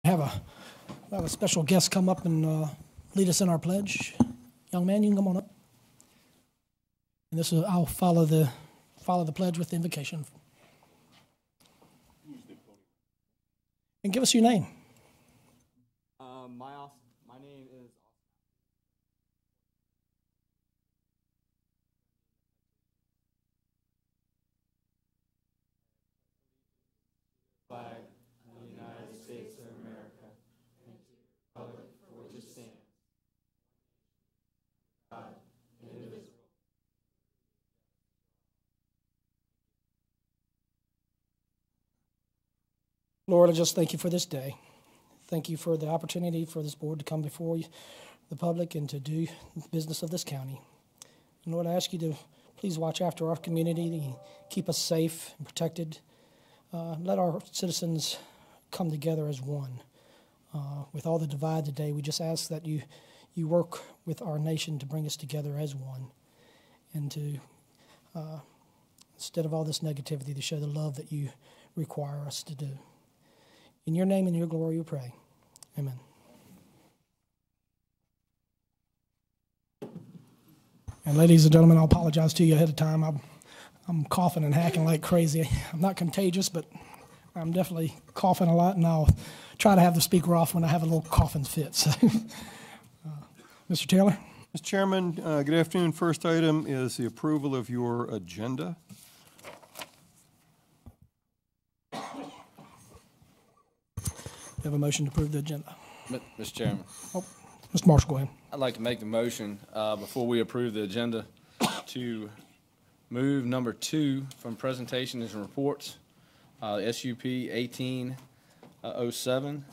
have a special guest come up and lead us in our pledge. Young man, you can come on up. And this is, I'll follow the pledge with the invocation. And give us your name. My name is flag of the United States of America and to the republic for which it stands, God, indivisible. Lord, I just thank you for this day. Thank you for the opportunity for this board to come before you, the public and to do business of this county. And Lord, I ask you to please watch after our community, keep us safe and protected. Let our citizens come together as one. With all the divide today, we just ask that you work with our nation to bring us together as one and to, instead of all this negativity, to show the love that you require us to do. In your name and your glory we pray. Amen. And ladies and gentlemen, I'll apologize to you ahead of time. I'm coughing and hacking like crazy. I'm not contagious, but I'm definitely coughing a lot, and I'll try to have the speaker off when I have a little coughing fit. So, Mr. Taylor? Mr. Chairman, good afternoon. First item is the approval of your agenda. We have a motion to approve the agenda. Mr. Chairman. Oh, Mr. Marshall, go ahead. I'd like to make the motion before we approve the agenda to move number 2 from presentations and reports, SUP 1807.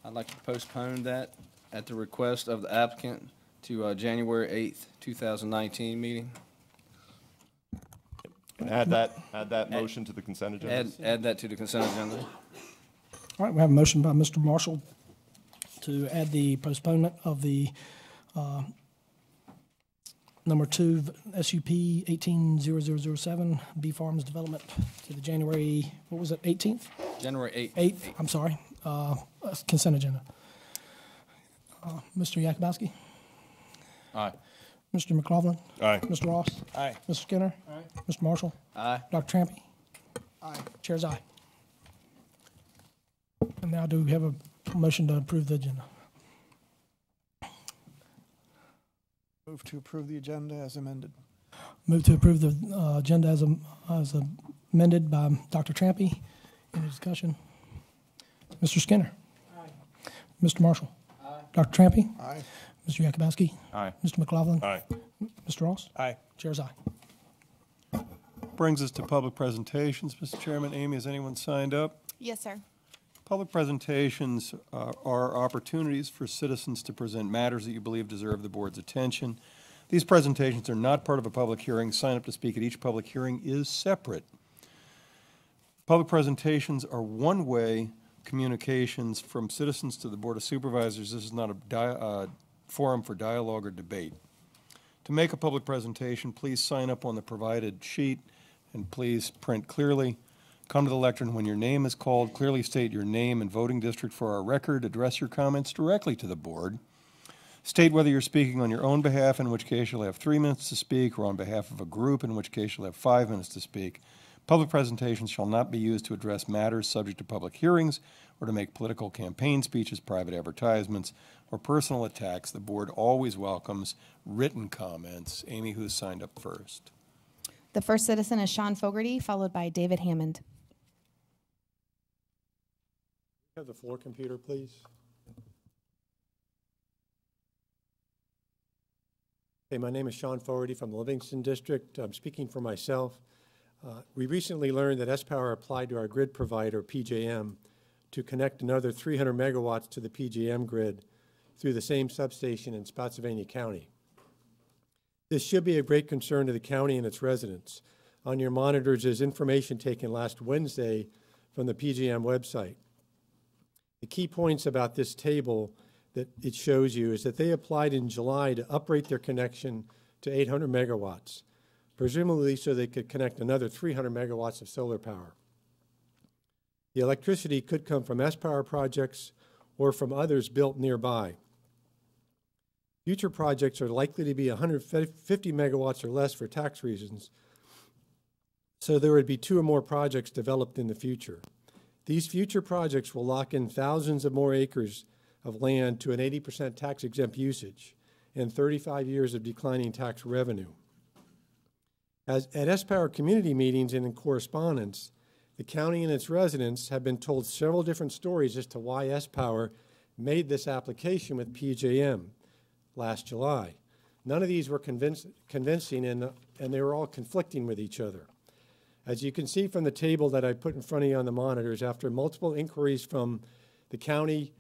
I'd like to postpone that at the request of the applicant to January 8th, 2019 meeting. And add that motion to the consent agenda. Add that to the consent agenda. All right, we have a motion by Mr. Marshall to add the postponement of the number 2 SUP 180007 B Farms Development to the January, what was it, 18th? January 8th, I'm sorry, consent agenda. Mr. Yakubowski? Aye. Mr. McLaughlin? Aye. Mr. Ross? Aye. Mr. Skinner? Aye. Mr. Marshall? Aye. Dr. Trampy? Aye. Chair's aye. And now do we have a motion to approve the agenda? Move to approve the agenda as amended. Move to approve the agenda as amended by Dr. Trampy. Any discussion? Mr. Skinner? Aye. Mr. Marshall? Aye. Dr. Trampy? Aye. Mr. Yakubowski? Aye. Mr. McLaughlin? Aye. Mr. Ross? Aye. Chair's aye. Brings us to public presentations, Mr. Chairman. Amy, has anyone signed up? Yes, sir. Public presentations are opportunities for citizens to present matters that you believe deserve the board's attention. These presentations are not part of a public hearing. Sign up to speak at each public hearing is separate. Public presentations are one-way communications from citizens to the Board of Supervisors. This is not a forum for dialogue or debate. To make a public presentation, please sign up on the provided sheet and please print clearly. Come to the lectern when your name is called. Clearly state your name and voting district for our record. Address your comments directly to the board. State whether you're speaking on your own behalf, in which case you'll have 3 minutes to speak, or on behalf of a group, in which case you'll have 5 minutes to speak. Public presentations shall not be used to address matters subject to public hearings or to make political campaign speeches, private advertisements, or personal attacks. The board always welcomes written comments. Amy, who's signed up first? The first citizen is Sean Fogarty, followed by David Hammond. Have the floor computer, please. Hey, my name is Sean Fogarty from the Livingston District. I'm speaking for myself. We recently learned that sPower applied to our grid provider, PJM, to connect another 300 megawatts to the PJM grid through the same substation in Spotsylvania County. This should be a great concern to the county and its residents. On your monitors is information taken last Wednesday from the PJM website. The key points about this table that it shows you is that they applied in July to uprate their connection to 800 megawatts, presumably so they could connect another 300 megawatts of solar power. The electricity could come from sPower projects or from others built nearby. Future projects are likely to be 150 megawatts or less for tax reasons, so there would be 2 or more projects developed in the future. These future projects will lock in thousands of more acres of land to an 80% tax-exempt usage and 35 years of declining tax revenue. At sPower community meetings and in correspondence, the county and its residents have been told several different stories as to why sPower made this application with PJM last July. None of these were convincing, and they were all conflicting with each other. As you can see from the table that I put in front of you on the monitors, after multiple inquiries from the county,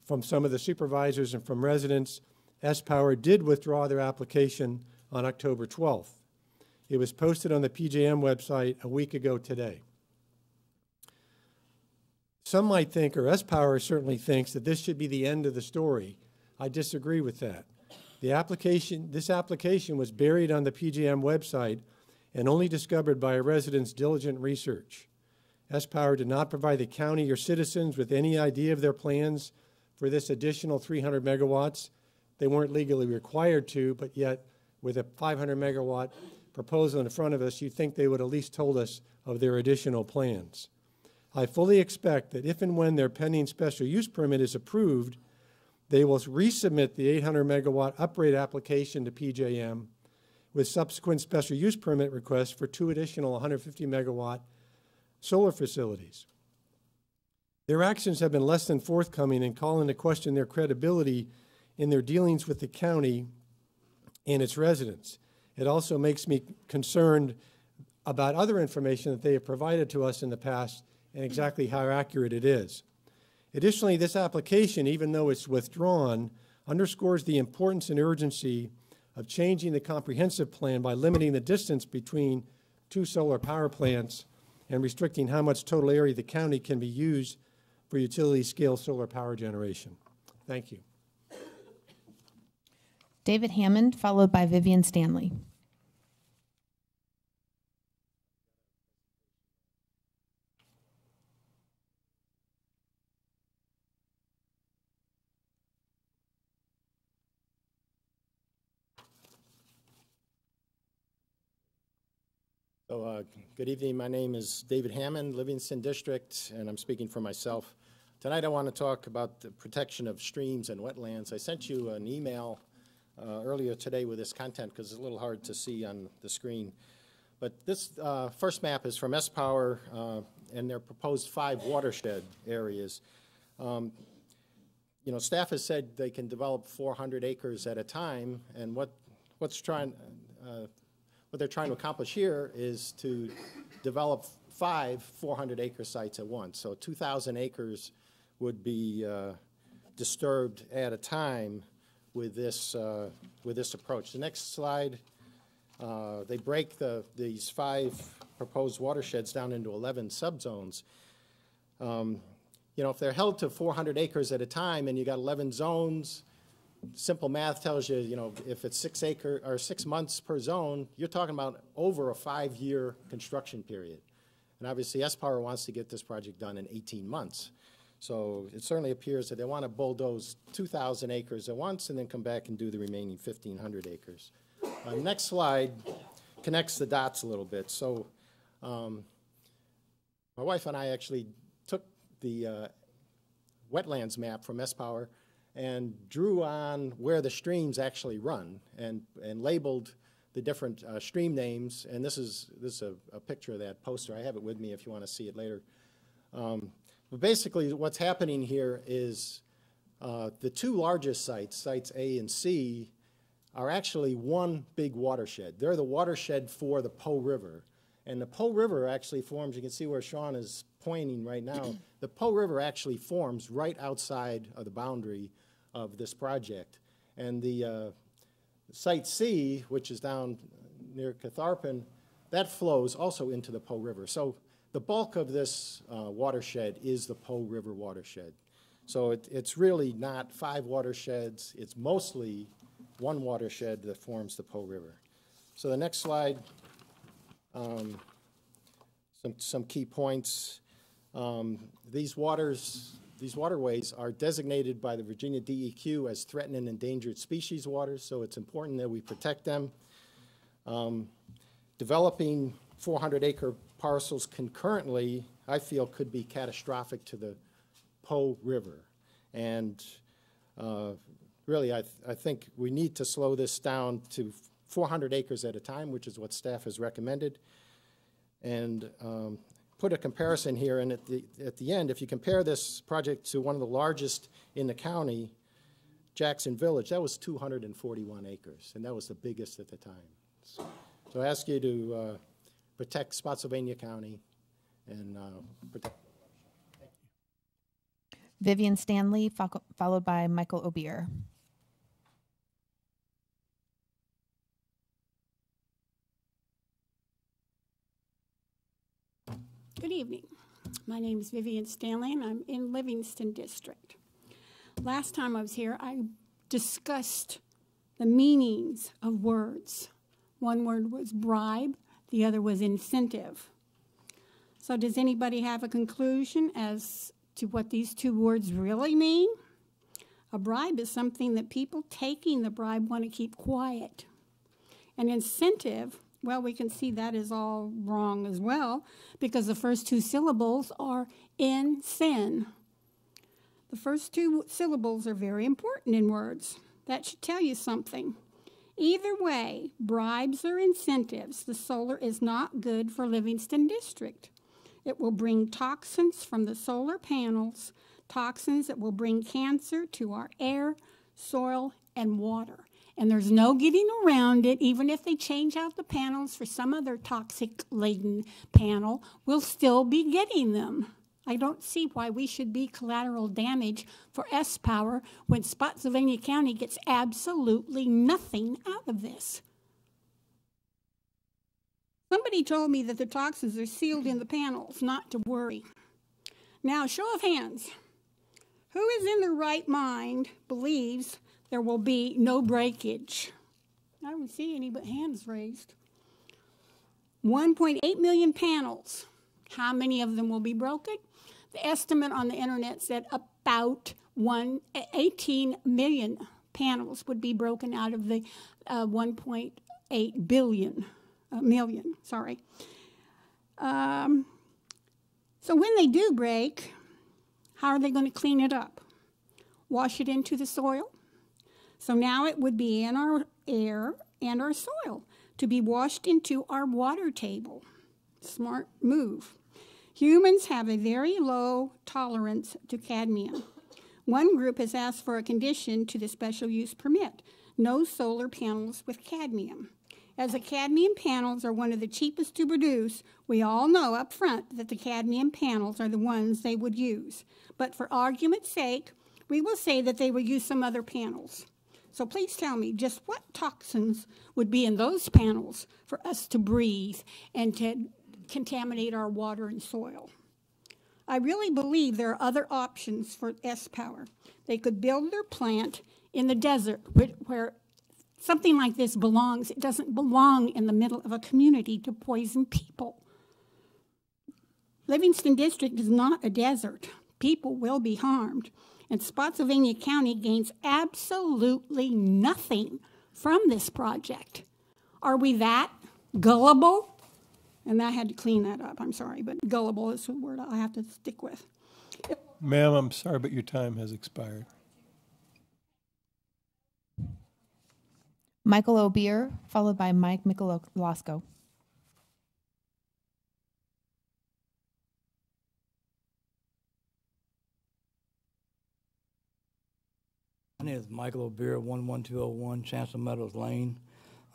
from some of the supervisors, and from residents, sPower did withdraw their application on October 12th. It was posted on the PJM website a week ago today. Some might think, or sPower certainly thinks, that this should be the end of the story. I disagree with that. This application was buried on the PJM website and only discovered by a resident's diligent research. sPower did not provide the county or citizens with any idea of their plans for this additional 300 megawatts. They weren't legally required to, but yet with a 500 megawatt proposal in front of us, you'd think they would at least told us of their additional plans. I fully expect that if and when their pending special use permit is approved, they will resubmit the 800 megawatt upgrade application to PJM with subsequent special use permit requests for 2 additional 150 megawatt solar facilities. Their actions have been less than forthcoming and call into question their credibility in their dealings with the county and its residents. It also makes me concerned about other information that they have provided to us in the past and exactly how accurate it is. Additionally, this application, even though it's withdrawn, underscores the importance and urgency of changing the comprehensive plan by limiting the distance between 2 solar power plants and restricting how much total area the county can be used for utility-scale solar power generation. Thank you. David Hammond, followed by Vivian Stanley. So, good evening. My name is David Hammond, Livingston District, and I'm speaking for myself. Tonight I want to talk about the protection of streams and wetlands. I sent you an email earlier today with this content because it's a little hard to see on the screen. But this first map is from sPower and their proposed 5 watershed areas. You know, staff has said they can develop 400 acres at a time, and what they're trying to accomplish here is to develop 5 400-acre sites at once. So 2,000 acres would be disturbed at a time with this approach. The next slide, they break these 5 proposed watersheds down into 11 subzones. You know, if they're held to 400 acres at a time and you got 11 zones, simple math tells you, you know, if it's 6 months per zone, you're talking about over a 5-year construction period. And obviously, sPower wants to get this project done in 18 months. So it certainly appears that they want to bulldoze 2,000 acres at once and then come back and do the remaining 1,500 acres. Next slide connects the dots a little bit. So my wife and I actually took the wetlands map from sPower and drew on where the streams actually run and labeled the different stream names. And this is a picture of that poster. I have it with me if you want to see it later. But basically what's happening here is the 2 largest sites, sites A and C, are actually one big watershed. They're the watershed for the Po River. And the Po River actually forms, you can see where Sean is pointing right now, the Po River actually forms right outside of the boundary of this project. And the Site C, which is down near Catharpin, that flows also into the Po River. So the bulk of this watershed is the Po River watershed. So it's really not 5 watersheds. It's mostly one watershed that forms the Po River. So the next slide, some key points. These waters these waterways are designated by the Virginia DEQ as threatened and endangered species waters, so it's important that we protect them. Developing 400-acre parcels concurrently, I feel, could be catastrophic to the Po River. And really, I think we need to slow this down to 400 acres at a time, which is what staff has recommended. And put a comparison here, and at the end, if you compare this project to one of the largest in the county, Jackson Village, that was 241 acres, and that was the biggest at the time. So I ask you to protect Spotsylvania County and protect. Vivian Stanley, followed by Michael Obier. Good evening. My name is Vivian Stanley, and I'm in Livingston District. Last time I was here, I discussed the meanings of words. One word was bribe, the other was incentive. So does anybody have a conclusion as to what these two words really mean? A bribe is something that people taking the bribe want to keep quiet. An incentive, well, we can see that is all wrong as well, because the first two syllables are in sin. The first two syllables are very important in words. That should tell you something. Either way, bribes or incentives, the solar is not good for Livingston District. It will bring toxins from the solar panels, toxins that will bring cancer to our air, soil, and water. And there's no getting around it. Even if they change out the panels for some other toxic-laden panel, we'll still be getting them. I don't see why we should be collateral damage for sPower when Spotsylvania County gets absolutely nothing out of this. Somebody told me that the toxins are sealed in the panels, not to worry. Now, show of hands. Who is in their right mind believes there will be no breakage? I don't see any but hands raised. 1.8 million panels. How many of them will be broken? The estimate on the internet said about 18 million panels would be broken out of the 1.8 million. Sorry. So when they do break, how are they going to clean it up? Wash it into the soil? So now it would be in our air and our soil to be washed into our water table. Smart move. Humans have a very low tolerance to cadmium. One group has asked for a condition to the special use permit: no solar panels with cadmium. As the cadmium panels are one of the cheapest to produce, we all know up front that the cadmium panels are the ones they would use. But for argument's sake, we will say that they will use some other panels. So please tell me just what toxins would be in those panels for us to breathe and to contaminate our water and soil. I really believe there are other options for sPower. They could build their plant in the desert where something like this belongs. It doesn't belong in the middle of a community to poison people. Livingston District is not a desert. People will be harmed. And Spotsylvania County gains absolutely nothing from this project. Are we that gullible? And I had to clean that up, I'm sorry, but gullible is the word I have to stick with. Ma'am, I'm sorry, but your time has expired. Michael Obier, followed by Mike Michalowsko. My name is Michael Obier, 11201 Chancellor Meadows Lane.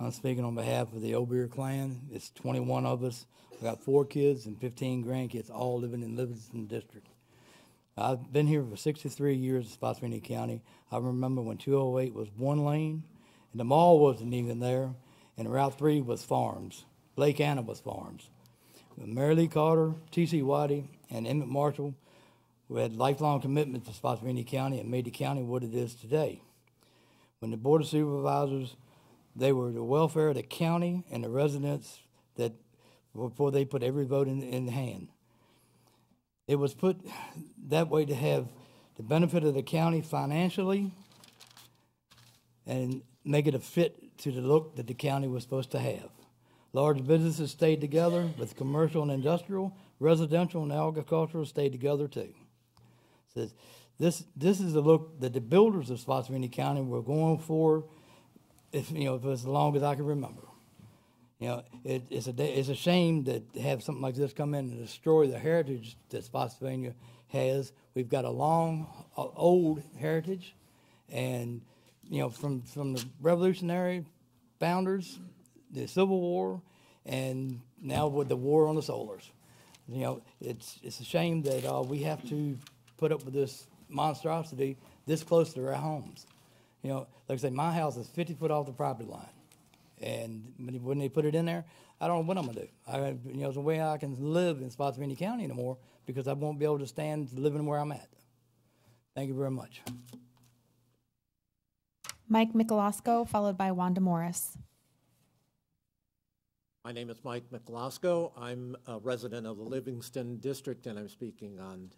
I'm speaking on behalf of the Obier clan. It's 21 of us. I've got 4 kids and 15 grandkids, all living in Livingston District. I've been here for 63 years in Spotsylvania County. I remember when 208 was 1 lane, and the mall wasn't even there, and Route 3 was farms. Lake Anna was farms. Mary Lee Carter, T.C. Whitey, and Emmett Marshall, we had lifelong commitment to Spotsylvania County and made the county what it is today. When the Board of Supervisors, they were the welfare of the county and the residents that before they put every vote in hand. It was put that way to have the benefit of the county financially and make it a fit to the look that the county was supposed to have. Large businesses stayed together, but commercial and industrial, residential and agricultural stayed together too. So this is the look that the builders of Spotsylvania County were going for, if as long as I can remember. It's a shame that have something like this come in and destroy the heritage that Spotsylvania has. We've got a long, old heritage, and from the Revolutionary founders, the Civil War, and now with the war on the solars. It's a shame that we have to put up with this monstrosity this close to our homes. Like I say, my house is 50 foot off the property line. And when they put it in there, I don't know what I'm going to do. There's a way I can live in Spotsylvania County anymore because I won't be able to stand living where I'm at. Thank you very much. Mike Michalowsko, followed by Wanda Morris. My name is Mike Michalowsko. I'm a resident of the Livingston District, and I'm speaking on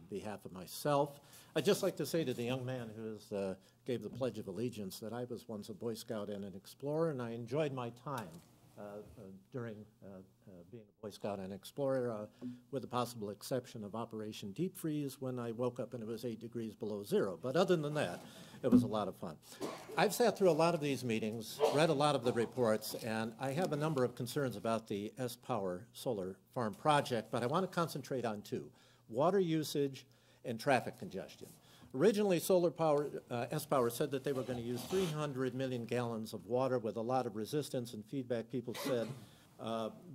behalf of myself. I'd just like to say to the young man who gave the Pledge of Allegiance that I was once a Boy Scout and an explorer, and I enjoyed my time during being a Boy Scout and explorer, with the possible exception of Operation Deep Freeze, when I woke up and it was 8 degrees below zero. But other than that, it was a lot of fun. I've sat through a lot of these meetings, read a lot of the reports, and I have a number of concerns about the sPower solar farm project, but I want to concentrate on two: water usage and traffic congestion. Originally, sPower said that they were going to use 300 million gallons of water with a lot of resistance and feedback. People said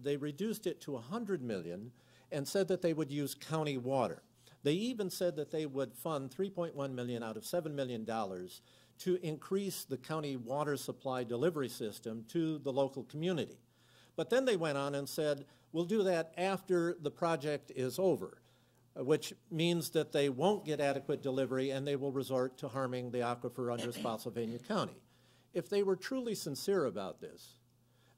they reduced it to 100 million and said that they would use county water. They even said that they would fund $3.1 million out of $7 million to increase the county water supply delivery system to the local community. But then they went on and said, we'll do that after the project is over, which means that they won't get adequate delivery and they will resort to harming the aquifer under Spotsylvania County. If they were truly sincere about this,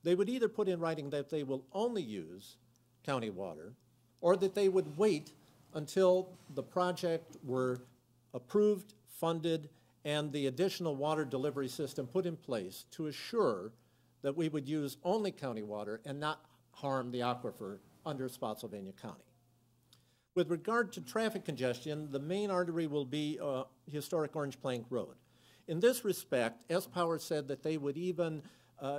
they would either put in writing that they will only use county water, or that they would wait until the project were approved, funded, and the additional water delivery system put in place to assure that we would use only county water and not harm the aquifer under Spotsylvania County. With regard to traffic congestion, the main artery will be historic Orange Plank Road. In this respect, sPower said that they would even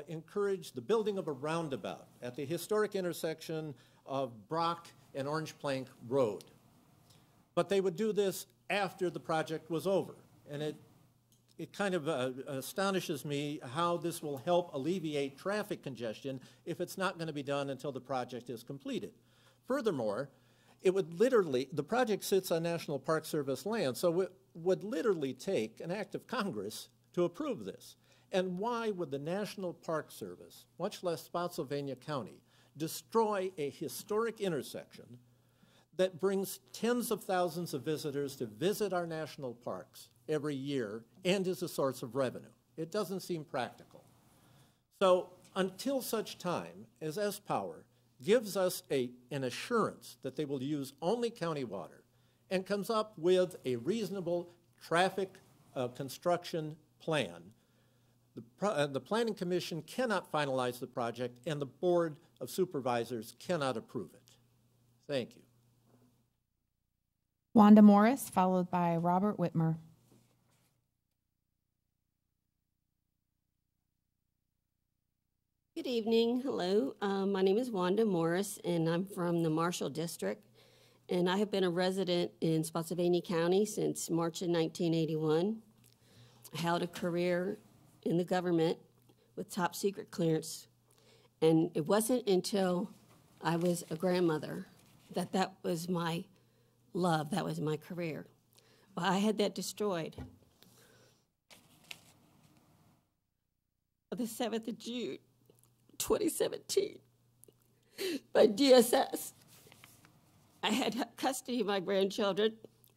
encourage the building of a roundabout at the historic intersection of Brock and Orange Plank Road. But they would do this after the project was over. And it kind of astonishes me how this will help alleviate traffic congestion if it's not going to be done until the project is completed. Furthermore, it would literally, the project sits on National Park Service land, so it would literally take an act of Congress to approve this. And why would the National Park Service, much less Spotsylvania County, destroy a historic intersection that brings tens of thousands of visitors to visit our national parks every year and is a source of revenue? It doesn't seem practical. So until such time as sPower gives us an assurance that they will use only county water and comes up with a reasonable traffic construction plan, the Planning Commission cannot finalize the project and the Board of Supervisors cannot approve it. Thank you. Wanda Morris, followed by Robert Whitmer. Good evening. Hello. My name is Wanda Morris, and I'm from the Marshall District. And I have been a resident in Spotsylvania County since March of 1981. I held a career in the government with top secret clearance. And it wasn't until I was a grandmother that was my love, that was my career. Well, I had that destroyed. On the 7th of June, 2017, by DSS. I had custody of my grandchildren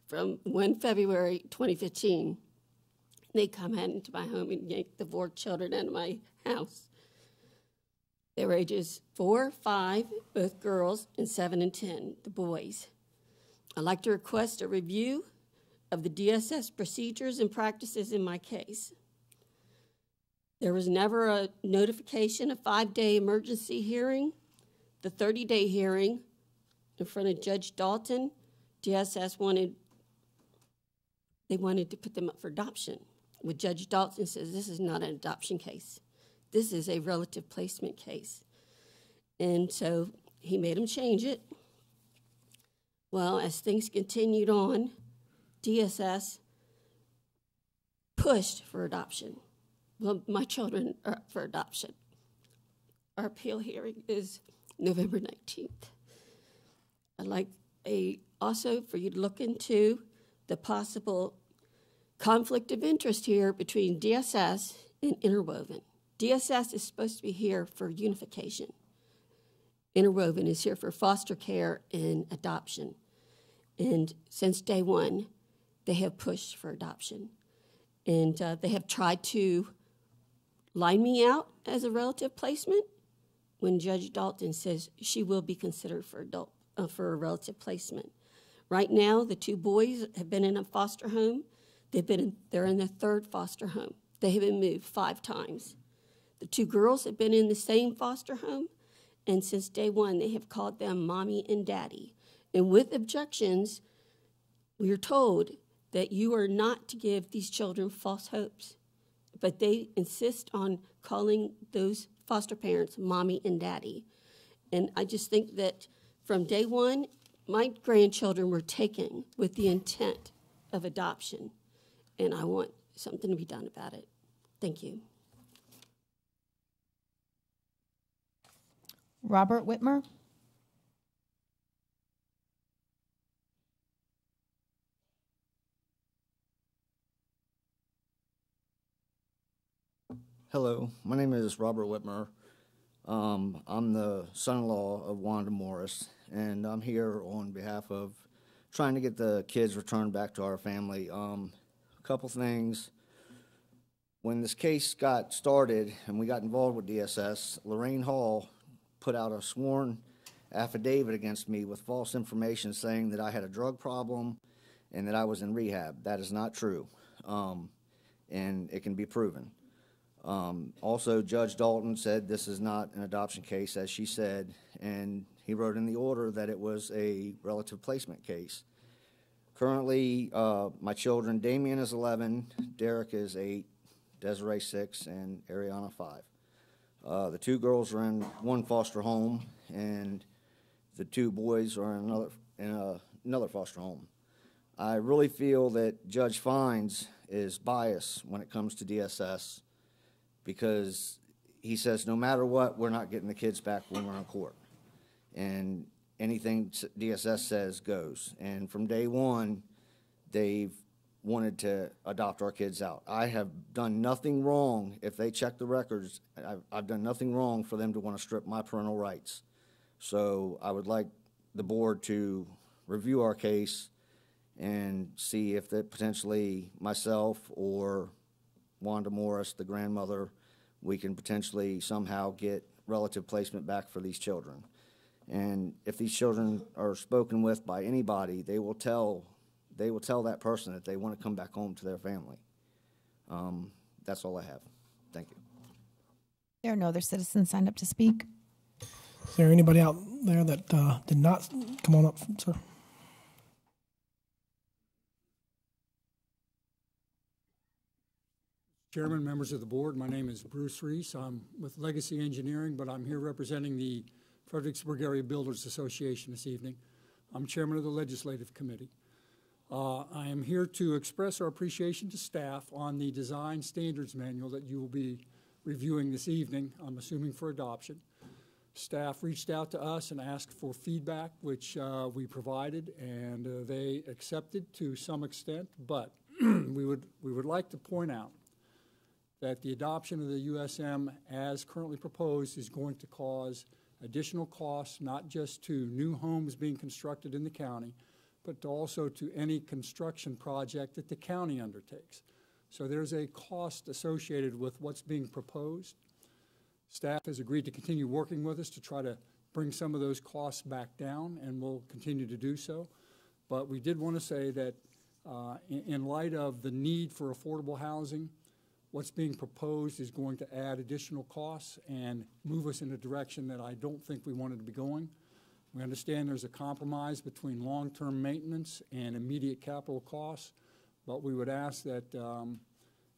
from 1 February 2015. They come into my home and yanked the 4 children out of my house. They were ages 4, 5, both girls, and 7 and 10, the boys. I'd like to request a review of the DSS procedures and practices in my case. There was never a notification, a 5-day emergency hearing. The 30-day hearing in front of Judge Dalton, DSS wanted to put them up for adoption. But Judge Dalton says this is not an adoption case. This is a relative placement case. And so he made them change it. Well, as things continued on, DSS pushed for adoption. Well, my children are up for adoption. Our appeal hearing is November 19th. I'd like also for you to look into the possible conflict of interest here between DSS and Interwoven. DSS is supposed to be here for unification. Interwoven is here for foster care and adoption. And since day one, they have pushed for adoption. And they have tried to line me out as a relative placement when Judge Dalton says she will be considered for a relative placement. Right now, the 2 boys have been in a foster home. They're in their 3rd foster home. They have been moved 5 times. The 2 girls have been in the same foster home, and since day one, they have called them mommy and daddy. And with objections, we are told that you are not to give these children false hopes, but they insist on calling those foster parents mommy and daddy. And I just think that from day one, my grandchildren were taken with the intent of adoption, and I want something to be done about it. Thank you. Robert Whitmer. Hello, my name is Robert Whitmer. I'm the son-in-law of Wanda Morris, and I'm here on behalf of trying to get the kids returned back to our family. A couple things. When this case got started and we got involved with DSS, Lorraine Hall put out a sworn affidavit against me with false information saying that I had a drug problem and that I was in rehab. That is not true, and it can be proven. Also, Judge Dalton said this is not an adoption case, as she said, and he wrote in the order that it was a relative placement case. Currently, my children, Damien is 11, Derek is 8, Desiree 6, and Ariana 5. The 2 girls are in one foster home, and the 2 boys are in another foster home. I really feel that Judge Fines is biased when it comes to DSS, because he says no matter what, we're not getting the kids back when we're in court. And anything DSS says goes. And from day one, they've wanted to adopt our kids out. I have done nothing wrong. If they check the records, I've done nothing wrong for them to want to strip my parental rights. So I would like the board to review our case and see if that potentially myself or Wanda Morris, the grandmother, we can potentially somehow get relative placement back for these children. And if these children are spoken with by anybody, they will tell that person that they want to come back home to their family. That's all I have. Thank you. There are no other citizens signed up to speak. Is there anybody out there that did not come on up, sir? Chairman, members of the board, my name is Bruce Reese. I'm with Legacy Engineering, but I'm here representing the Fredericksburg Area Builders Association this evening. I'm chairman of the Legislative Committee. I am here to express our appreciation to staff on the design standards manual that you will be reviewing this evening, I'm assuming for adoption. Staff reached out to us and asked for feedback, which we provided, and they accepted to some extent, but we would like to point out that the adoption of the USM as currently proposed is going to cause additional costs, not just to new homes being constructed in the county, but also to any construction project that the county undertakes. So there's a cost associated with what's being proposed. Staff has agreed to continue working with us to try to bring some of those costs back down, and we'll continue to do so. But we did want to say that In light of the need for affordable housing, what's being proposed is going to add additional costs and move us in a direction that I don't think we wanted to be going. We understand there's a compromise between long-term maintenance and immediate capital costs, but we would ask that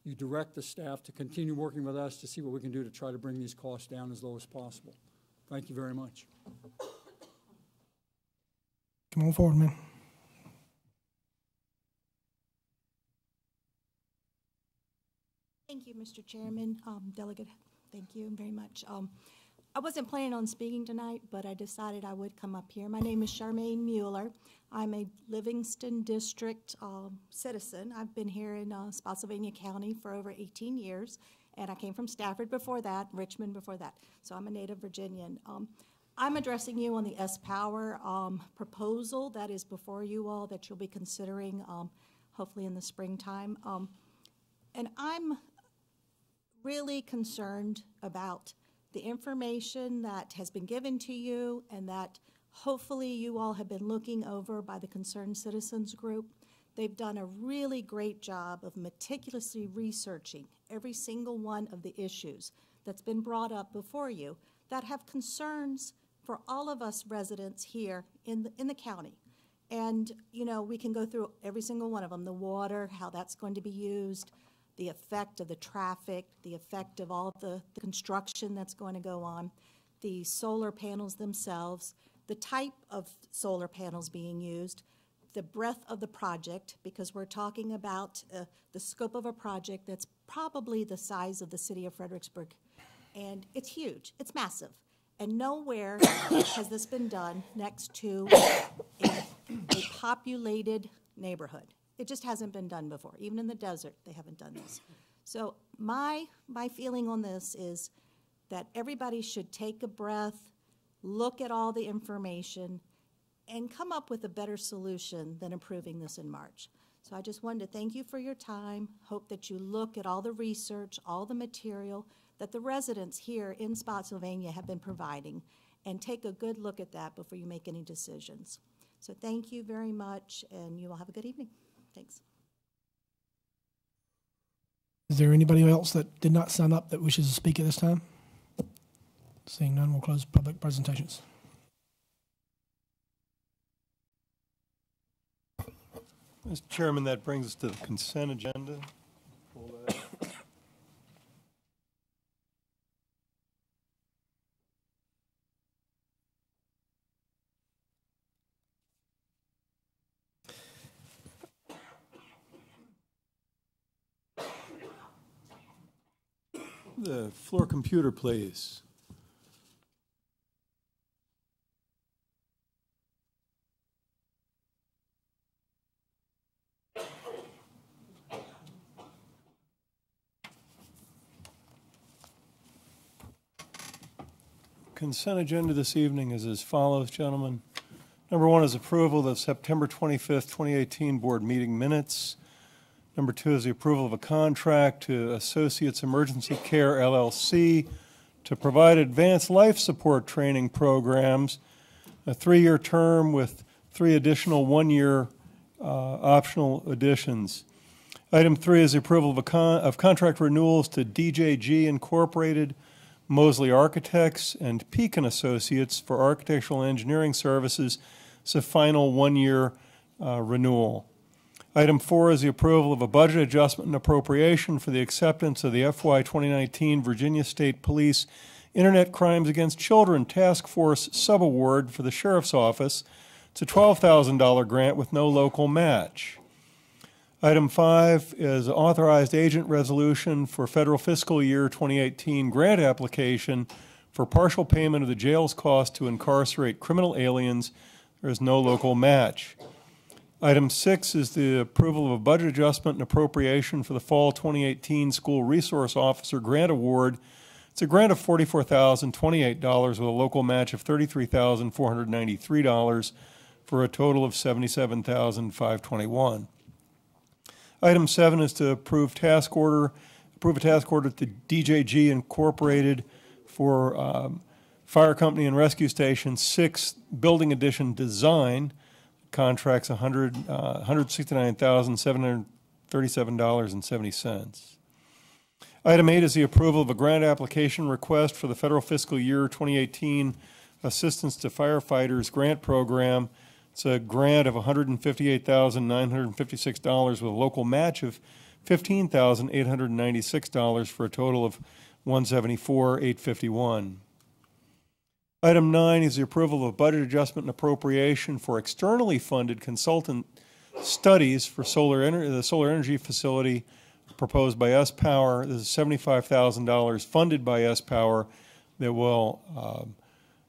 you direct the staff to continue working with us to see what we can do to try to bring these costs down as low as possible. Thank you very much. Come on forward, man. Thank you, Mr. Chairman. Delegate, thank you very much. I wasn't planning on speaking tonight, but I decided I would come up here. My name is Charmaine Mueller. I'm a Livingston District citizen. I've been here in Spotsylvania County for over 18 years, and I came from Stafford before that, Richmond before that, so I'm a native Virginian. I'm addressing you on the sPower proposal that is before you all that you'll be considering hopefully in the springtime. And I'm really concerned about the information that has been given to you and that hopefully you all have been looking over by the Concerned Citizens Group. They've done a really great job of meticulously researching every single one of the issues that's been brought up before you that have concerns for all of us residents here in the county. And, you know, we can go through every single one of them, the water, how that's going to be used, the effect of the traffic, the effect of all the construction that's going to go on, the solar panels themselves, the type of solar panels being used, the breadth of the project, because we're talking about the scope of a project that's probably the size of the city of Fredericksburg. And it's huge, it's massive. And nowhere has this been done next to a populated neighborhood. It just hasn't been done before. Even in the desert, they haven't done this. So my feeling on this is that everybody should take a breath, look at all the information, and come up with a better solution than approving this in March. So I just wanted to thank you for your time. Hope that you look at all the research, all the material that the residents here in Spotsylvania have been providing, and take a good look at that before you make any decisions. So thank you very much, and you all have a good evening. Thanks. Is there anybody else that did not sign up that wishes to speak at this time? Seeing none, we'll close public presentations. Mr. Chairman, that brings us to the consent agenda. The floor computer, please. Consent agenda this evening is as follows, gentlemen. Number one is approval of the September 25th, 2018 board meeting minutes. Number two is the approval of a contract to Associates Emergency Care, LLC, to provide advanced life support training programs, a 3-year term with 3 additional 1-year optional additions. Item 3 is the approval of contract renewals to DJG Incorporated, Moseley Architects, and Pekin Associates for architectural engineering services. It's a final 1-year renewal. Item 4 is the approval of a budget adjustment and appropriation for the acceptance of the FY 2019 Virginia State Police Internet Crimes Against Children Task Force subaward for the Sheriff's Office. It's a $12,000 grant with no local match. Item 5 is authorized agent resolution for federal fiscal year 2018 grant application for partial payment of the jail's cost to incarcerate criminal aliens. There is no local match. Item 6 is the approval of a budget adjustment and appropriation for the fall 2018 School Resource Officer Grant Award. It's a grant of $44,028 with a local match of $33,493 for a total of $77,521. Item 7 is to approve a task order to DJG Incorporated for Fire Company and Rescue Station 6 Building Addition Design. contracts $169,737.70. Item 8 is the approval of a grant application request for the federal fiscal year 2018 Assistance to Firefighters Grant Program. It's a grant of $158,956 with a local match of $15,896 for a total of $174,851. Item 9 is the approval of a budget adjustment and appropriation for externally funded consultant studies for the solar energy facility proposed by sPower. This is $75,000 funded by sPower that will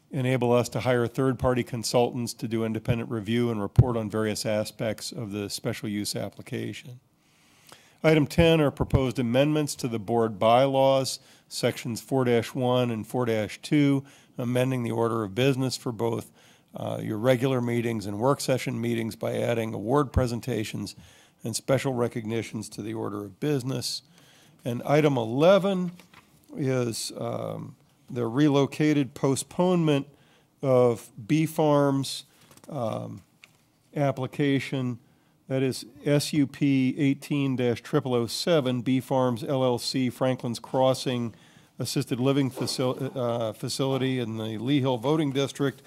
enable us to hire third-party consultants to do independent review and report on various aspects of the special use application. Item 10 are proposed amendments to the board bylaws, sections 4-1 and 4-2, amending the order of business for both your regular meetings and work session meetings by adding award presentations and special recognitions to the order of business. And item 11 is the relocated postponement of B Farms application. That is SUP 18-0007, B Farms LLC, Franklin's Crossing Assisted Living Facility in the Lee Hill Voting District,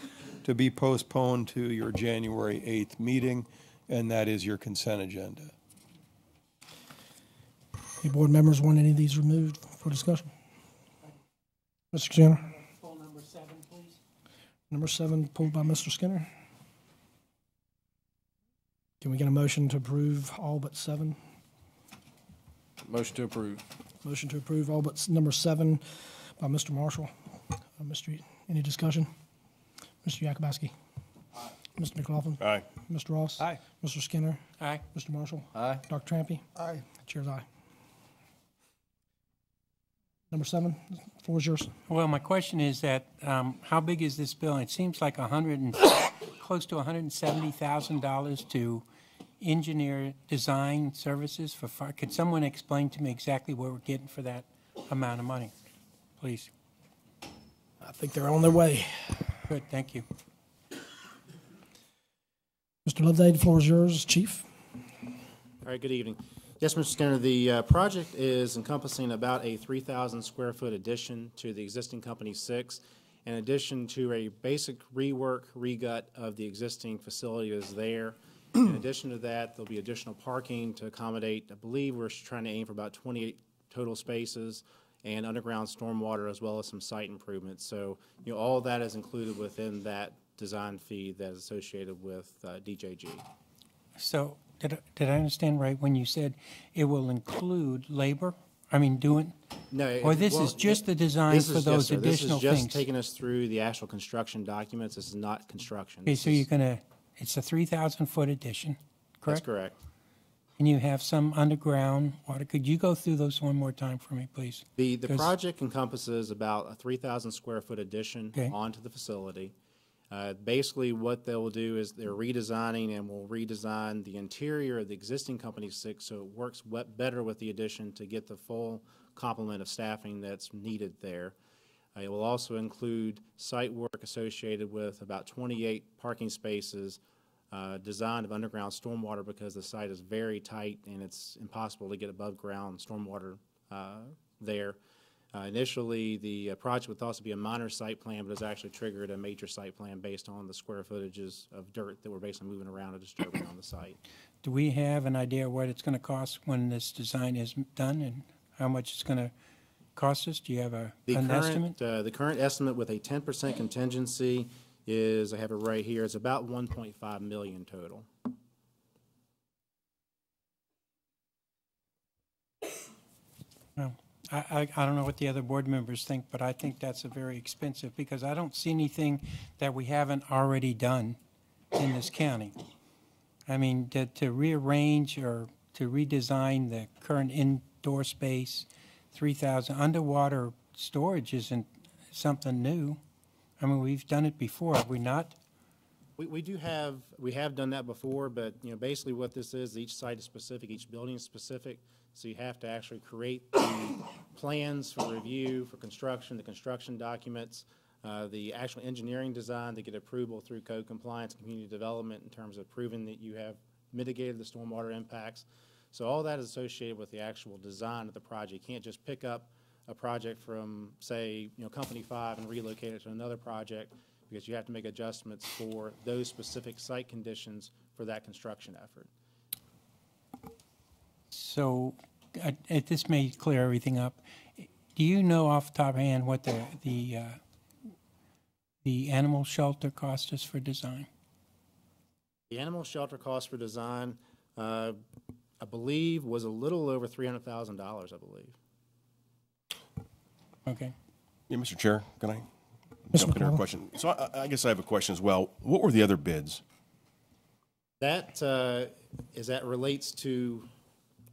to be postponed to your January 8th meeting, and that is your consent agenda. Any board members want any of these removed for discussion? Mr. Skinner? Pull number 7, please. Number 7 pulled by Mr. Skinner. Can we get a motion to approve all but 7? Motion to approve. Motion to approve all but number 7 by Mr. Marshall. Any discussion? Mr. Yakubowski? Aye. Mr. McLaughlin? Aye. Mr. Ross? Aye. Mr. Skinner? Aye. Mr. Marshall? Aye. Dr. Trampy? Aye. Chair's aye. Number 7, the floor is yours. Well, my question is that how big is this bill? It seems like close to $170,000 to engineer design services for fire. Could someone explain to me exactly what we're getting for that amount of money, please? I think they're on their way. Good, thank you. Mr. Loveday, the floor is yours, Chief. All right, good evening. Yes, Mr. Skinner, the project is encompassing about a 3,000 square foot addition to the existing Company 6, in addition to a basic rework, regut of the existing facility that is there. In addition to that, there'll be additional parking to accommodate, I believe we're trying to aim for about 28 total spaces, and underground stormwater, as well as some site improvements. So, all of that is included within that design fee that is associated with DJG. So did I understand right when you said it will include labor? I mean, doing? No. Or this is just the design for those additional things? This is just taking us through the actual construction documents. This is not construction. Okay, so it's a 3,000-foot addition, correct? That's correct. And you have some underground water. Could you go through those one more time for me, please? The project encompasses about a 3,000 square foot addition onto the facility. Basically, what they will do is they're redesigning and will redesign the interior of the existing Company 6 so it works better with the addition to get the full complement of staffing that's needed there. It will also include site work associated with about 28 parking spaces, design of underground stormwater because the site is very tight and it's impossible to get above ground stormwater there. Initially, the project would also be a minor site plan, but has actually triggered a major site plan based on the square footages of dirt that we're basically moving around and disturbing on the site. Do we have an idea of what it's going to cost when this design is done and how much it's going to cost us? Do you have an estimate? The current estimate with a 10% contingency is, I have it right here, it's about $1.5 million total. Well, I don't know what the other board members think, but I think that's a very expensive because I don't see anything that we haven't already done in this county. I mean, to rearrange or to redesign the current indoor space, 3,000 underwater storage isn't something new. I mean, we've done it before, have we not? We have done that before, but basically what this is, each site is specific, each building is specific, so you have to actually create the plans for review, for construction, the construction documents, The actual engineering design to get approval through code compliance and community development in terms of proving that you have mitigated the stormwater impacts. So all that is associated with the actual design of the project. You can't just pick up a project from, say, Company 5 and relocate it to another project, because you have to make adjustments for those specific site conditions for that construction effort. So this may clear everything up. Do you know off the top of your hand what the animal shelter cost us for design? The animal shelter cost for design, I believe, was a little over $300,000, I believe. Okay. Yeah, Mr. Chair, can I jump in a question? So I guess I have a question as well. What were the other bids? That relates to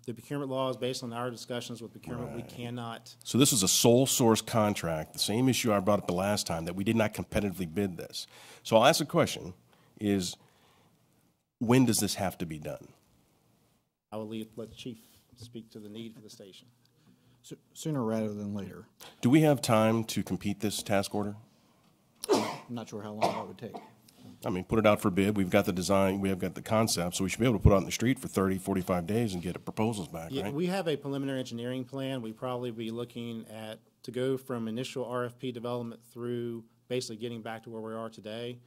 the procurement laws. Based on our discussions with procurement, we cannot. So this is a sole source contract, the same issue I brought up the last time, that we did not competitively bid this. So I'll ask the question is, when does this have to be done? I will let the chief speak to the need for the station. Sooner rather than later. Do we have time to compete this task order? I'm not sure how long that would take. I mean, put it out for bid. We've got the design, we have got the concept, so we should be able to put it out in the street for 30, 45 days and get proposals back, Yeah, right? we have a preliminary engineering plan. We'd probably be looking at, to go from initial RFP development through basically getting back to where we are today.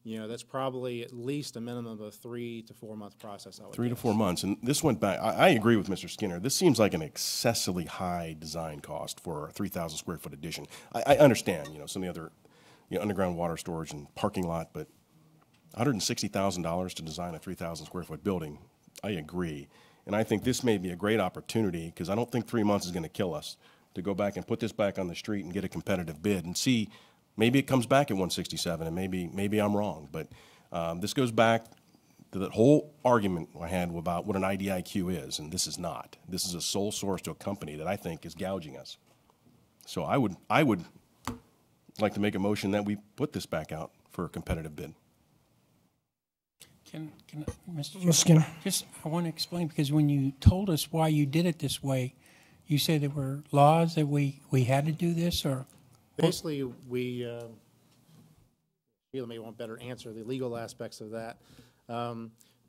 That's probably at least a minimum of a 3 to 4 month process, I would 3 to guess. 4 months. And this went back, I agree with Mr. Skinner. This seems like an excessively high design cost for a 3,000 square foot addition. I understand, some of the other, underground water storage and parking lot, but $160,000 to design a 3,000 square foot building, I agree. And I think this may be a great opportunity, because I don't think 3 months is going to kill us, to go back and put this back on the street and get a competitive bid and see. Maybe it comes back at 167, and maybe I'm wrong. But this goes back to the whole argument I had about what an IDIQ is, and this is not. This is a sole source to a company that I think is gouging us. So I would like to make a motion that we put this back out for a competitive bid. Mr. Skinner, I want to explain, because when you told us why you did it this way, you said there were laws that we had to do this, or? Basically, Sheila may want better answer the legal aspects of that.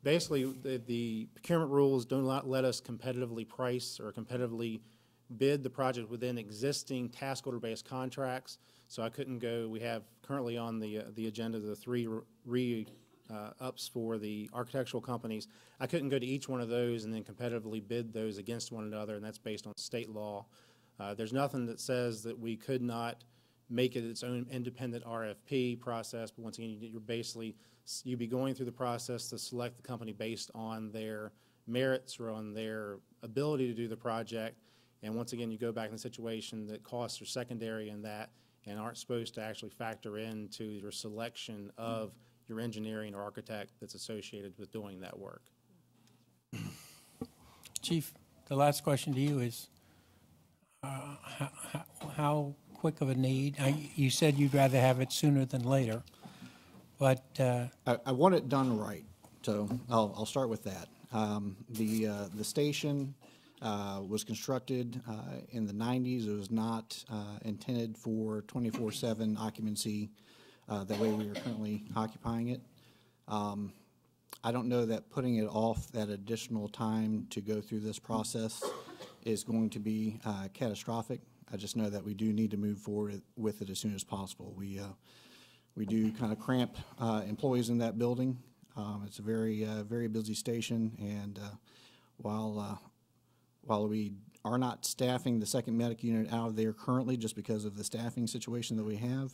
Basically, the procurement rules do not let us competitively price or competitively bid the project within existing task order-based contracts. So I couldn't go. We have currently on the agenda the 3 ups for the architectural companies. I couldn't go to each one of those and then competitively bid those against one another, and that's based on state law. There's nothing that says that we could not make it its own independent RFP process, but once again, you'd be going through the process to select the company based on their merits or on their ability to do the project. And once again, you go back in the situation that costs are secondary in that and aren't supposed to actually factor into your selection of your engineering or architect that's associated with doing that work. Chief, the last question to you is, how quick of a need? You said you'd rather have it sooner than later, but I want it done right, so I'll start with that. The station was constructed in the 90s. It was not intended for 24/7 occupancy the way we are currently occupying it. I don't know that putting it off that additional time to go through this process is going to be catastrophic. I just know that we do need to move forward with it as soon as possible. We do kind of cramp employees in that building. It's a very busy station, and while we are not staffing the second medic unit out of there currently just because of the staffing situation that we have,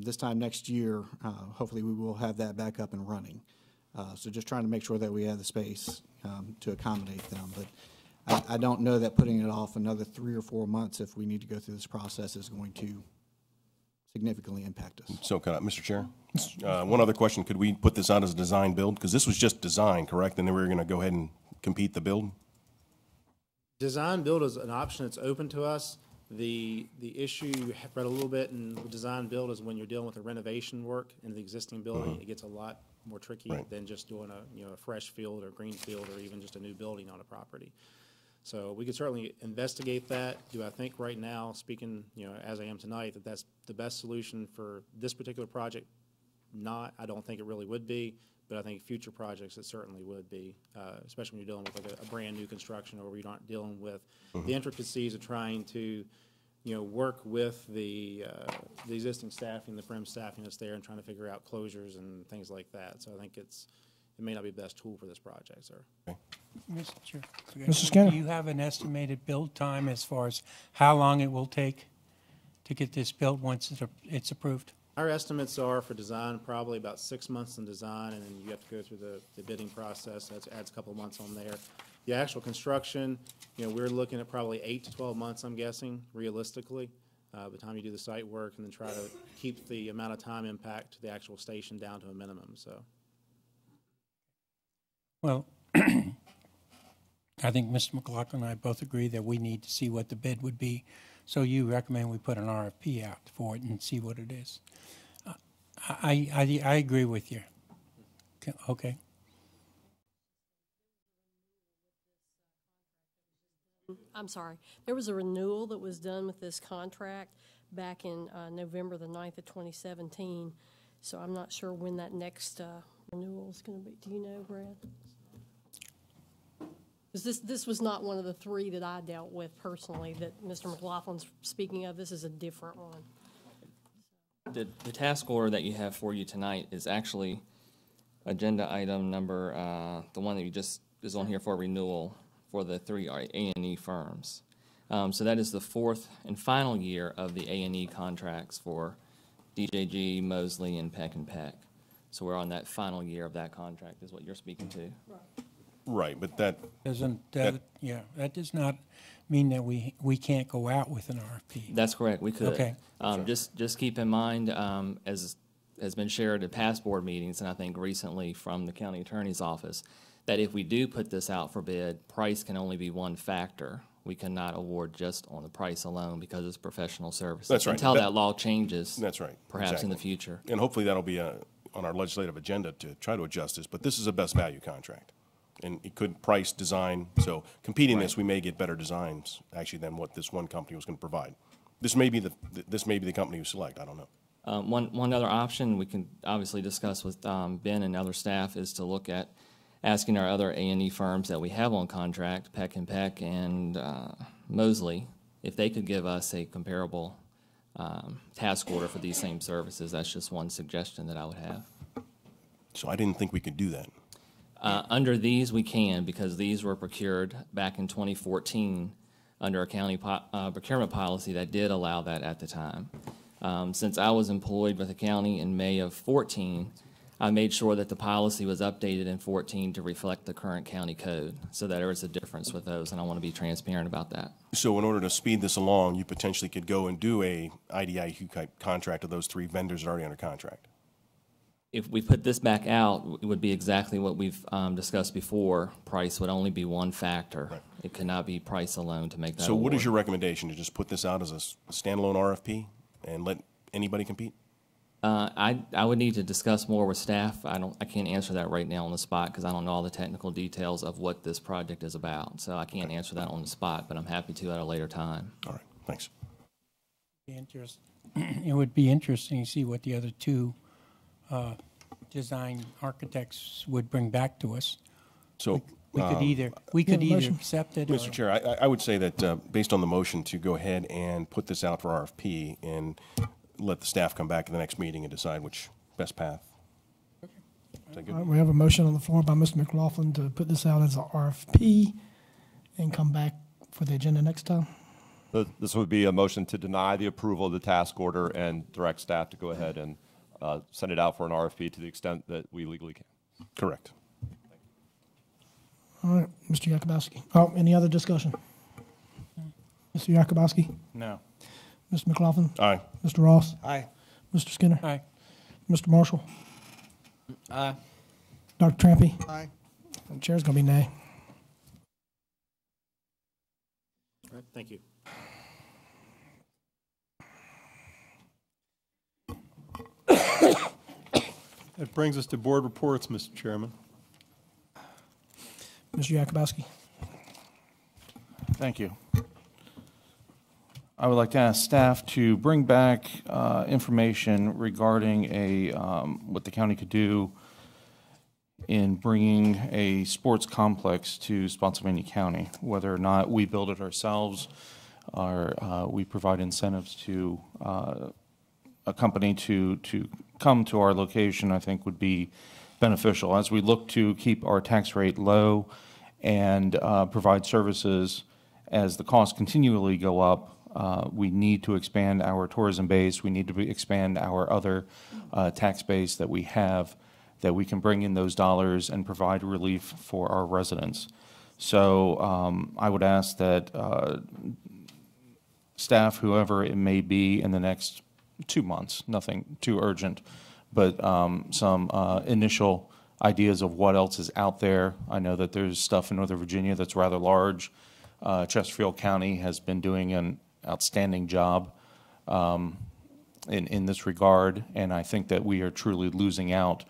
this time next year, hopefully we will have that back up and running. So just trying to make sure that we have the space to accommodate them. But I don't know that putting it off another 3 or 4 months if we need to go through this process is going to significantly impact us. So, Mr. Chair, one other question. Could we put this out as a design build? Because this was just design, correct? And then we were going to go ahead and compete the build? Design build is an option that's open to us. The issue you have read a little bit in design build is when you're dealing with the renovation work in the existing building, it gets a lot more tricky than just doing a fresh field or green field or even just a new building on a property. So we could certainly investigate that. Do I think right now, speaking, as I am tonight, that that's the best solution for this particular project? Not. I don't think it really would be, but I think future projects it certainly would be, especially when you're dealing with like a brand new construction or you're not dealing with the intricacies of trying to, work with the existing staffing, the prim staffing that's there, and trying to figure out closures and things like that. So I think it may not be the best tool for this project, sir. Okay. Mr. Chair. Mr. Skinner. Do you have an estimated build time as far as how long it will take to get this built once it's approved? Our estimates are for design probably about 6 months in design, and then you have to go through the bidding process. That adds a couple of months on there. The actual construction, we're looking at probably 8 to 12 months, I'm guessing, realistically, by the time you do the site work, and then try to keep the amount of time impact to the actual station down to a minimum. So, Well, I think Mr. McLaughlin and I both agree that we need to see what the bid would be. So you recommend we put an RFP out for it and see what it is. I agree with you. Okay. I'm sorry. There was a renewal that was done with this contract back in November the 9th of 2017. So I'm not sure when that next renewal is going to be. Do you know, Brad? Because this was not one of the three that I dealt with personally that Mr. McLaughlin's speaking of. This is a different one. The task order that you have for you tonight is actually agenda item number, the one that you just is on here for renewal for the three A&E firms. So that is the fourth and final year of the A&E contracts for DJG, Moseley, and Peck and Peck. So we're on that final year of that contract is what you're speaking to. Right. Right, but that that does not mean that we can't go out with an RFP. That's correct. We could. Okay. Just keep in mind, as has been shared at past board meetings, and I think recently from the county attorney's office, that if we do put this out for bid, price can only be one factor. We cannot award just on the price alone because it's professional services. That's right. Until that law changes. That's right. Perhaps exactly. in the future. And hopefully that'll be on our legislative agenda to try to adjust this. But this is a best value contract. And it could price, design. So competing this, we may get better designs actually than what this one company was going to provide. This may be the company you select. I don't know. One other option we can obviously discuss with Ben and other staff is to look at asking our other A&E firms that we have on contract, Peck and Peck and Moseley, if they could give us a comparable task order for these same services. That's just one suggestion that I would have. So I didn't think we could do that. Under these, we can, because these were procured back in 2014 under a county procurement policy that did allow that at the time. Since I was employed with the county in May of 14, I made sure that the policy was updated in 14 to reflect the current county code, so that there is a difference with those, and I want to be transparent about that. So in order to speed this along, you potentially could go and do a IDIQ contract of those three vendors that are already under contract. If we put this back out, it would be exactly what we've discussed before. Price would only be one factor. Right. It cannot be price alone to make that So award. what is your recommendation, to just put this out as a standalone RFP and let anybody compete? I would need to discuss more with staff. I can't answer that right now on the spot because I don't know all the technical details of what this project is about. So I can't answer that on the spot, but I'm happy to at a later time. All right, thanks. It would be interesting to see what the other two design architects would bring back to us. So we could either accept it. Mr. Chair, I would say that based on the motion to go ahead and put this out for RFP and let the staff come back at the next meeting and decide which best path. Is that good? All right, we have a motion on the floor by Mr. McLaughlin to put this out as an RFP and come back for the agenda next time. This would be a motion to deny the approval of the task order and direct staff to go ahead and send it out for an RFP to the extent that we legally can. Correct. All right, Mr. Yakubowski. Oh, any other discussion? Mr. Yakubowski? No. Mr. McLaughlin? Aye. Mr. Ross? Aye. Mr. Skinner? Aye. Mr. Marshall? Aye. Dr. Trampy? Aye. The chair's going to be nay. all right, thank you. That brings us to board reports, Mr. Chairman. Mr. Yakubowski? Thank you. I would like to ask staff to bring back information regarding what the county could do in bringing a sports complex to Spotsylvania County, whether or not we build it ourselves or we provide incentives to a company to come to our location, I think would be beneficial. As we look to keep our tax rate low and provide services as the costs continually go up, we need to expand our tourism base. We need to expand our other tax base that we have, that we can bring in those dollars and provide relief for our residents. So I would ask that staff, whoever it may be in the next 2 months, nothing too urgent, but some initial ideas of what else is out there. I know that there's stuff in Northern Virginia that's rather large. Chesterfield County has been doing an outstanding job in this regard, and I think that we are truly losing out,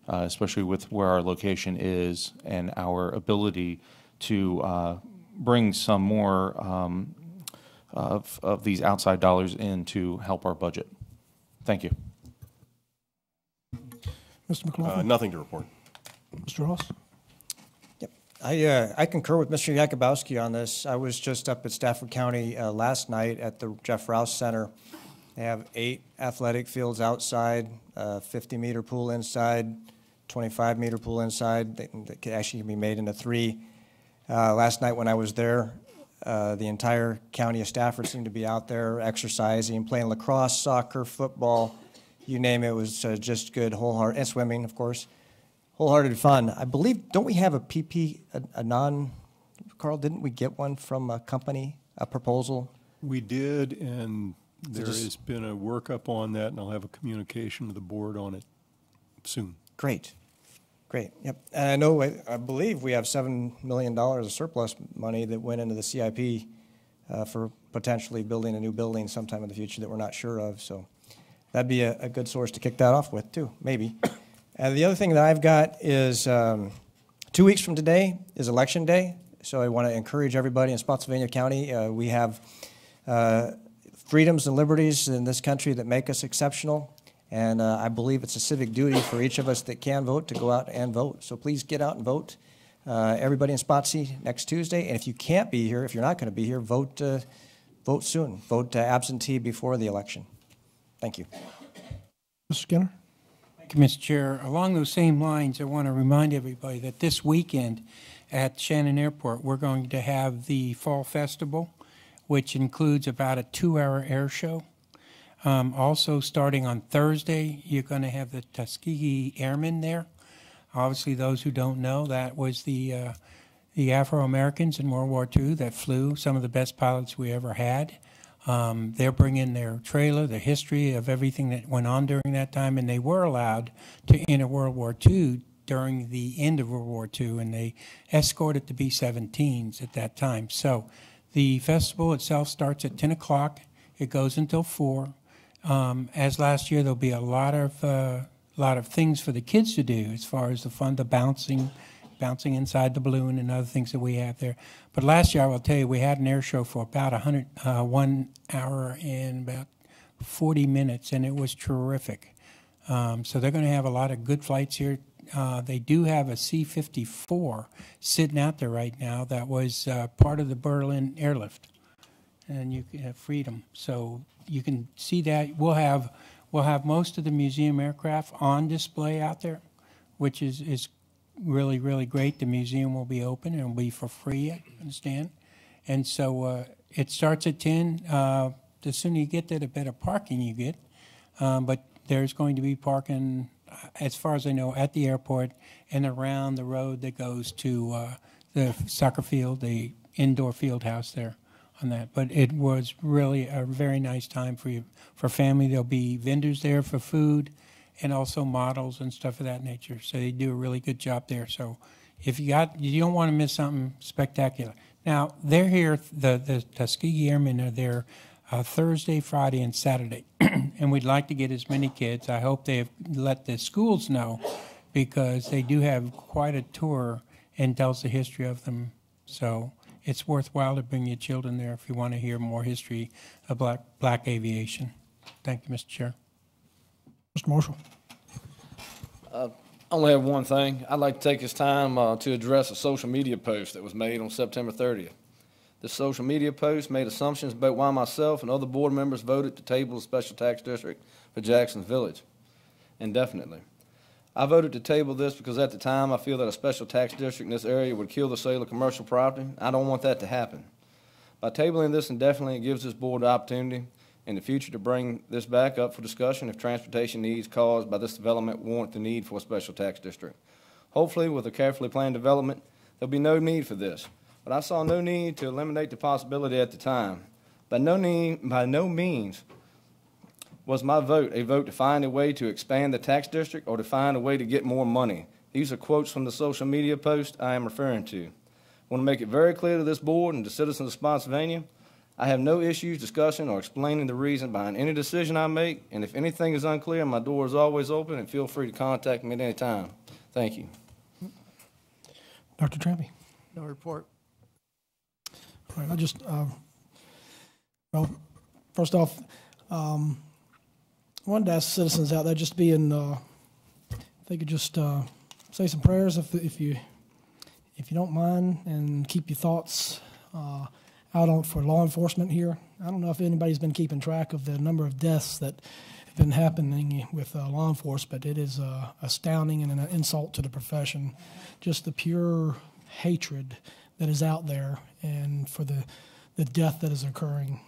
especially with where our location is and our ability to bring some more of these outside dollars in to help our budget. Thank you. Mr. McLaughlin? Nothing to report. Mr. Ross? I concur with Mr. Yakubowski on this. I was just up at Stafford County last night at the Jeff Rouse Center. They have 8 athletic fields outside, 50-meter pool inside, 25-meter pool inside that could actually be made into 3. Last night when I was there, the entire county of Stafford seemed to be out there exercising, playing lacrosse, soccer, football, you name it. It was just good, wholehearted, and swimming, of course. Wholehearted fun. I believe, don't we have a PP, Carl, didn't we get one from a company, a proposal? We did, and there has been a workup on that, and I'll have a communication to the board on it soon. Great. Great. Yep. And I believe we have $7 million of surplus money that went into the CIP for potentially building a new building sometime in the future that we're not sure of. So that'd be a good source to kick that off with, too, maybe. And the other thing that I've got is 2 weeks from today is Election Day. So I want to encourage everybody in Spotsylvania County. We have freedoms and liberties in this country that make us exceptional. And I believe it's a civic duty for each of us that can vote to go out and vote. So please get out and vote. Everybody in Spotsy next Tuesday. And if you can't be here, if you're not going to be here, vote soon. Vote absentee before the election. Thank you. Mr. Skinner? Thank you, Mr. Chair. Along those same lines, I want to remind everybody that this weekend at Shannon Airport, we're going to have the Fall Festival, which includes about a 2-hour air show. Also, starting on Thursday, you're going to have the Tuskegee Airmen there. Obviously, those who don't know, that was the Afro-Americans in World War II that flew, some of the best pilots we ever had. They're bringing their trailer, the history of everything that went on during that time, and they were allowed to enter World War II during the end of World War II, and they escorted the B-17s at that time. So the festival itself starts at 10 o'clock. It goes until 4. As last year, there'll be a lot of things for the kids to do as far as the fun, the bouncing inside the balloon and other things that we have there. But last year, I will tell you, we had an air show for about 1 hour and about 40 minutes, and it was terrific. So they're going to have a lot of good flights here. They do have a C-54 sitting out there right now that was part of the Berlin airlift, and you have Freedom. So you can see that. We'll have most of the museum aircraft on display out there, which is really, really great. The museum will be open and it'll be for free, I understand. And so it starts at 10. The sooner you get there, the better parking you get. But there's going to be parking, as far as I know, at the airport and around the road that goes to the soccer field, the indoor field house there on that. But it was really a very nice time for family. There'll be vendors there for food and also models and stuff of that nature. So they do a really good job there. So if you don't want to miss something spectacular. Now, they're here, the Tuskegee Airmen are there Thursday, Friday, and Saturday. And we'd like to get as many kids. I hope they've let the schools know, because they do have quite a tour and tells the history of them. So it's worthwhile to bring your children there if you want to hear more history of black aviation. Thank you, Mr. Chair. Mr. Marshall. I only have one thing. I'd like to take this time to address a social media post that was made on September 30th. This social media post made assumptions about why myself and other board members voted to table the special tax district for Jackson's Village indefinitely. I voted to table this because at the time I feel that a special tax district in this area would kill the sale of commercial property. I don't want that to happen. By tabling this indefinitely, it gives this board the opportunity in the future to bring this back up for discussion if transportation needs caused by this development warrant the need for a special tax district. Hopefully, with a carefully planned development, there'll be no need for this. But I saw no need to eliminate the possibility at the time. By no means was my vote a vote to find a way to expand the tax district or to find a way to get more money. These are quotes from the social media post I am referring to. I want to make it very clear to this board and to citizens of Spotsylvania, I have no issues discussing or explaining the reason behind any decision I make, and if anything is unclear, my door is always open, and feel free to contact me at any time. Thank you. Dr. Trampy. No report. All right, I just, well, first off, I wanted to ask citizens out there just being, if they could just say some prayers if you don't mind, and keep your thoughts out on for law enforcement here. I don't know if anybody's been keeping track of the number of deaths that have been happening with law enforcement. It is astounding and an insult to the profession. Just the pure hatred that is out there, and for the death that is occurring.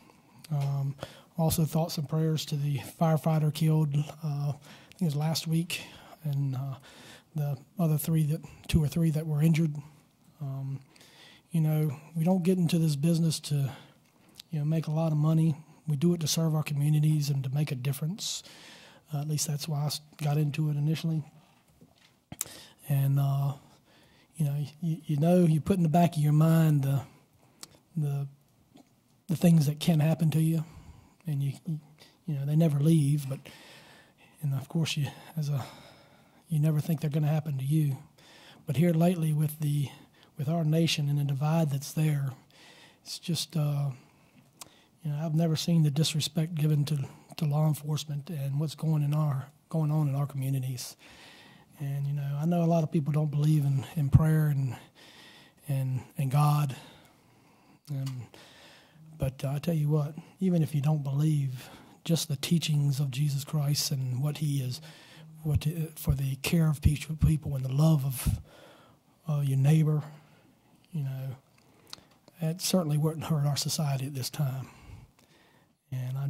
Also, thoughts and prayers to the firefighter killed, I think it was last week, and the other two or three that were injured. You know, we don't get into this business to, make a lot of money. We do it to serve our communities and to make a difference. At least that's why I got into it initially. And you put in the back of your mind the things that can happen to you, and you they never leave. And of course you never think they're going to happen to you. But here lately with our nation and the divide that's there, it's just I've never seen the disrespect given to law enforcement and what's going on in our communities. And I know a lot of people don't believe in prayer and God, but I tell you what, even if you don't believe, just the teachings of Jesus Christ and what He is, for the care of people and the love of your neighbor, it certainly wouldn't hurt our society at this time. And I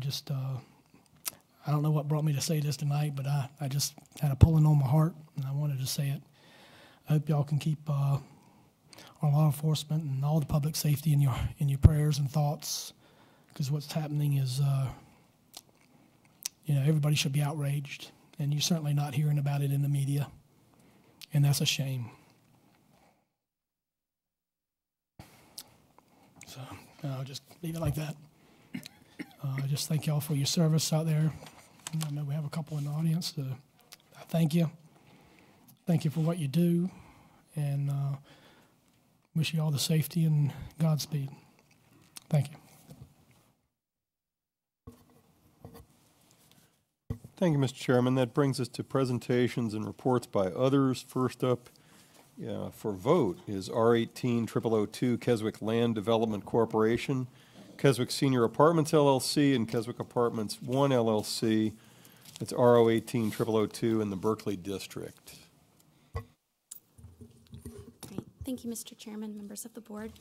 don't know what brought me to say this tonight, but I just had a pulling on my heart, and I wanted to say it. I hope y'all can keep our law enforcement and all the public safety in your prayers and thoughts, because what's happening is, everybody should be outraged, and you're certainly not hearing about it in the media, and that's a shame. So I'll just leave it like that. I just thank y'all for your service out there. I know we have a couple in the audience. I thank you. Thank you for what you do, and wish you all the safety and Godspeed. Thank you. Thank you, Mr. Chairman. That brings us to presentations and reports by others. First up for vote is R18-0002 Keswick Land Development Corporation, Keswick Senior Apartments LLC, and Keswick Apartments 1 LLC. It's RO 18-0002 in the Berkeley District. Great. Thank you, Mr. Chairman, members of the board.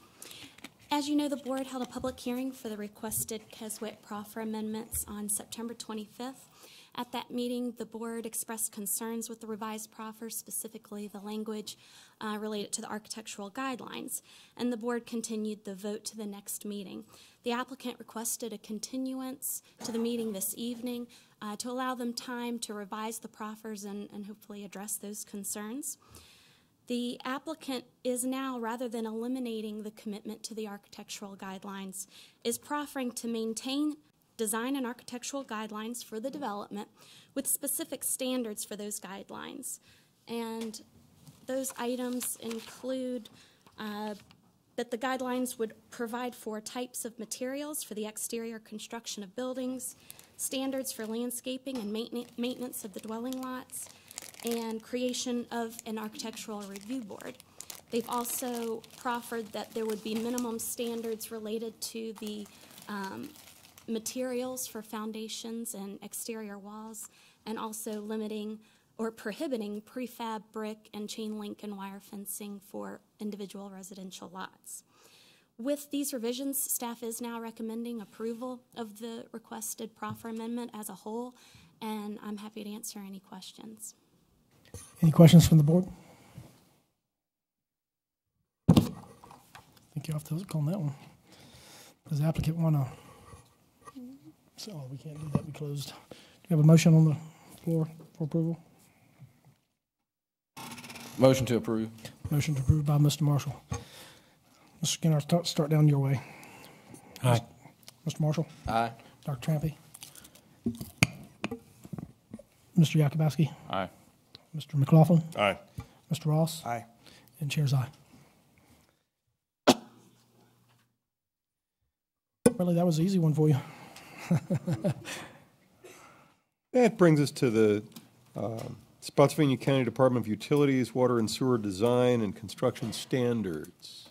As you know, the board held a public hearing for the requested Keswick proffer amendments on September 25th. At that meeting, the board expressed concerns with the revised proffer, specifically the language related to the architectural guidelines, and the board continued the vote to the next meeting. The applicant requested a continuance to the meeting this evening to allow them time to revise the proffers and hopefully address those concerns. The applicant is now, rather than eliminating the commitment to the architectural guidelines, is proffering to maintain design and architectural guidelines for the development with specific standards for those guidelines. And those items include that the guidelines would provide for types of materials for the exterior construction of buildings, standards for landscaping and maintenance of the dwelling lots, and creation of an architectural review board. They've also proffered that there would be minimum standards related to the materials for foundations and exterior walls, and also limiting or prohibiting prefab brick and chain link and wire fencing for individual residential lots. With these revisions, staff is now recommending approval of the requested proffer amendment as a whole, and I'm happy to answer any questions. Any questions from the board? I think you have to look on that one. Does the applicant want to? So we can't do that. We closed. Do you have a motion on the floor for approval? Motion to approve. Motion to approve by Mr. Marshall. Mr. Skinner, start down your way. Aye. Mr. Marshall? Aye. Dr. Trampy? Mr. Yakubowski? Aye. Mr. McLaughlin? Aye. Mr. Ross? Aye. And chair's aye. Really, that was an easy one for you. That brings us to the Spotsylvania County Department of Utilities, Water and Sewer Design and Construction Standards.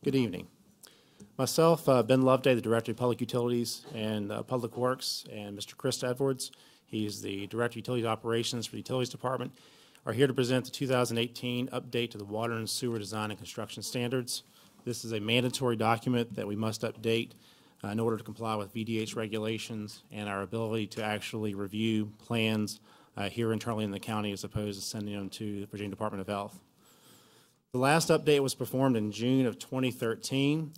Good evening. Myself, Ben Loveday, the Director of Public Utilities and Public Works, and Mr. Chris Edwards, he's the Director of Utilities Operations for the Utilities Department, are here to present the 2018 update to the Water and Sewer Design and Construction Standards. This is a mandatory document that we must update in order to comply with VDH regulations and our ability to actually review plans here internally in the county as opposed to sending them to the Virginia Department of Health. The last update was performed in June of 2013.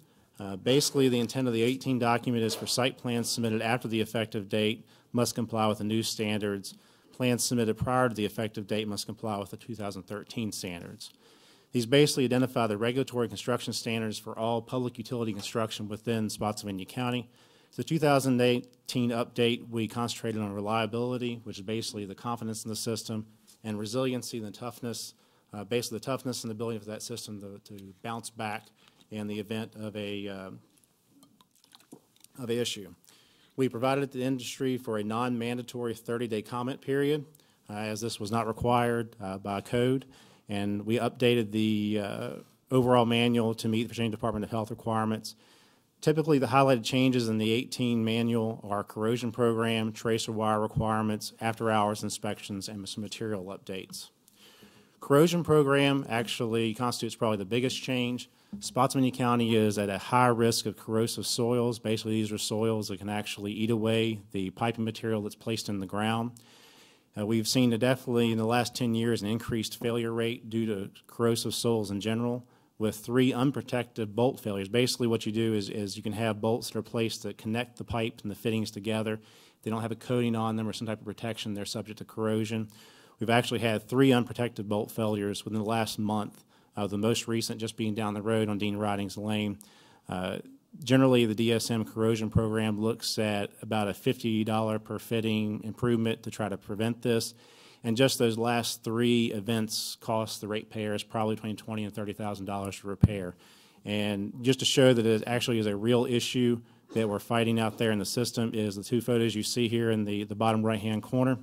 Basically, the intent of the 18 document is for site plans submitted after the effective date must comply with the new standards. Plans submitted prior to the effective date must comply with the 2013 standards. These basically identify the regulatory construction standards for all public utility construction within Spotsylvania County. The 2018 update, we concentrated on reliability, which is basically the confidence in the system, and resiliency and the toughness, basically the toughness and the ability for that system to bounce back in the event of an issue. We provided the industry for a non-mandatory 30-day comment period, as this was not required by code, and we updated the overall manual to meet the Virginia Department of Health requirements. Typically, the highlighted changes in the 18 manual are corrosion program, tracer wire requirements, after-hours inspections, and some material updates. Corrosion program actually constitutes probably the biggest change. Spotsylvania County is at a high risk of corrosive soils. Basically, these are soils that can actually eat away the piping material that's placed in the ground. We've seen definitely in the last 10 years an increased failure rate due to corrosive soils in general, with 3 unprotected bolt failures. Basically, what you do is you can have bolts that are placed that connect the pipe and the fittings together. If they don't have a coating on them or some type of protection, they're subject to corrosion. We've actually had 3 unprotected bolt failures within the last month, the most recent just being down the road on Dean Ridings Lane. Generally, the DSM corrosion program looks at about a $50 per fitting improvement to try to prevent this. And just those last 3 events cost the ratepayers probably between $20,000 and $30,000 to repair. And just to show that it actually is a real issue that we're fighting out there in the system is the 2 photos you see here in the bottom right-hand corner.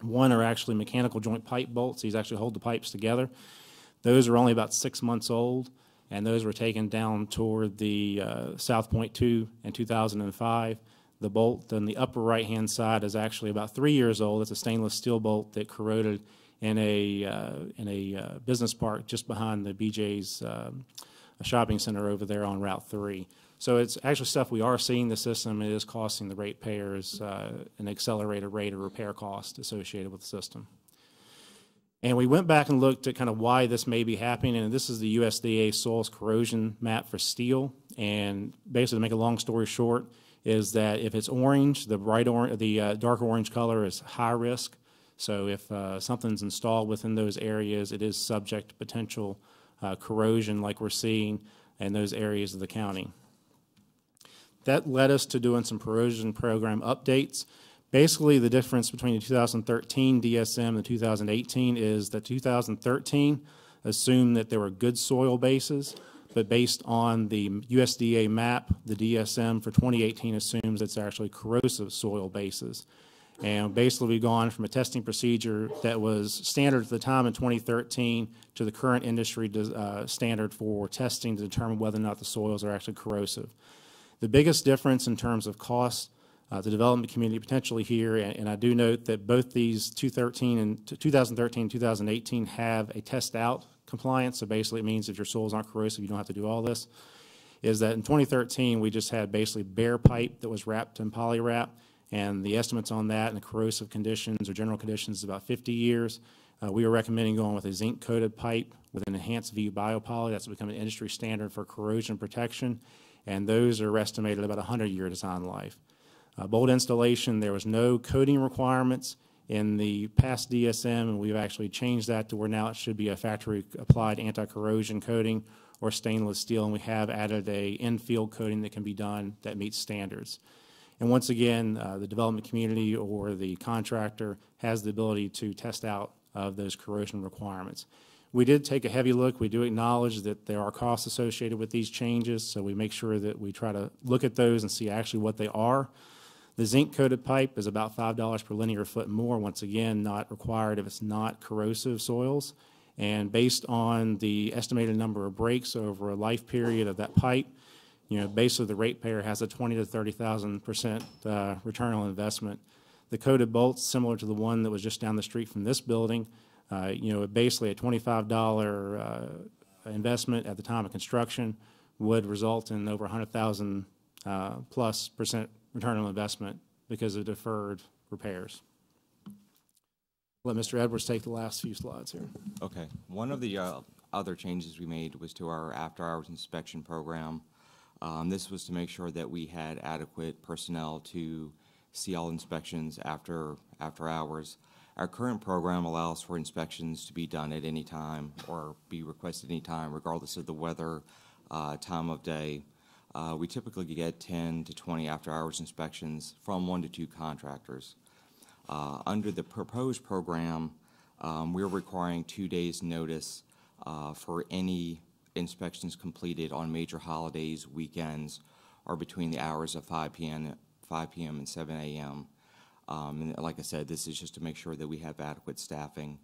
One are actually mechanical joint pipe bolts. These actually hold the pipes together. Those are only about 6 months old, and those were taken down toward the South Point 2 in 2005. The bolt on the upper right-hand side is actually about 3 years old. It's a stainless steel bolt that corroded in a business park just behind the BJ's shopping center over there on Route 3. So it's actually stuff we are seeing the system. It is costing the ratepayers an accelerated rate of repair cost associated with the system. And we went back and looked at kind of why this may be happening, and this is the USDA soils corrosion map for steel. And basically, to make a long story short, is that if it's orange, the dark orange color is high risk. So if something's installed within those areas, it is subject to potential corrosion like we're seeing in those areas of the county. That led us to doing some corrosion program updates. Basically, the difference between the 2013 DSM and the 2018 is that 2013 assumed that there were good soil bases, but based on the USDA map, the DSM for 2018 assumes it's actually corrosive soil bases. And basically, we've gone from a testing procedure that was standard at the time in 2013 to the current industry standard for testing to determine whether or not the soils are actually corrosive. The biggest difference in terms of cost, the development community potentially here, and I do note that both these 2013 and 2018 have a test out compliance, so basically it means if your soils aren't corrosive, you don't have to do all this, is that in 2013 we just had basically bare pipe that was wrapped in poly wrap, and the estimates on that and the corrosive conditions or general conditions is about 50 years. We were recommending going with a zinc coated pipe with an enhanced VU biopoly. That's become an industry standard for corrosion protection, and those are estimated about 100-year design life. Bolt installation, there was no coating requirements in the past DSM, and we've actually changed that to where now it should be a factory applied anti-corrosion coating or stainless steel, and we have added a in-field coating that can be done that meets standards. And once again, the development community or the contractor has the ability to test out of those corrosion requirements. We did take a heavy look. We do acknowledge that there are costs associated with these changes, so we make sure that we try to look at those and see actually what they are. The zinc-coated pipe is about $5 per linear foot more, once again, not required if it's not corrosive soils. And based on the estimated number of breaks over a life period of that pipe, you know, basically the ratepayer has a 20 to 30,000% return on investment. The coated bolts, similar to the one that was just down the street from this building, you know, basically a $25 investment at the time of construction would result in over 100,000 plus percent return on investment because of deferred repairs. Let Mr. Edwards take the last few slides here. Okay. One of the other changes we made was to our after-hours inspection program. This was to make sure that we had adequate personnel to see all inspections after hours. Our current program allows for inspections to be done at any time or be requested any time, regardless of the weather, time of day. We typically get 10 to 20 after-hours inspections from 1 to 2 contractors. Under the proposed program, we're requiring 2 days' notice for any inspections completed on major holidays, weekends, or between the hours of 5 p.m. and 7 a.m. And like I said, this is just to make sure that we have adequate staffing.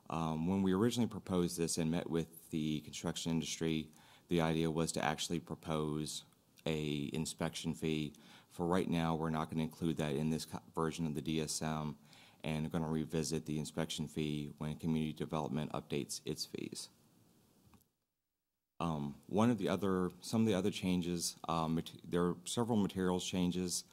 When we originally proposed this and met with the construction industry, the idea was to actually propose a inspection fee. For right now, we're not going to include that in this version of the DSM, and we're going to revisit the inspection fee when community development updates its fees. Some of the other changes, there are several materials changes.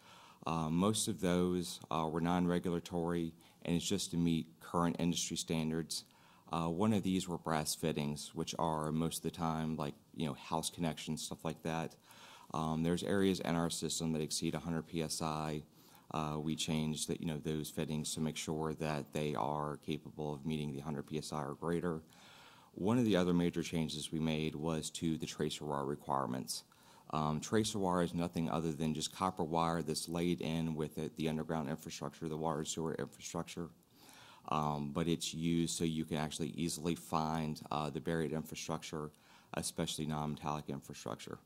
Most of those were non-regulatory, and it's just to meet current industry standards. One of these were brass fittings, which are most of the time like, you know, house connections, stuff like that. There's areas in our system that exceed 100 psi. We changed that, you know, those fittings to make sure that they are capable of meeting the 100 psi or greater. One of the other major changes we made was to the tracer wire requirements. Tracer wire is nothing other than just copper wire that's laid in with it, the underground infrastructure, the water sewer infrastructure. But it's used so you can actually easily find the buried infrastructure, especially non-metallic infrastructure.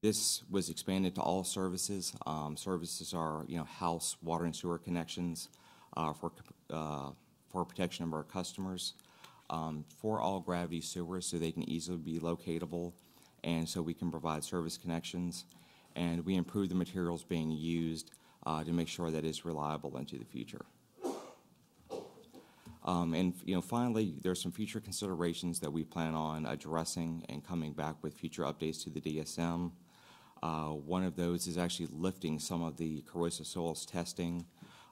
This was expanded to all services. Services are, you know, house, water, and sewer connections for protection of our customers, for all gravity sewers so they can easily be locatable, and so we can provide service connections. And we improve the materials being used to make sure that it's reliable into the future. And, you know, finally, there's some future considerations that we plan on addressing and coming back with future updates to the DSM. One of those is actually lifting some of the corrosive soils testing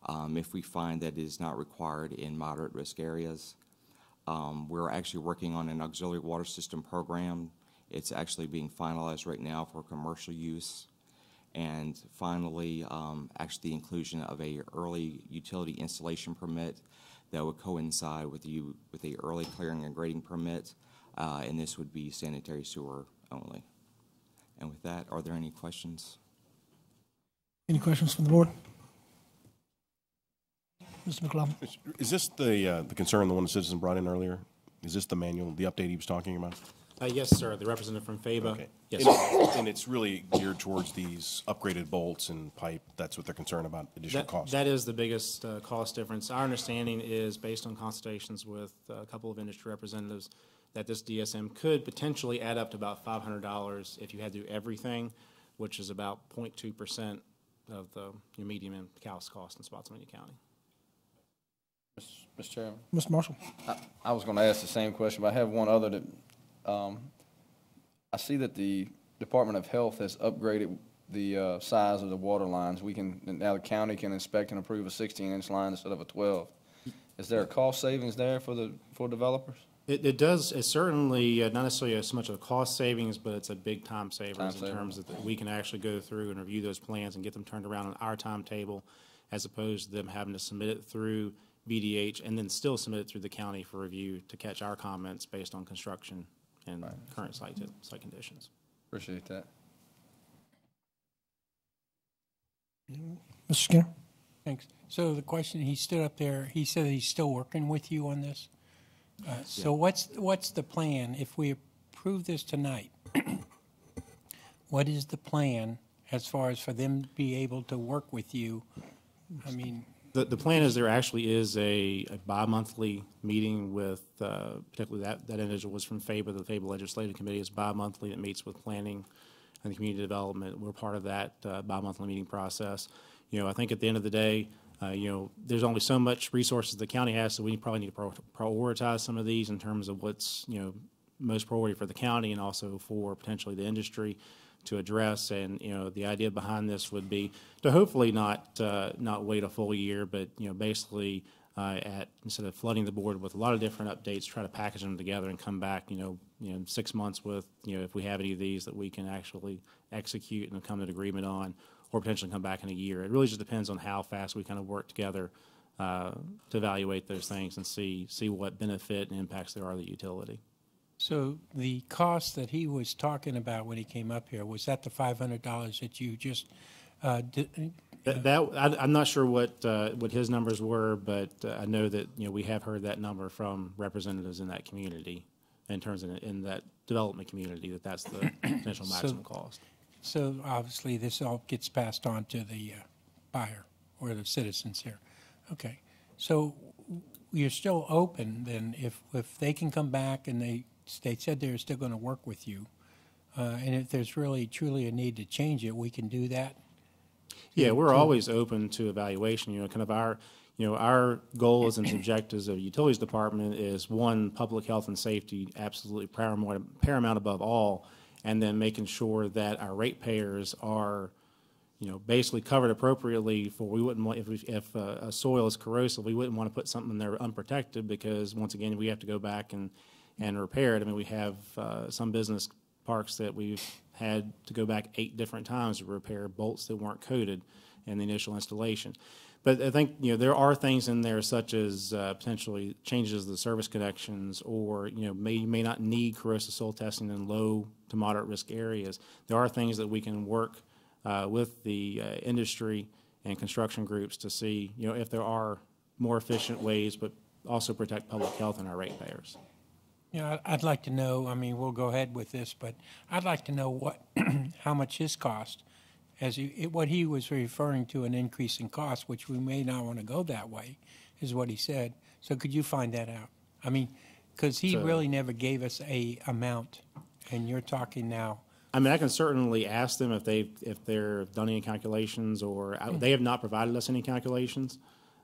if we find that it is not required in moderate risk areas. We're actually working on an auxiliary water system program. It's actually being finalized right now for commercial use. And finally, actually the inclusion of a early utility installation permit that would coincide with the early clearing and grading permit, and this would be sanitary sewer only. And with that, are there any questions? Any questions from the board? Mr. McLaughlin? Is this the concern the one the citizen brought in earlier? Is this the manual, the update he was talking about? Yes, sir. The representative from FABA. Okay. Yes, And it's really geared towards these upgraded bolts and pipe. That's what they're concerned about, additional costs. That is the biggest cost difference. Our understanding is, based on consultations with a couple of industry representatives, that this DSM could potentially add up to about $500 if you had to do everything, which is about 0.2% of your medium and callous cost in Spotsylvania County. Mr. Chairman? Mr. Marshall? I was going to ask the same question, but I have one other that I see that the Department of Health has upgraded the size of the water lines. Now the county can inspect and approve a 16-inch line instead of a 12. Is there a cost savings there for developers? It does. It's certainly not necessarily as much of a cost savings, but it's a big time savings in terms of that we can actually go through and review those plans and get them turned around on our timetable, as opposed to them having to submit it through BDH and then still submit it through the county for review to catch our comments based on construction and current site conditions. Appreciate that. Mr. Skinner? Thanks. So the question, he stood up there, he said he's still working with you on this. So what's the plan if we approve this tonight? What is the plan as far as for them to be able to work with you? I mean, the plan is there actually is a bi-monthly meeting with particularly that individual was from FABA. The FABA Legislative Committee is bi-monthly. It meets with planning and community development. We're part of that bi-monthly meeting process. I think at the end of the day, there's only so much resources the county has, so we probably need to prioritize some of these in terms of what's, most priority for the county and also for potentially the industry to address. And, the idea behind this would be to hopefully not wait a full year, but, basically instead of flooding the board with a lot of different updates, try to package them together and come back, in 6 months with, if we have any of these that we can actually execute and come to an agreement on, or potentially come back in a year. It really just depends on how fast we kind of work together to evaluate those things and see what benefit and impacts there are to the utility. so the cost that he was talking about when he came up here, was that the $500 that you just did? I'm not sure what his numbers were, but I know that we have heard that number from representatives in that community, in terms of in that development community, that's the potential maximum cost. So obviously this all gets passed on to the buyer or the citizens here. Okay, so you're still open then if they can come back and they said they're still going to work with you, and if there's really truly a need to change it, we can do that. Yeah, we're always open to evaluation. Kind of our goals and objectives of the Utilities Department is, one, public health and safety, absolutely paramount above all, and then making sure that our ratepayers are, basically covered appropriately. For we wouldn't want, if a soil is corrosive, we wouldn't want to put something there unprotected, because once again we have to go back and repair it. I mean, we have some business parks that we've had to go back 8 different times to repair bolts that weren't coated in the initial installation. But I think, there are things in there such as potentially changes to the service connections, or, may not need corrosive soil testing in low to moderate risk areas. There are things that we can work with the industry and construction groups to see, if there are more efficient ways, but also protect public health and our ratepayers. I'd like to know, I mean, we'll go ahead with this, but I'd like to know how much his cost, what he was referring to, an increase in cost, which we may not want to go that way, is what he said. So could you find that out? I mean, because he really never gave us a amount, and you're talking now. I mean, I can certainly ask them if they're done any calculations, or they have not provided us any calculations.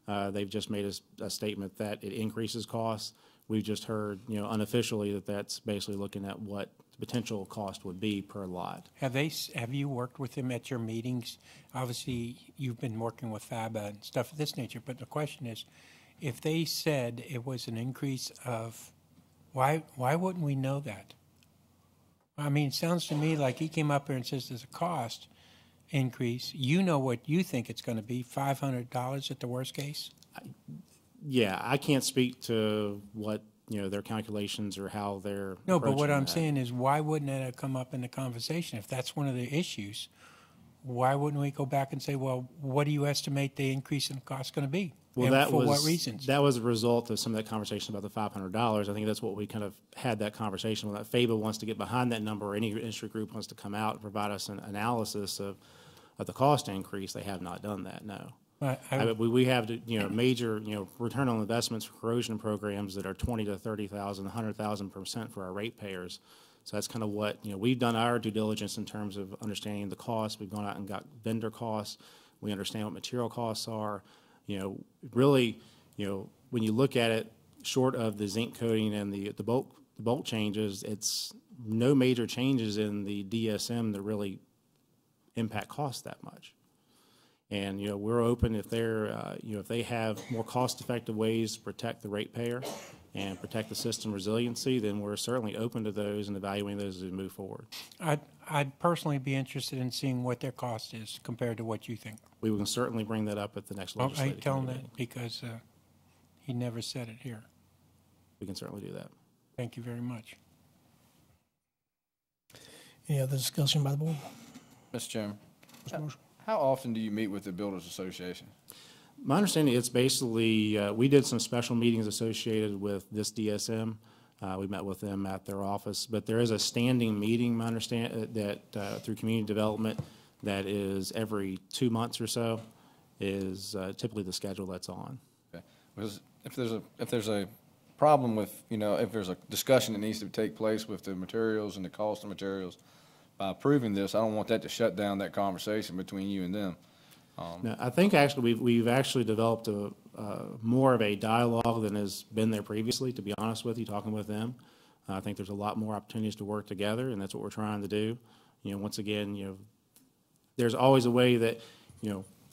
They've just made a statement that it increases costs. We've just heard, unofficially, that that's basically looking at what the potential cost would be per lot. Have you worked with them at your meetings? Obviously, you've been working with FABA and stuff of this nature, but the question is, if they said it was an increase of, why wouldn't we know that? I mean, it sounds to me like he came up here and says there's a cost increase. You know what you think it's going to be, $500 at the worst case? Yeah, I can't speak to what, their calculations or how they're No, but what approaching I'm that. saying is, why wouldn't it have come up in the conversation? If that's one of the issues, why wouldn't we go back and say, well, what do you estimate the increase in cost going to be? Well, and that for was, what reasons? That was a result of some of that conversation about the $500. I think that's what we kind of had that conversation with. That FABA wants to get behind that number, or any industry group wants to come out and provide us an analysis of the cost increase. They have not done that, no. We have major return on investments for corrosion programs that are 20 to 30,000, 100,000% for our ratepayers. So that's kind of what we've done our due diligence in terms of understanding the cost. We've gone out and got vendor costs. We understand what material costs are. Really, when you look at it, short of the zinc coating and the bolt changes, it's no major changes in the DSM that really impact cost that much. And we're open if they're if they have more cost-effective ways to protect the ratepayer and protect the system resiliency, then we're certainly open to those and evaluating those as we move forward. I'd personally be interested in seeing what their cost is compared to what you think. We will certainly bring that up at the next legislative I tell him committee. that because he never said it here. We can certainly do that. Thank you very much. Any other discussion by the board? Mr. Chairman, Mr. Marshall? how often do you meet with the Builders Association? My understanding, it's basically, we did some special meetings associated with this DSM. We met with them at their office, but there is a standing meeting, my understanding, that through community development that is every 2 months or so is typically the schedule that's on. Okay. Because if there's a problem with, if there's a discussion that needs to take place with the materials and the cost of materials, by approving this, I don't want that to shut down that conversation between you and them. No, I think actually we've actually developed more of a dialogue than has been there previously, to be honest with you, talking with them. I think there's a lot more opportunities to work together, and that's what we're trying to do. Once again, there's always a way that,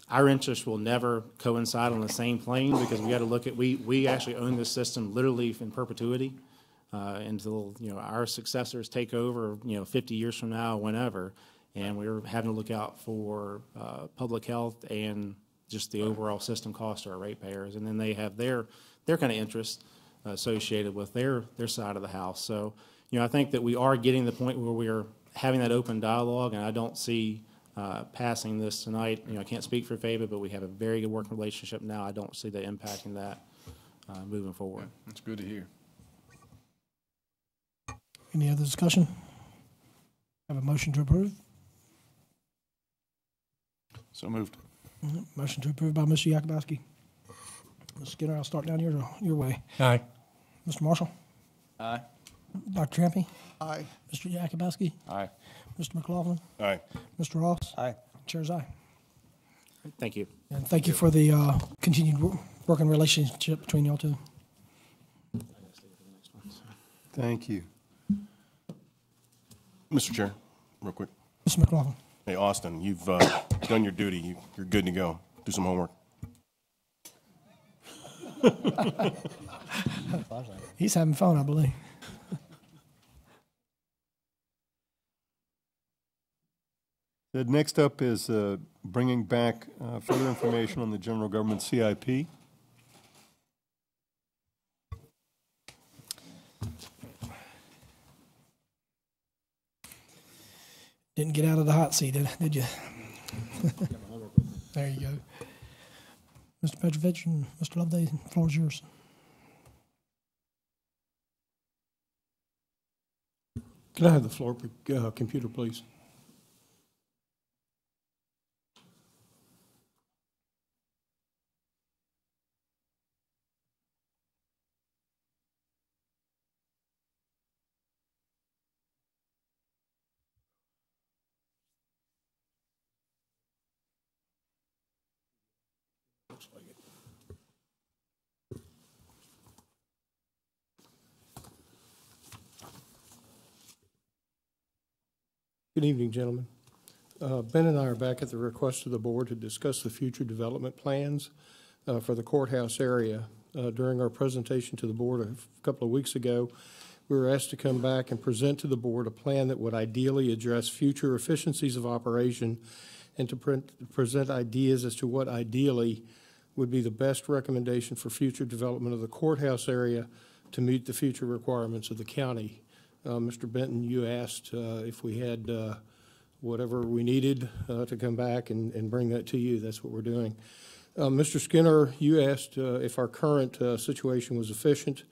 our interests will never coincide on the same plane, because we got to look at, we actually own this system literally in perpetuity until, our successors take over, 50 years from now, whenever. And we're having to look out for public health and just the overall system cost to our ratepayers. And then they have their kind of interests associated with their side of the house. So, I think that we are getting to the point where we are having that open dialogue, and I don't see passing this tonight. I can't speak for FABA, but we have a very good working relationship now. I don't see that impacting that moving forward. That's good to hear. Any other discussion? Have a motion to approve? So moved. Motion to approve by Mr. Yakubowski. Mr. Skinner, I'll start down your way. Aye. Mr. Marshall? Aye. Dr. Trampy? Aye. Mr. Yakubowski? Aye. Mr. McLaughlin? Aye. Mr. Ross? Aye. Chair's aye. Thank you. And thank you for the continued working relationship between y'all two. Thank you. Mr. Chair, real quick. Mr. McLaughlin? Hey, Austin, you've done your duty. You're good to go. Do some homework. He's having fun, I believe. Next up is bringing back further information on the general government CIP. Didn't get out of the hot seat, did you? There you go. Mr. Petrovich and Mr. Loveday, the floor is yours. Could I have the floor, computer, please? Good evening, gentlemen. Ben and I are back at the request of the board to discuss the future development plans for the courthouse area. During our presentation to the board a couple of weeks ago, we were asked to come back and present to the board a plan that would ideally address future efficiencies of operation and to present ideas as to what ideally would be the best recommendation for future development of the courthouse area to meet the future requirements of the county. Mr. Benton, you asked if we had whatever we needed to come back and bring that to you. That's what we're doing. Mr. Skinner, you asked if our current situation was efficient.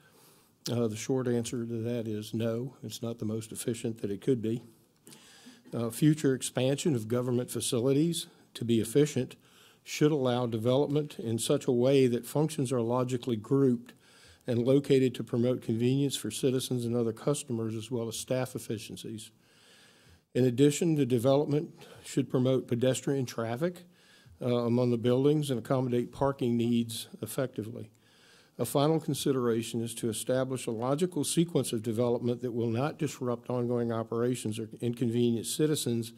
The short answer to that is no, it's not the most efficient that it could be. Future expansion of government facilities to be efficient should allow development in such a way that functions are logically grouped and located to promote convenience for citizens and other customers as well as staff efficiencies. In addition, the development should promote pedestrian traffic among the buildings and accommodate parking needs effectively. A final consideration is to establish a logical sequence of development that will not disrupt ongoing operations or inconvenience citizens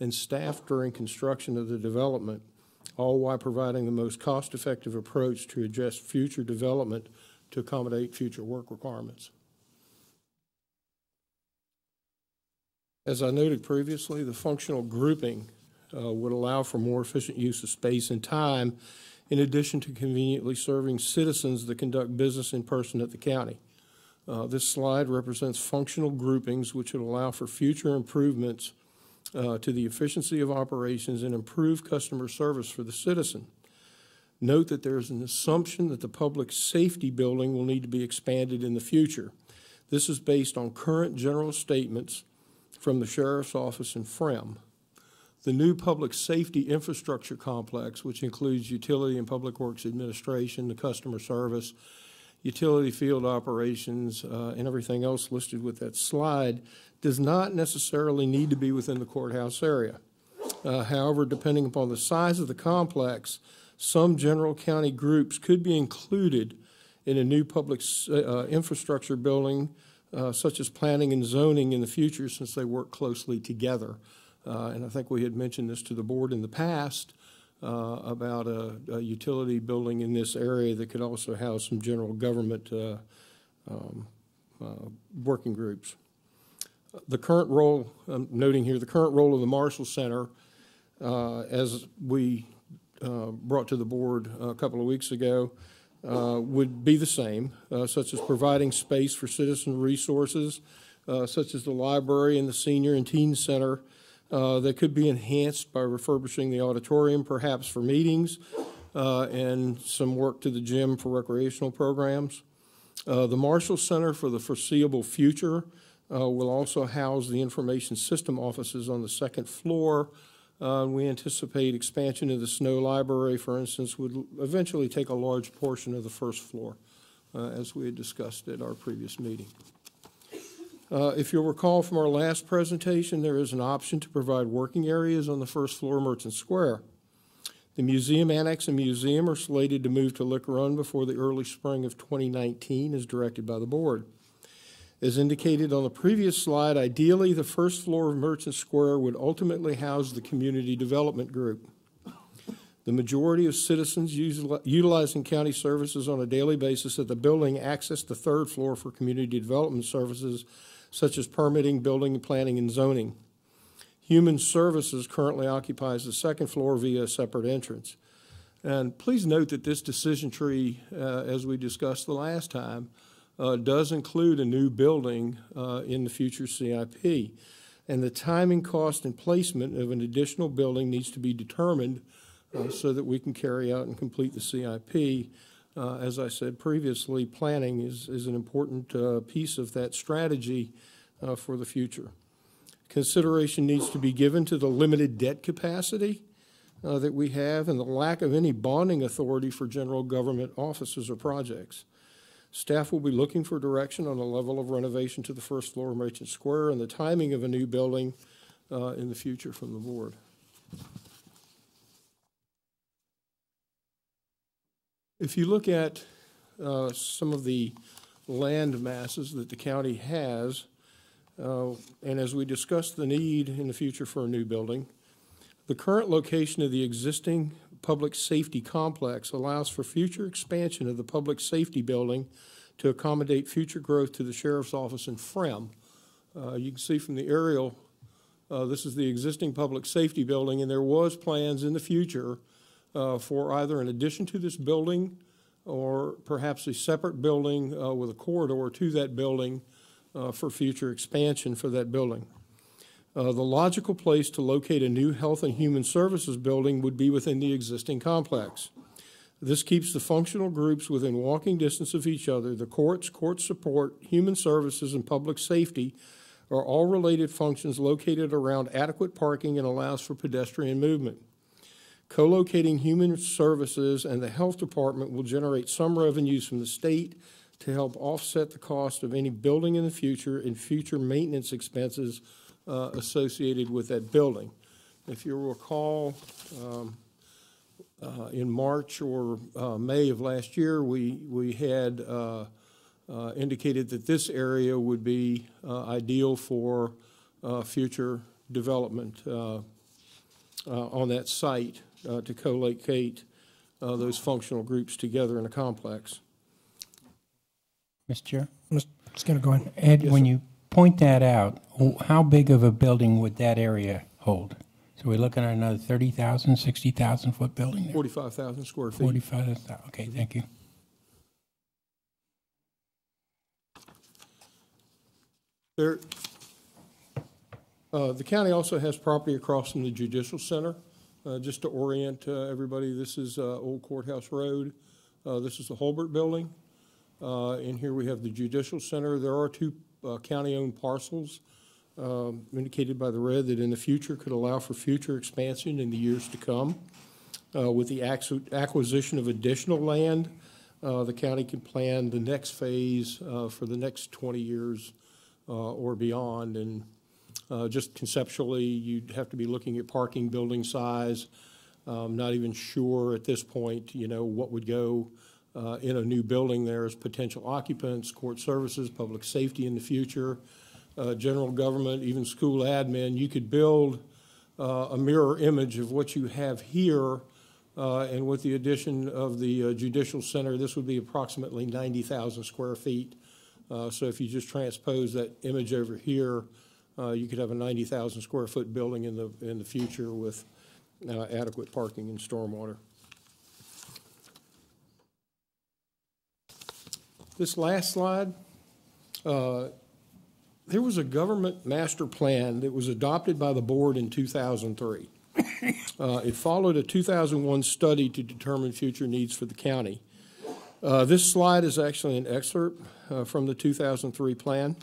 and staff during construction of the development, all while providing the most cost-effective approach to address future development to accommodate future work requirements. As I noted previously, the functional grouping would allow for more efficient use of space and time, in addition to conveniently serving citizens that conduct business in person at the county. This slide represents functional groupings which would allow for future improvements to the efficiency of operations and improve customer service for the citizen. Note that there is an assumption that the public safety building will need to be expanded in the future. This is based on current general statements from the Sheriff's Office and FREM. The new public safety infrastructure complex, which includes utility and public works administration, the customer service, utility field operations, and everything else listed with that slide, does not necessarily need to be within the courthouse area. However, depending upon the size of the complex, some general county groups could be included in a new public infrastructure building, such as planning and zoning in the future, since they work closely together. And I think we had mentioned this to the board in the past about a utility building in this area that could also house some general government working groups. The current role, I'm noting here, the current role of the Marshall Center, as we brought to the board a couple of weeks ago, would be the same, such as providing space for citizen resources, such as the library and the senior and teen center, that could be enhanced by refurbishing the auditorium, perhaps for meetings, and some work to the gym for recreational programs. The Marshall Center for the foreseeable future will also house the information system offices on the second floor. We anticipate expansion of the Snow Library, for instance, would eventually take a large portion of the first floor, as we had discussed at our previous meeting. If you'll recall from our last presentation, there is an option to provide working areas on the first floor of Merchant Square. The museum annex and museum are slated to move to Lick Run before the early spring of 2019 as directed by the board. As indicated on the previous slide, ideally the first floor of Merchant Square would ultimately house the community development group. The majority of citizens utilizing county services on a daily basis at the building access the third floor for community development services such as permitting, building, planning, and zoning. Human Services currently occupies the second floor via a separate entrance. And please note that this decision tree, as we discussed the last time, does include a new building in the future CIP. And the timing, cost, and placement of an additional building needs to be determined so that we can carry out and complete the CIP. As I said previously, planning is an important piece of that strategy for the future. Consideration needs to be given to the limited debt capacity that we have and the lack of any bonding authority for general government offices or projects. Staff will be looking for direction on the level of renovation to the first floor of Merchant Square and the timing of a new building in the future from the board. If you look at some of the land masses that the county has, And as we discuss the need in the future for a new building, the current location of the existing public safety complex allows for future expansion of the public safety building to accommodate future growth to the sheriff's office in Frem. You can see from the aerial, this is the existing public safety building, and there was plans in the future for either an addition to this building or perhaps a separate building with a corridor to that building for future expansion for that building. The logical place to locate a new Health and Human Services building would be within the existing complex. This keeps the functional groups within walking distance of each other. The courts, court support, human services, and public safety are all related functions located around adequate parking and allows for pedestrian movement. Co-locating human services and the health department will generate some revenues from the state to help offset the cost of any building in the future and future maintenance expenses associated with that building. If you recall, in March or May of last year, we had indicated that this area would be ideal for future development on that site to co-locate those functional groups together in a complex. Mr. Chair? Mr. Skinner, go ahead. Ed, Yes, when sir. you point that out, how big of a building would that area hold? So we're looking at another 30,000, 60,000 foot building there? 45,000 square feet. 45,000, okay, thank you. There, the county also has property across from the Judicial Center. Just to orient everybody, this is Old Courthouse Road. This is the Holbert Building. And here we have the Judicial Center. There are two county-owned parcels indicated by the red that in the future could allow for future expansion in the years to come. With the acquisition of additional land, the county can plan the next phase for the next 20 years or beyond. And just conceptually, you'd have to be looking at parking building size. Not even sure at this point, you know, what would go in a new building there as potential occupants, court services, public safety in the future, general government, even school admin. You could build a mirror image of what you have here, and with the addition of the Judicial Center, this would be approximately 90,000 square feet. So if you just transpose that image over here, you could have a 90,000 square foot building in the future with adequate parking and stormwater. This last slide, there was a government master plan that was adopted by the board in 2003. It followed a 2001 study to determine future needs for the county. This slide is actually an excerpt from the 2003 plan.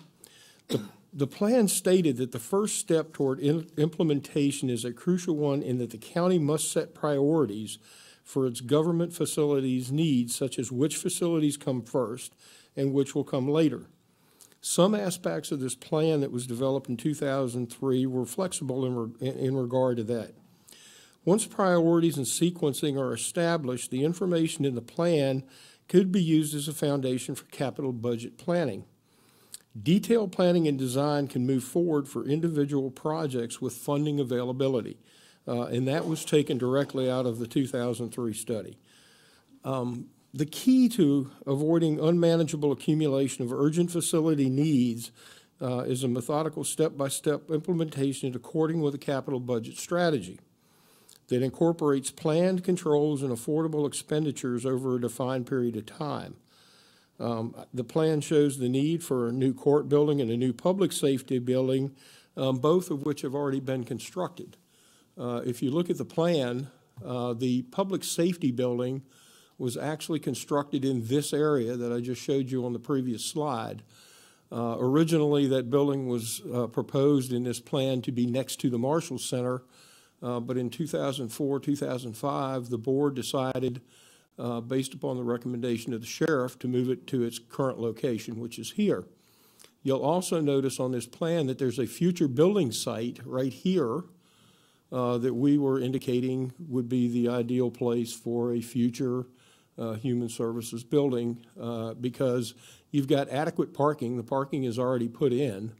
The plan stated that the first step toward implementation is a crucial one in that the county must set priorities for its government facilities needs, such as which facilities come first and which will come later. Some aspects of this plan that was developed in 2003 were flexible in regard to that. Once priorities and sequencing are established, the information in the plan could be used as a foundation for capital budget planning. Detailed planning and design can move forward for individual projects with funding availability. And that was taken directly out of the 2003 study. The key to avoiding unmanageable accumulation of urgent facility needs is a methodical step-by-step implementation according with a capital budget strategy that incorporates planned controls and affordable expenditures over a defined period of time. The plan shows the need for a new court building and a new public safety building, both of which have already been constructed. If you look at the plan, the public safety building was actually constructed in this area that I just showed you on the previous slide. Originally, that building was proposed in this plan to be next to the Marshall Center, but in 2004, 2005, the board decided, based upon the recommendation of the sheriff, to move it to its current location, which is here. You'll also notice on this plan that there's a future building site right here that we were indicating would be the ideal place for a future human services building because you've got adequate parking. The parking is already put in.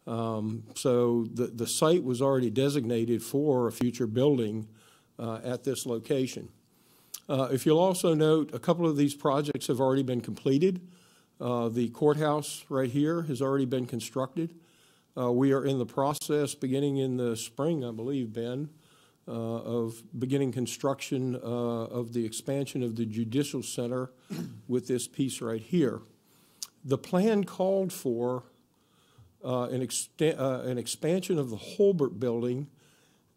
So the site was already designated for a future building at this location. If you'll also note, a couple of these projects have already been completed. The courthouse right here has already been constructed. We are in the process, beginning in the spring, I believe, Ben, of beginning construction of the expansion of the Judicial Center with this piece right here. The plan called for an expansion of the Holbert building.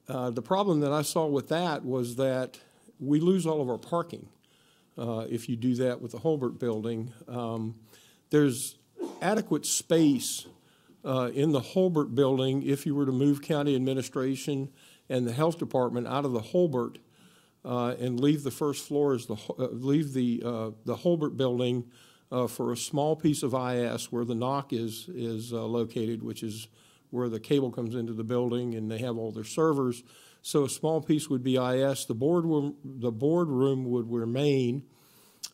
The problem that I saw with that was that we lose all of our parking if you do that with the Holbert building. There's adequate space in the Holbert building if you were to move county administration and the health department out of the Holbert and leave the first floor as leave the Holbert building for a small piece of IS where the NOC is located, which is where the cable comes into the building and they have all their servers. So a small piece would be IS. The boardroom would remain,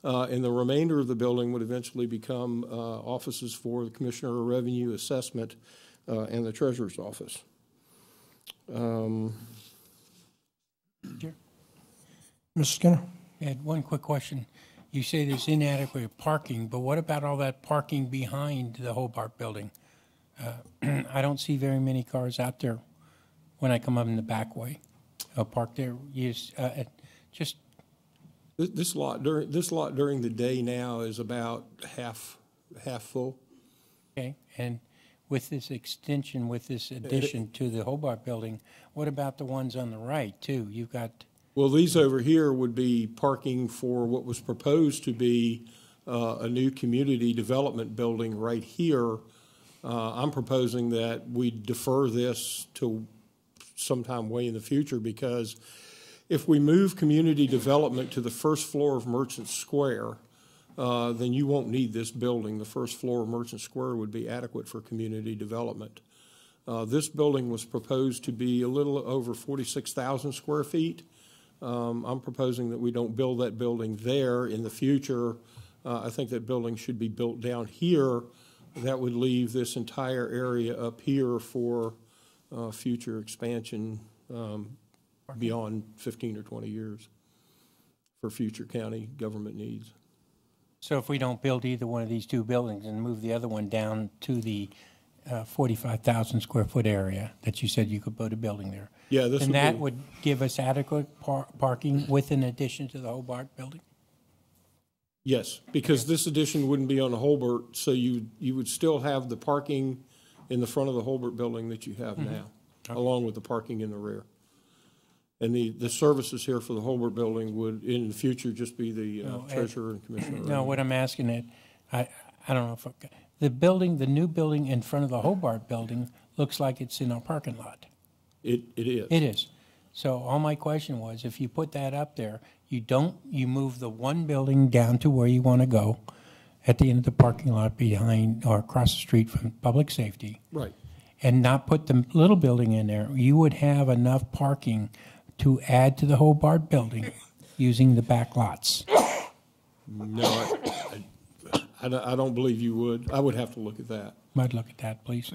and the remainder of the building would eventually become offices for the Commissioner of Revenue Assessment and the Treasurer's Office. Mr. Skinner? I had one quick question. You say there's inadequate parking, but what about all that parking behind the Hobart building? I don't see very many cars out there when I come up in the back way. I'll park there. Just this lot during the day now is about half full. okay. And with this extension, with this addition to the Hobart building, what about the ones on the right too? You've got. Well, these over here would be parking for what was proposed to be a new community development building right here. I'm proposing that we defer this to sometime way in the future, because if we move community development to the first floor of Merchant Square, then you won't need this building. The first floor of Merchant Square would be adequate for community development. This building was proposed to be a little over 46,000 square feet. I'm proposing that we don't build that building there in the future. I think that building should be built down here. That would leave this entire area up here for future expansion beyond 15 or 20 years for future county government needs. So if we don't build either one of these two buildings and move the other one down to the 45,000 square foot area that you said you could put a building there. Yeah, this and that would give us adequate parking with an addition to the Hobart building? Yes, because this addition wouldn't be on the Holbert, so you would still have the parking in the front of the Holbert building that you have now, along with the parking in the rear. And the services here for the Holbert building would, in the future, just be the treasurer and commissioner. No, what I'm asking it, I don't know if the building, the new building in front of the Hobart building looks like it's in our parking lot. It is. It is. So all my question was, if you put that up there, you move the one building down to where you want to go at the end of the parking lot behind or across the street from public safety. Right. And not put the little building in there, you would have enough parking to add to the Hobart building using the back lots. No, I don't believe you would. I would have to look at that. I'd look at that, please.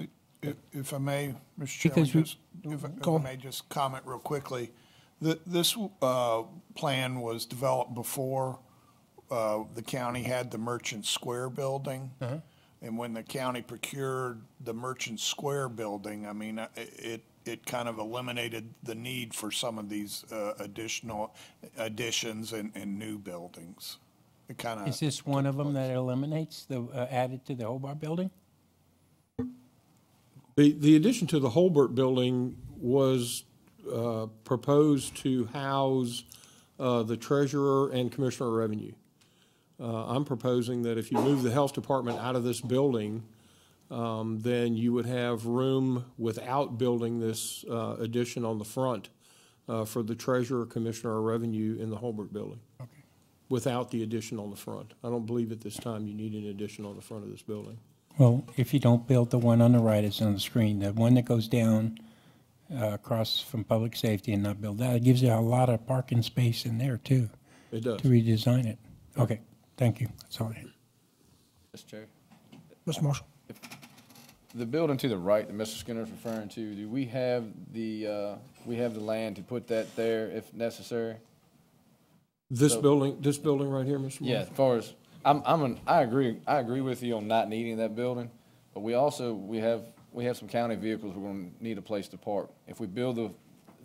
If I may, Mr. Chairman, if I may just comment real quickly. This plan was developed before the county had the Merchant Square building. And when the county procured the Merchant Square building, I mean, it kind of eliminated the need for some of these additional additions and new buildings. It kind of. Is this one of them that eliminates the added to the Hobart building? The addition to the Holbert building was proposed to house the treasurer and commissioner of revenue. I'm proposing that if you move the health department out of this building, then you would have room without building this addition on the front for the treasurer, commissioner of revenue in the Holbert building. Okay. Without the addition on the front. I don't believe at this time you need an addition on the front of this building. Well, if you don't build the one on the right, it's on the screen. The one that goes down across from public safety and not build that, it gives you a lot of parking space in there too. It does. To redesign it. Okay, thank you. That's all I had. Mr. Chair. Mr. Marshall. the building to the right that Mr. Skinner is referring to, do we have the land to put that there if necessary? This building right here, Mr. Yeah, Marshall? as far as, I agree with you on not needing that building, but we have some county vehicles we're gonna need a place to park. If we build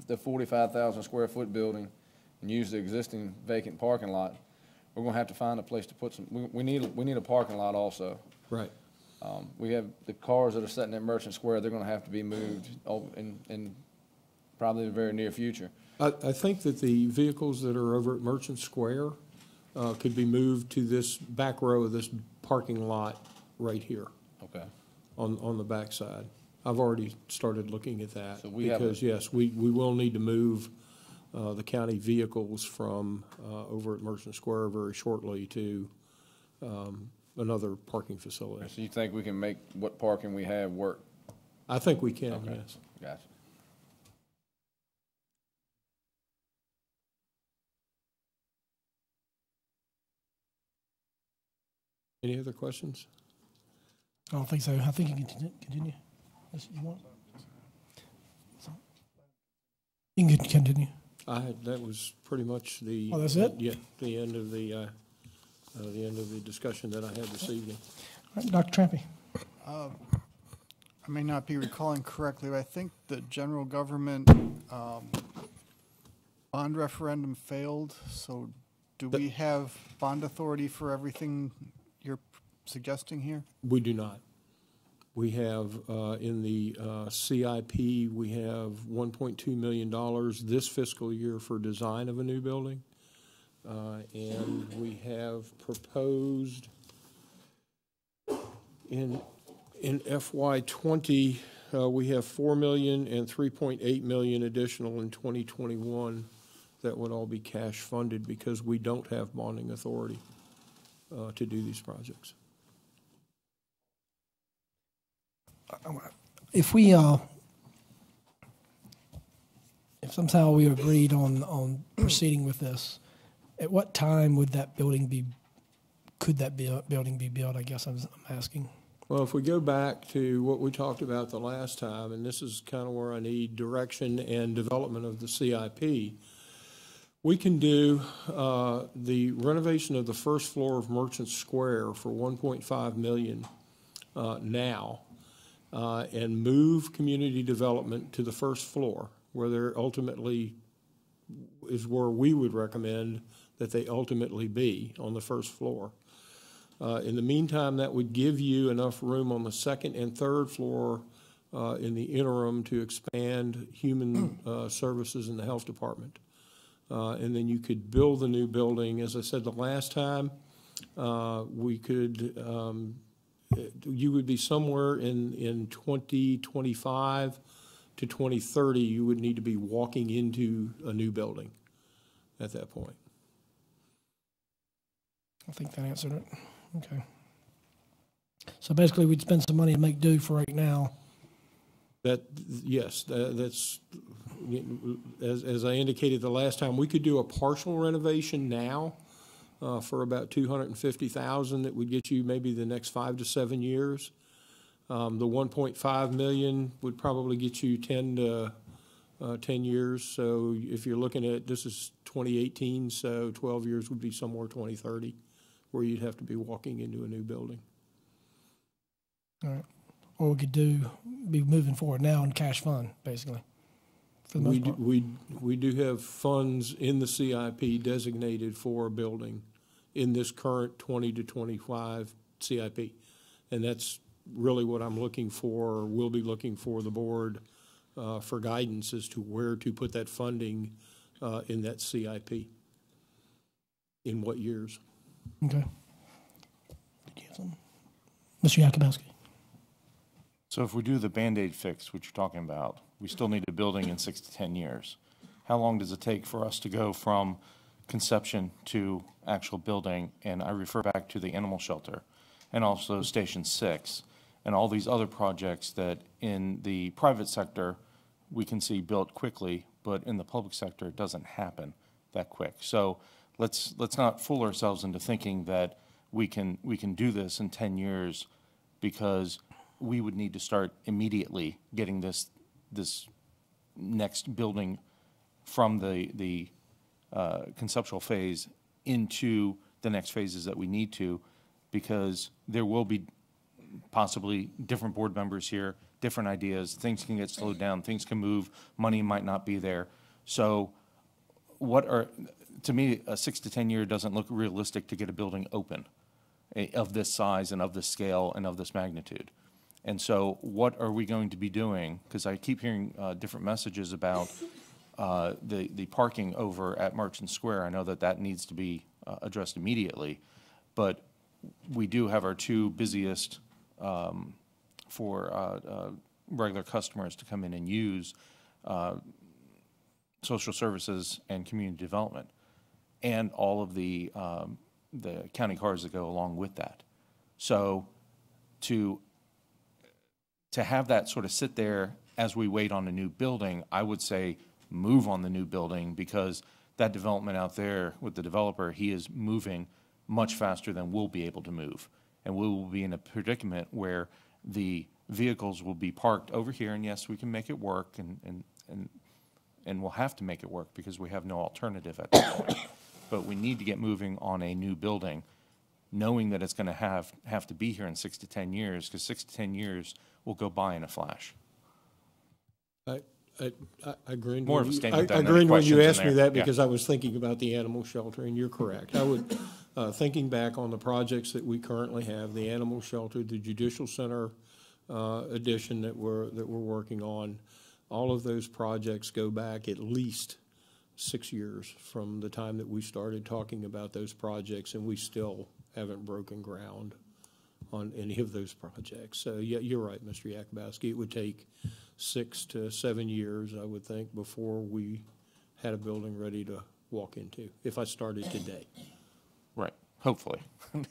the 45,000 square foot building and use the existing vacant parking lot, we're gonna have to find a place to put we need a parking lot also. Right. We have the cars that are sitting at Merchant Square, they're gonna have to be moved in probably the very near future. I think that the vehicles that are over at Merchant Square could be moved to this back row of this parking lot right here. Okay. On the backside. I've already started looking at that. So we have because, yes, we will need to move the county vehicles from over at Merchant Square very shortly to another parking facility. So you think we can make what parking we have work? I think we can, Okay. yes. Gotcha. Any other questions? I don't think so. I think you can continue. Yes, you want? You can continue. That was pretty much the. Oh, that's it? Yeah, the end of the discussion that I had this evening. All right, Dr. Trampy. I may not be recalling correctly, but I think the general government bond referendum failed. So do we have bond authority for everything you're suggesting here? We do not. We have, in the CIP, we have $1.2 million this fiscal year for design of a new building. And we have proposed in FY20, we have $4 million and $3.8 million additional in 2021 that would all be cash funded because we don't have bonding authority to do these projects. If we, if somehow we agreed on proceeding with this, at what time would that building be, could that building be built, I guess I'm asking? Well, if we go back to what we talked about the last time, and this is kind of where I need direction and development of the CIP, we can do the renovation of the first floor of Merchant Square for $1.5 million now, and move community development to the first floor, where there ultimately is where we would recommend that they ultimately be, on the first floor. In the meantime, that would give you enough room on the second and third floor in the interim to expand human services in the health department. And then you could build the new building. As I said the last time, we could, you would be somewhere in 2025 to 2030, you would need to be walking into a new building at that point. I think that answered it. Okay. So basically, we'd spend some money to make do for right now. Yes, that's, as I indicated the last time, we could do a partial renovation now for about $250,000 that would get you maybe the next 5 to 7 years. The $1.5 million would probably get you 10 years. So if you're looking at, this is 2018, so 12 years would be somewhere 2030, where you'd have to be walking into a new building. All right. Or we could be moving forward now in cash fund, basically, for the most part. We do have funds in the CIP designated for a building in this current 20 to 25 CIP. And that's really what I'm looking for, or will be looking for the board for guidance as to where to put that funding in that CIP, in what years. Okay. Mr. Yakubowski. So if we do the Band-Aid fix, which you're talking about, we still need a building in 6 to 10 years. How long does it take for us to go from conception to actual building? And I refer back to the animal shelter and also Station 6 and all these other projects that in the private sector we can see built quickly, but in the public sector it doesn't happen that quick. So let's not fool ourselves into thinking that we can do this in 10 years, because we would need to start immediately getting this next building from the conceptual phase into the next phases that we need to, because there will be possibly different board members here, different ideas, things can get slowed down, things can move, money might not be there. So to me, a 6 to 10 year doesn't look realistic to get a building open of this size and of this scale and of this magnitude. And so what are we going to be doing? Because I keep hearing different messages about the parking over at Merchant Square. I know that needs to be addressed immediately, but we do have our two busiest for regular customers to come in and use social services and community development, and all of the county cars that go along with that. So to have that sort of sit there as we wait on a new building, I would say move on the new building, because that development out there with the developer, he is moving much faster than we'll be able to move. And we will be in a predicament where the vehicles will be parked over here, and yes, we can make it work, and we'll have to make it work because we have no alternative at this point. But we need to get moving on a new building, knowing that it's going to have to be here in 6 to 10 years, because 6 to 10 years will go by in a flash. I agree. More of a statement than I any agree when questions you in asked me there. that, because I was thinking about the animal shelter, and you're correct. I would, thinking back on the projects that we currently have, the animal shelter, the judicial center addition that we're working on, all of those projects go back at least 6 years from the time that we started talking about those projects, and we still haven't broken ground on any of those projects. So yeah, you're right, Mr. Yakubowski. It would take 6 to 7 years, I would think, before we had a building ready to walk into, if I started today. Right, hopefully,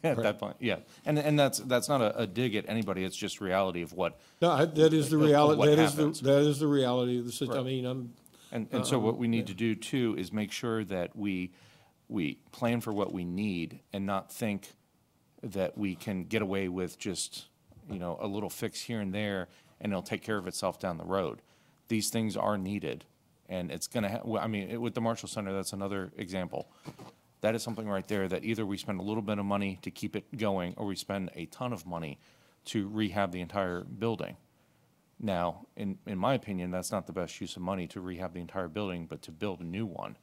at that point, yeah. And that's not a dig at anybody, it's just reality of what. No, that is the reality, that is the reality of the situation. Right. I mean, And so what we need to do too is make sure that we plan for what we need and not think that we can get away with just, a little fix here and there and it'll take care of itself down the road. These things are needed, and it's going to with the Marshall Center, that's another example. That is something right there that either we spend a little bit of money to keep it going, or we spend a ton of money to rehab the entire building. Now, in my opinion, that's not the best use of money to rehab the entire building, but to build a new one.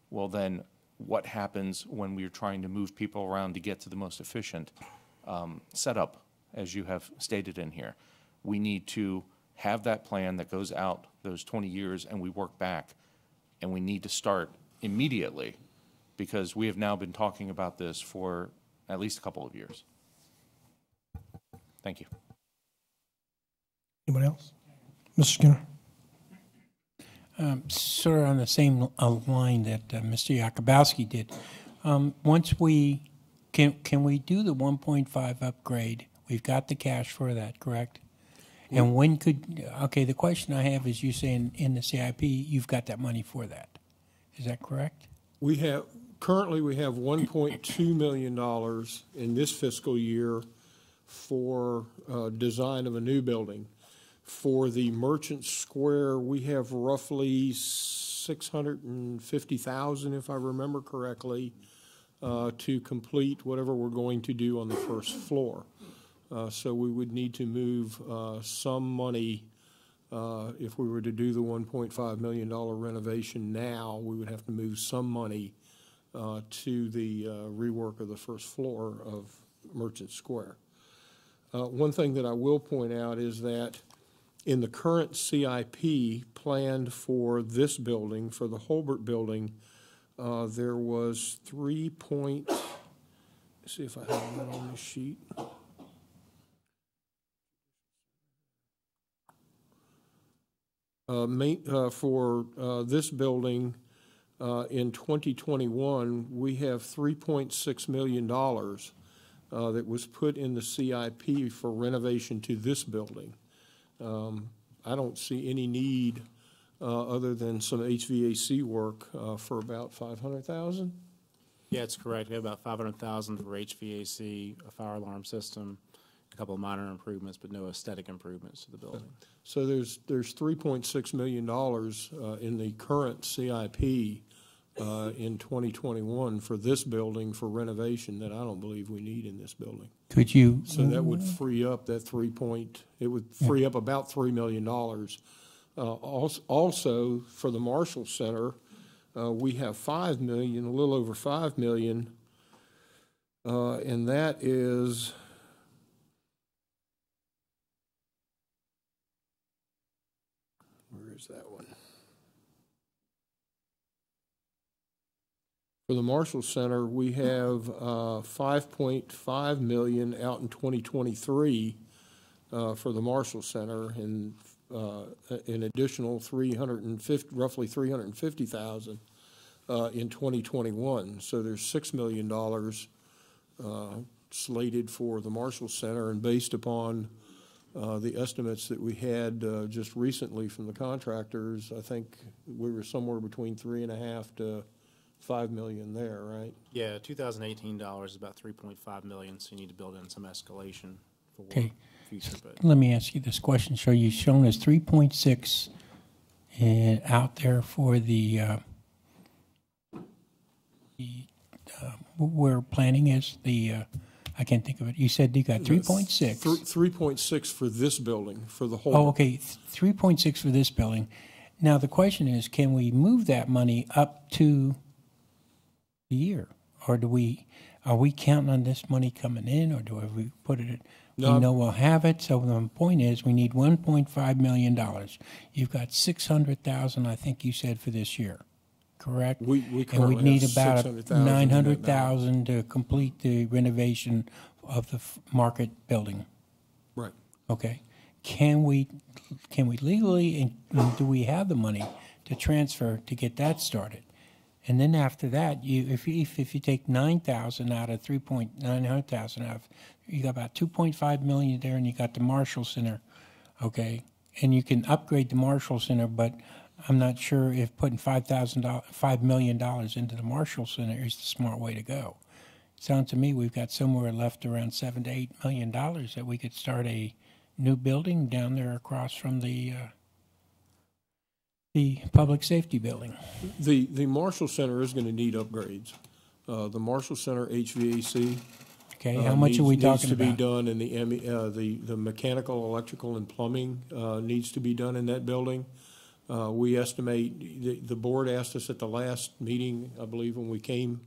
Well, then what happens when we're trying to move people around to get to the most efficient setup, as you have stated in here? We need to have that plan that goes out those 20 years, and we work back, and we need to start immediately, because we have now been talking about this for at least a couple of years. Thank you. Anybody else? Mr. Skinner? Sort of on the same line that Mr. Yakubowski did. Once can we do the 1.5 upgrade? We've got the cash for that, correct? And when the question I have is, you saying in the CIP, you've got that money for that. Is that correct? Currently we have $1.2 million in this fiscal year for design of a new building. For the Merchant Square, we have roughly $650,000, if I remember correctly, to complete whatever we're going to do on the first floor. So we would need to move some money. If we were to do the $1.5 million renovation now, we would have to move some money to the rework of the first floor of Merchant Square. One thing that I will point out is that in the current CIP planned for this building, for the Holbert building, there was let's see if I have that on the sheet. For this building, in 2021, we have $3.6 million that was put in the CIP for renovation to this building. I don't see any need other than some HVAC work for about $500,000. Yeah, it's correct. We have about $500,000 for HVAC, a fire alarm system, a couple of minor improvements, but no aesthetic improvements to the building. So there's $3.6 million in the current CIP in 2021 for this building for renovation that I don't believe we need in this building. Could you? So that would free up that it would free up about $3 million. Also, for the Marshall Center, we have $5 million, a little over $5 million, and that is where is that one? For the Marshall Center, we have $5.5 million out in 2023 for the Marshall Center, and an additional roughly $350,000 in 2021. So there's $6 million slated for the Marshall Center, and based upon the estimates that we had just recently from the contractors, I think we were somewhere between $3.5 to $5 million there, right? Yeah, 2018 dollars is about 3.5 million, so you need to build in some escalation for Okay. future. But Let me ask you this question. So you've shown us 3.6 out there for where planning is, I can't think of it. You said you got 3.6. 3.6 for this building, for the whole. Oh, okay, 3.6 for this building. Now, the question is, can we move that money up to the year? Or are we counting on this money coming in, or do we put it in? No, We know we'll have it, so the point is, we need $1.5 million. You've got $600,000, I think you said, for this year, correct? We And currently we need have about $600,000 in that $900,000 to complete the renovation of the market building. Right. Okay. Can we legally, and do we have the money to transfer to get that started? And then after that, if you take 9,000 out of 900,000 out of, you got about 2.5 million there, and you got the Marshall Center, okay? And you can upgrade the Marshall Center, but I'm not sure if putting $5 million into the Marshall Center is the smart way to go. Sounds to me we've got somewhere left around $7 to $8 million that we could start a new building down there across from the public safety building. The Marshall Center is going to need upgrades. The Marshall Center HVAC. Okay, how much are we talking needs to be about? done, and the mechanical, electrical, and plumbing needs to be done in that building. We estimate, the board asked us at the last meeting, I believe when we came,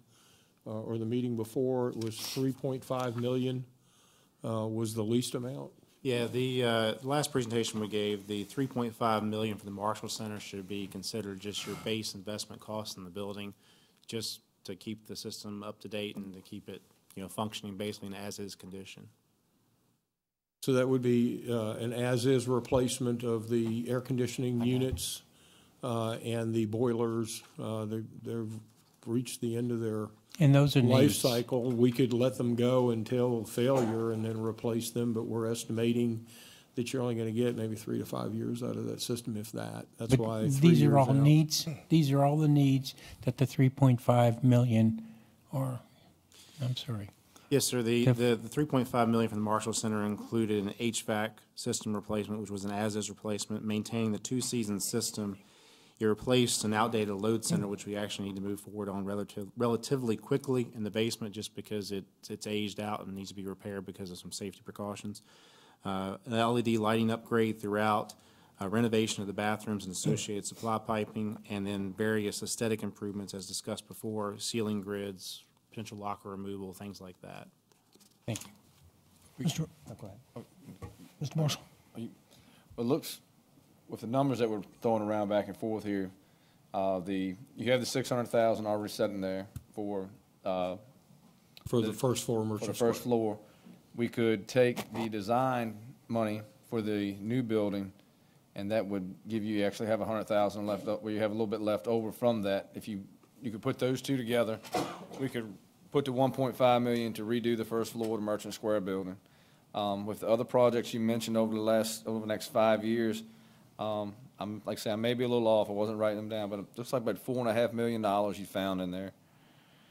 or the meeting before, it was $3.5 million was the least amount. yeah, the last presentation we gave, the 3.5 million for the Marshall Center should be considered just your base investment cost in the building, just to keep the system up to date and to keep it, functioning basically in as-is condition. So that would be an as-is replacement of the air conditioning units and the boilers. They've reached the end of their And those are life needs. cycle. We could let them go until failure and then replace them, but we're estimating that you're only going to get maybe 3 to 5 years out of that system, if that. That's But why 3 these years are all out. needs. These are all the needs that the 3.5 million, or I'm sorry. Yes, sir. The 3.5 million from the Marshall Center included an HVAC system replacement, which was an as-is replacement, maintaining the two-season system. It replaced an outdated load center, which we actually need to move forward on relatively quickly in the basement, just because it's aged out and needs to be repaired because of some safety precautions. An LED lighting upgrade throughout, renovation of the bathrooms and associated supply piping, and then various aesthetic improvements as discussed before, ceiling grids, potential locker removal, things like that. Thank you. Go ahead. Mr. Marshall. It looks, with the numbers that we're throwing around back and forth here, you have the 600,000 already sitting there for the first floor for the Merchant first Square. floor. We could take the design money for the new building, and that would give you actually have 100,000 left up, where you have a little bit left over from that. If you could put those two together, we could put the 1.5 million to redo the first floor of the Merchant Square building. With the other projects you mentioned over the next 5 years, I'm like I say, I may be a little off. I wasn't writing them down, but it looks like about $4.5 million you found in there.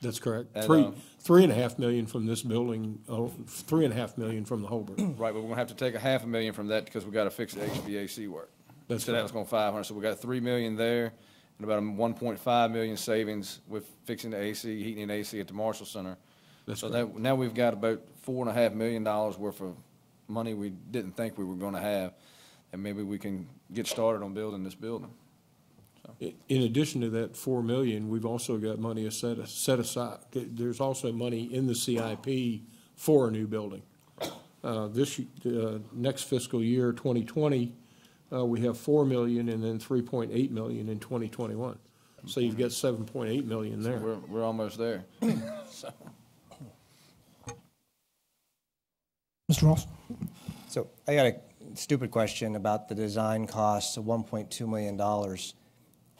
That's correct. And, $3.5 million from this building, $3.5 million from the Holbrook. Right, but we're gonna have to take $500,000 from that because we gotta fix the HVAC work. That's So that was going 500, so we got $3 million there, and about a $1.5 million savings with fixing the AC, heating and AC at the Marshall Center. That's So correct. that, now we've got about $4.5 million worth of money we didn't think we were gonna have, and maybe we can get started on building this building. In addition to that $4 million, we've also got money set aside. There's also money in the CIP for a new building. Next fiscal year, 2020, we have $4 million and then $3.8 million in 2021. So you've got $7.8 million there. So we're almost there. So. Mr. Ross? So I got a stupid question about the design costs of $1.2 million.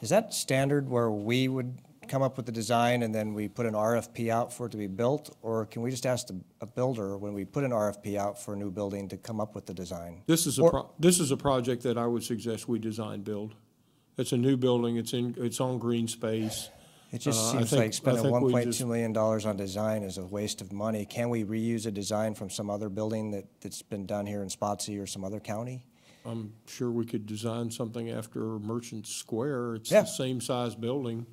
Is that standard where we would come up with the design and then we put an RFP out for it to be built? Or can we just ask a builder, when we put an RFP out for a new building, to come up with the design? This is a project that I would suggest we design build. It's a new building. It's on green space. It just seems like spending $1.2 million on design is a waste of money. Can we reuse a design from some other building that's been done here in Spotsy or some other county? I'm sure we could design something after Merchant Square. It's the same size building.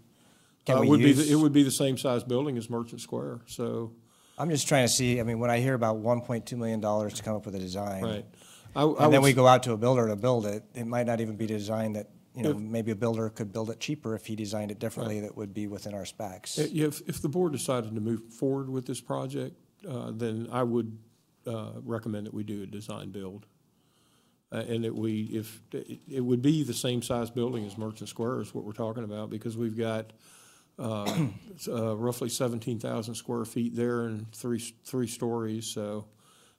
It would be the same size building as Merchant Square. So I'm just trying to see. I mean, when I hear about $1.2 million to come up with a design, right, and then we go out to a builder to build it, it might not even be designed that. Maybe a builder could build it cheaper if he designed it differently. That would be within our specs. If the board decided to move forward with this project, then I would recommend that we do a design build. And it would be the same size building as Merchant Square is what we're talking about, because we've got roughly 17,000 square feet there and three stories, so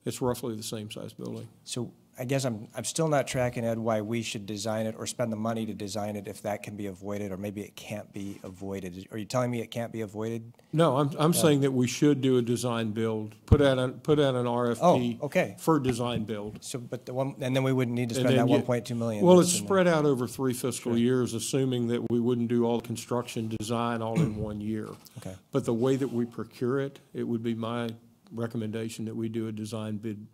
it's roughly the same size building. So I guess I'm still not tracking, Ed, why we should design it or spend the money to design it if that can be avoided, or maybe it can't be avoided. Are you telling me it can't be avoided? No, I'm saying that we should do a design build, put out an RFP for design build. So, but and then we wouldn't need to spend that $1.2 million. Well, it's spread out over 3 fiscal years, assuming that we wouldn't do all the construction design all in 1 year. Okay. But the way that we procure it, it would be my recommendation that we do a design build.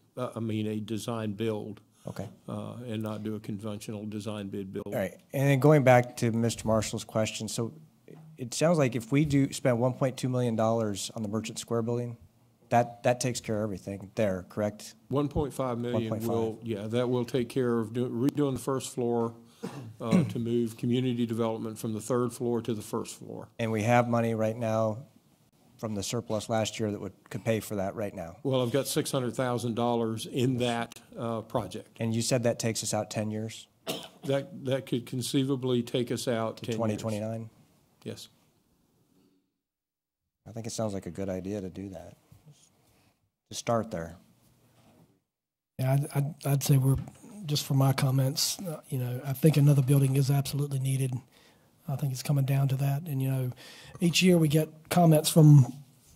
Okay. And not do a conventional design bid build. All right. And then going back to Mr. Marshall's question, so it sounds like if we do spend $1.2 million on the Merchant Square building, that takes care of everything there, correct? 1.5 million that will take care of redoing the first floor to move community development from the 3rd floor to the 1st floor. And we have money right now from the surplus last year that could pay for that right now. Well, I've got $600,000 in that project. And you said that takes us out 10 years? That could conceivably take us out to 10 2029? years. Yes. I think it sounds like a good idea to do that, to start there. Yeah, I'd say just for my comments, I think another building is absolutely needed. I think it's coming down to that. And, each year we get comments from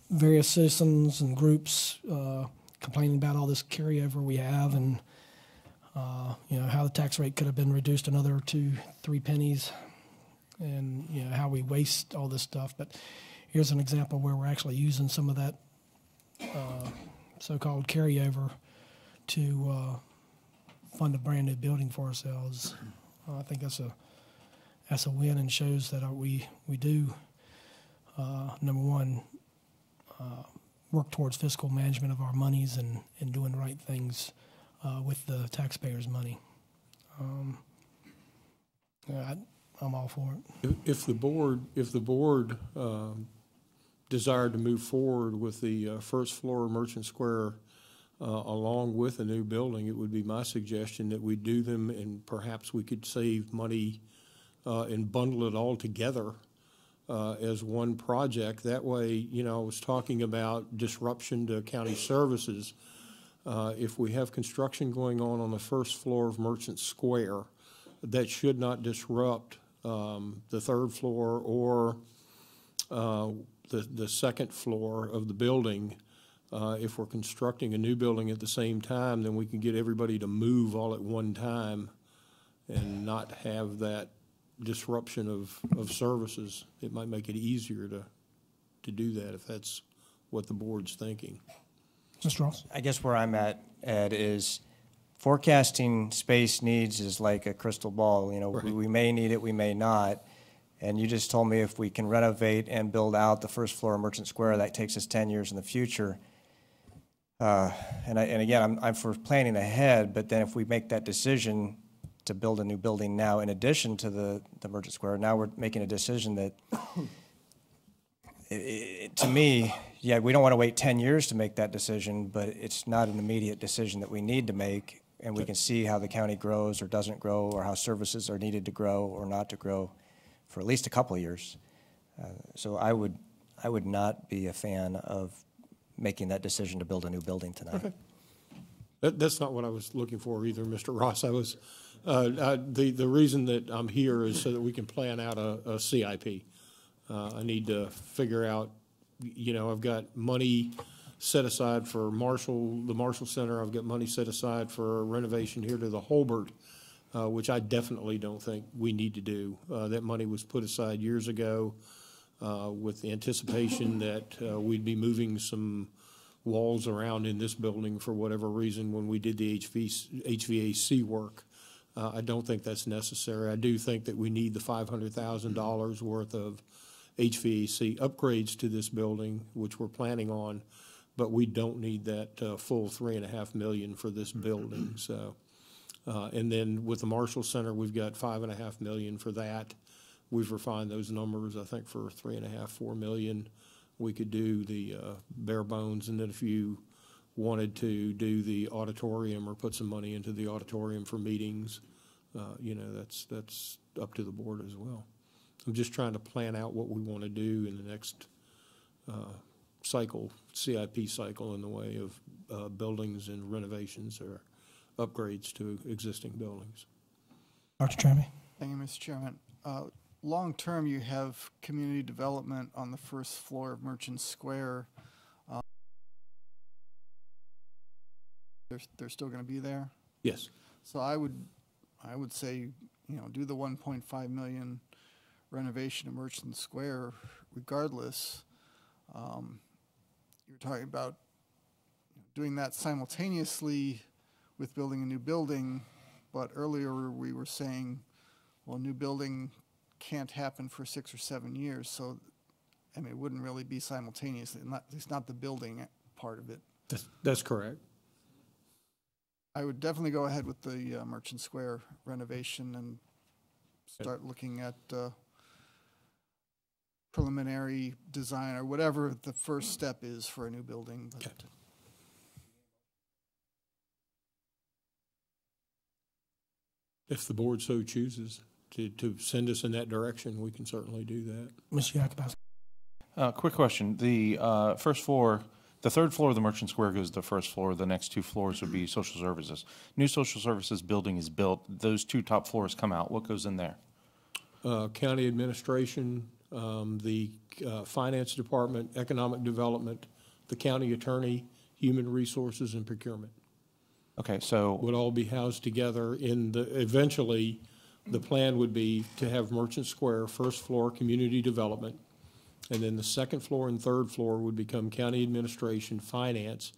various citizens and groups complaining about all this carryover we have and, how the tax rate could have been reduced another 2-3 pennies and, how we waste all this stuff. But here's an example where we're actually using some of that so-called carryover to fund a brand new building for ourselves. I think that's a win and shows that we do, number one, work towards fiscal management of our monies and doing the right things with the taxpayers' money. I'm all for it. If the board desired to move forward with the 1st floor Merchant Square along with a new building, it would be my suggestion that we do them, and perhaps we could save money and bundle it all together as one project. That way, I was talking about disruption to county services. If we have construction going on the 1st floor of Merchant Square, that should not disrupt the 3rd floor or the 2nd floor of the building. If we're constructing a new building at the same time, then we can get everybody to move all at one time and not have that disruption of services. It might make it easier to to do that, if that's what the board's thinking. Mr. Ross? I guess where I'm at, Ed, is forecasting space needs is like a crystal ball. You know, we may need it, we may not. And you just told me if we can renovate and build out the first floor of Merchant Square, that takes us 10 years in the future. And again, I'm for planning ahead, but then if we make that decision to build a new building now, in addition to the Merchant Square, now we're making a decision that, to me, yeah, we don't want to wait 10 years to make that decision, but it's not an immediate decision that we need to make, and we can see how the county grows or doesn't grow, or how services are needed to grow or not to grow for at least a couple of years. So I would not be a fan of making that decision to build a new building tonight. Okay. That's not what I was looking for either, Mr. Ross. I was, the reason that I'm here is so that we can plan out a CIP. I need to figure out, you know, I've got money set aside for the Marshall Center. I've got money set aside for renovation here to the Holbert, which I definitely don't think we need to do. That money was put aside years ago with the anticipation that we'd be moving some walls around in this building for whatever reason when we did the HVAC work. I don't think that's necessary. I do think that we need the $500,000 worth of HVAC upgrades to this building, which we're planning on, but we don't need that full $3.5 million for this building. So, and then with the Marshall Center, we've got $5.5 million for that. We've refined those numbers, I think, for $3.5–4 million. We could do the bare bones, and then if you wanted to do the auditorium or put some money into the auditorium for meetings, you know, that's up to the board as well. I'm just trying to plan out what we want to do in the next cycle, CIP cycle, in the way of buildings and renovations or upgrades to existing buildings. Dr. Trammey? Thank you, Mr. Chairman. Long-term, you have community development on the first floor of Merchant Square. They're still going to be there? Yes. So I would say, you know, do the 1.5 million renovation of Merchant Square regardless. You're talking about doing that simultaneously with building a new building, but earlier we were saying, well, a new building can't happen for 6 or 7 years, so I mean, it wouldn't really be simultaneously, at least not the building part of it. That's correct. I would definitely go ahead with the Merchant Square renovation and start looking at preliminary design or whatever the first step is for a new building. But if the board so chooses to send us in that direction, we can certainly do that. Mr. Yakubowski? Quick question. The first floor, the third floor of the Merchant Square goes to the first floor. The next two floors would be social services. New social services building is built. Those two top floors come out. What goes in there? County administration, the finance department, economic development, the county attorney, human resources, and procurement. Okay, so would all be housed together in the, eventually, the plan would be to have Merchant Square, first floor, community development, and then the second floor and third floor would become county administration, finance,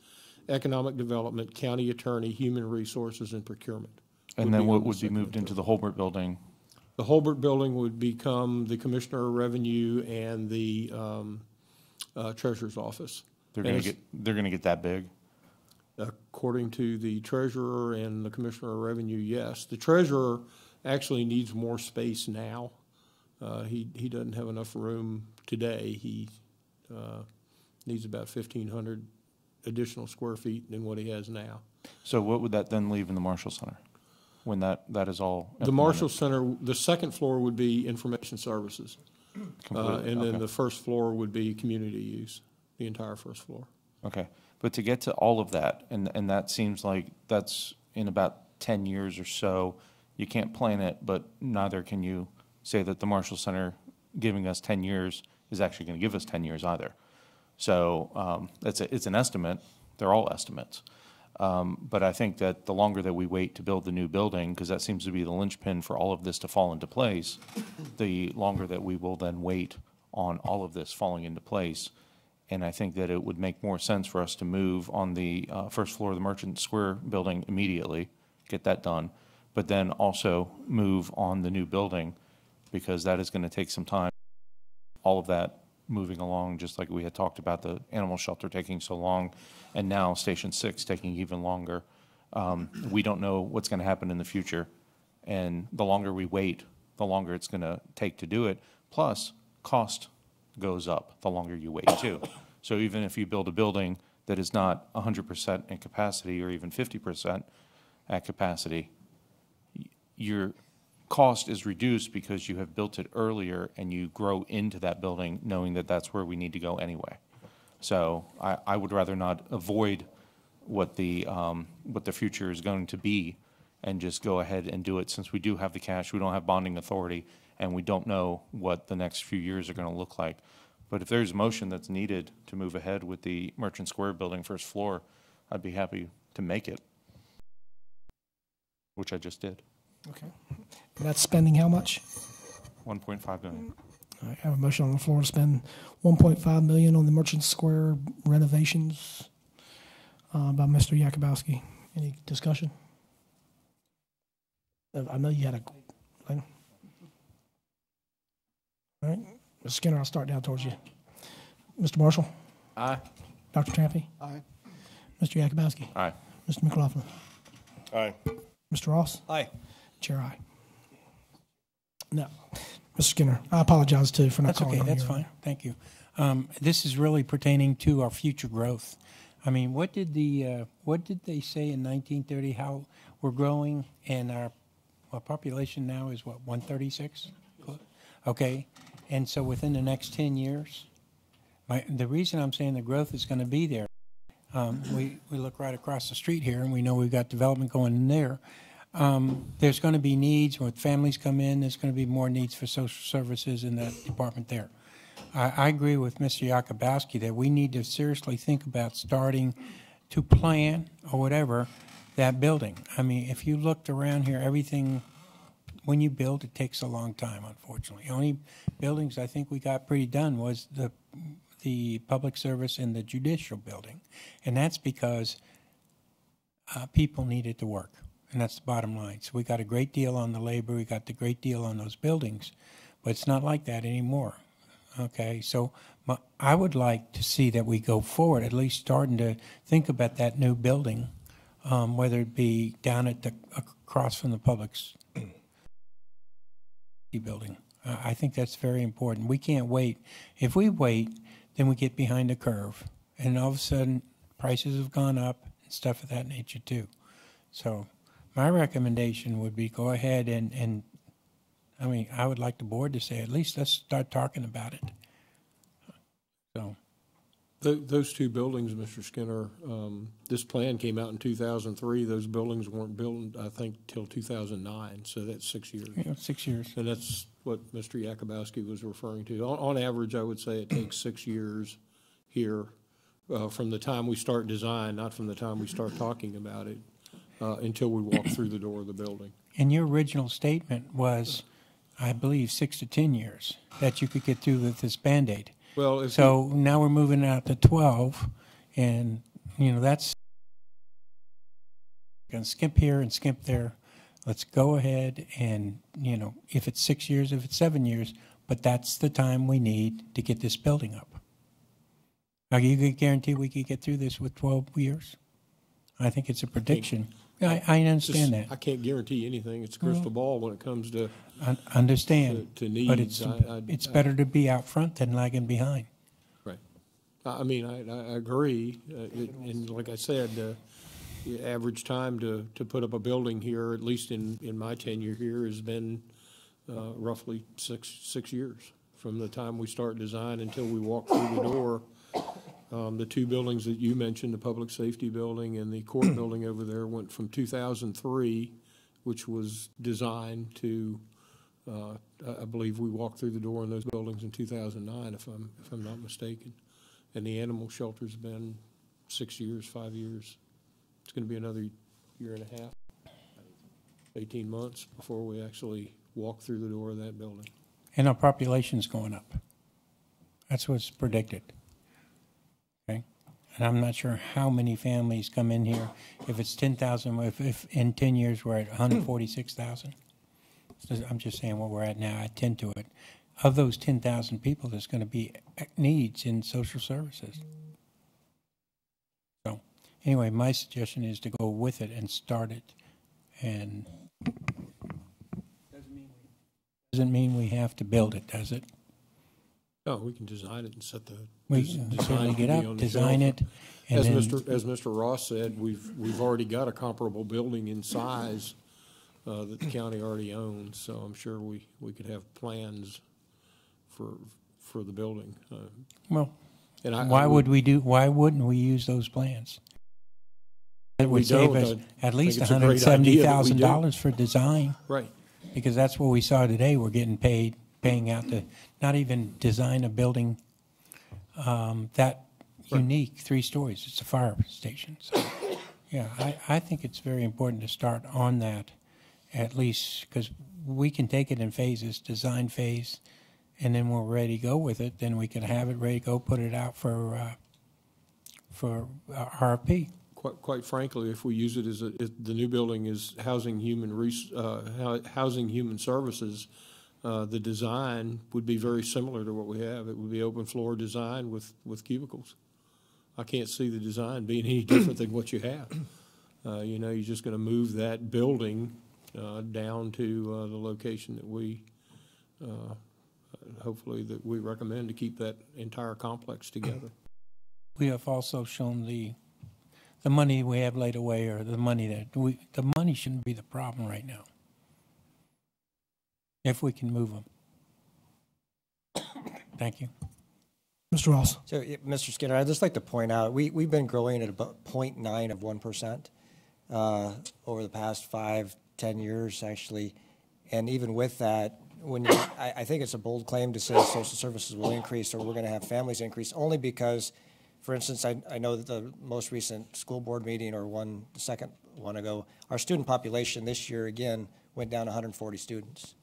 economic development, county attorney, human resources, and procurement. And then what would be moved into the Holbert building? The Holbert building would become the Commissioner of Revenue and the Treasurer's Office. They're going to get that big? According to the Treasurer and the Commissioner of Revenue, yes. The Treasurer actually needs more space now. He doesn't have enough room today. He needs about 1,500 additional square feet than what he has now. So what would that then leave in the Marshall Center when that is all implemented? The Marshall Center, the second floor would be information services. And then the first floor would be community use, the entire first floor. Okay. But to get to all of that, and that seems like that's in about 10 years or so, you can't plan it, but neither can you say that the Marshall Center giving us 10 years is actually going to give us 10 years either. So it's an estimate. They're all estimates. But I think that the longer that we wait to build the new building, because that seems to be the linchpin for all of this to fall into place, the longer that we will then wait on all of this falling into place. And I think that it would make more sense for us to move on the first floor of the Merchant Square building immediately, get that done, but then also move on the new building, because that is going to take some time. All of that moving along, just like we had talked about the animal shelter taking so long, and now Station 6 taking even longer. We don't know what's going to happen in the future, and the longer we wait, the longer it's going to take to do it. Plus, cost goes up the longer you wait too. So even if you build a building that is not 100% in capacity or even 50% at capacity, your cost is reduced because you have built it earlier and you grow into that building knowing that that's where we need to go anyway. So I would rather not avoid what the future is going to be and just go ahead and do it, since we do have the cash, we don't have bonding authority, and we don't know what the next few years are going to look like. But if there's a motion that's needed to move ahead with the Merchant Square building first floor, I'd be happy to make it, which I just did. Okay. And that's spending how much? $1.5 million. I have a motion on the floor to spend $1.5 million on the Merchant Square renovations by Mr. Yakubowski. Any discussion? I know you had a... All right. Mr. Skinner, I'll start down towards you. Mr. Marshall? Aye. Dr. Trampy? Aye. Mr. Yakubowski? Aye. Mr. McLaughlin? Aye. Mr. Ross? Aye. Chair, aye. No. Mr. Skinner, I apologize, too, for not That's calling okay, on that's you fine, thank you. This is really pertaining to our future growth. I mean, what did they say in 1930, how we're growing, and our population now is what, 136? Okay, and so within the next 10 years, the reason I'm saying the growth is going to be there, we look right across the street here, and we know we've got development going in there. There's going to be needs when families come in. There's going to be more needs for social services in that department there. I agree with Mr. Yakubowski that we need to seriously think about starting to plan or whatever that building. I mean, if you looked around here, everything, when you build, it takes a long time, unfortunately. The only buildings I think we got pretty done was the public service and the judicial building. And that's because people needed to work. And that's the bottom line. So we got a great deal on the labor. We got the great deal on those buildings. But it's not like that anymore. Okay, so I would like to see that we go forward, at least starting to think about that new building, whether it be down at across from the public building. I think that's very important. We can't wait. If we wait, then we get behind the curve, and all of a sudden prices have gone up and stuff of that nature too. So my recommendation would be go ahead and I mean, I would like the board to say, at least let's start talking about it. So, Those two buildings, Mr. Skinner, this plan came out in 2003. Those buildings weren't built, I think, till 2009, so that's 6 years. Yeah, 6 years. And that's what Mr. Yakubowski was referring to. On average, I would say it takes 6 years here from the time we start design, not from the time we start talking about it, until we walk through the door of the building. And your original statement was, I believe, 6 to 10 years that you could get through with this Band-Aid. Well, so now we're moving out to 12, and, you know, that's going to skimp here and skimp there. Let's go ahead and, you know, if it's 6 years, if it's 7 years, but that's the time we need to get this building up. Now, you can guarantee we could get through this with 12 years? I think it's a prediction. I understand that. I can't guarantee anything. It's a crystal ball when it comes to understand to needs. But it's better to be out front than lagging behind. Right. I mean, I agree. And like I said, the average time to put up a building here, at least in my tenure here, has been roughly six years from the time we start design until we walk through the door. The two buildings that you mentioned, the public safety building and the court building over there, went from 2003, which was designed, to I believe we walked through the door in those buildings in 2009, if I'm not mistaken. And the animal shelter's been 6 years, 5 years. It's going to be another year and a half, 18 months before we actually walk through the door of that building. And our population's going up. That's what's predicted. Okay? And I'm not sure how many families come in here. If it's 10,000, if in 10 years we're at 146,000. So I'm just saying what we're at now. I tend to it. Of those 10,000 people, there's going to be needs in social services. So anyway, my suggestion is to go with it and start it. And doesn't mean we have to build it, does it? No, we can design it and set the We design certainly to get be up, on the design shelf. it, and then, As Mr. Ross said, we've already got a comparable building in size that the county already owns, so I'm sure we could have plans for the building. well, And why wouldn't we use those plans? It would save us at least $170,000 for design. Right. Because that's what we saw today. We're getting paying out to not even design a building that unique, 3 stories. It's a fire station. So, yeah, I think it's very important to start on that at least, because we can take it in phases, design phase, and then when we're ready to go with it, then we can have it ready to go, put it out for RFP. Quite frankly, if we use it as the new building is housing human services, the design would be very similar to what we have. It would be open floor design with cubicles. I can't see the design being any different than what you have. You're just going to move that building down to the location that we hopefully that we recommend to keep that entire complex together. We have also shown the money we have laid away, or the money shouldn't be the problem right now, if we can move them. Thank you. Mr. Ross. So, Mr. Skinner, I'd just like to point out, we've been growing at about 0.9 of 1% over the past 5-10 years, actually. And even with that, I think it's a bold claim to say social services will increase or we're going to have families increase, only because, for instance, I know that the most recent school board meeting, or the second one ago, our student population this year, again, went down 140 students.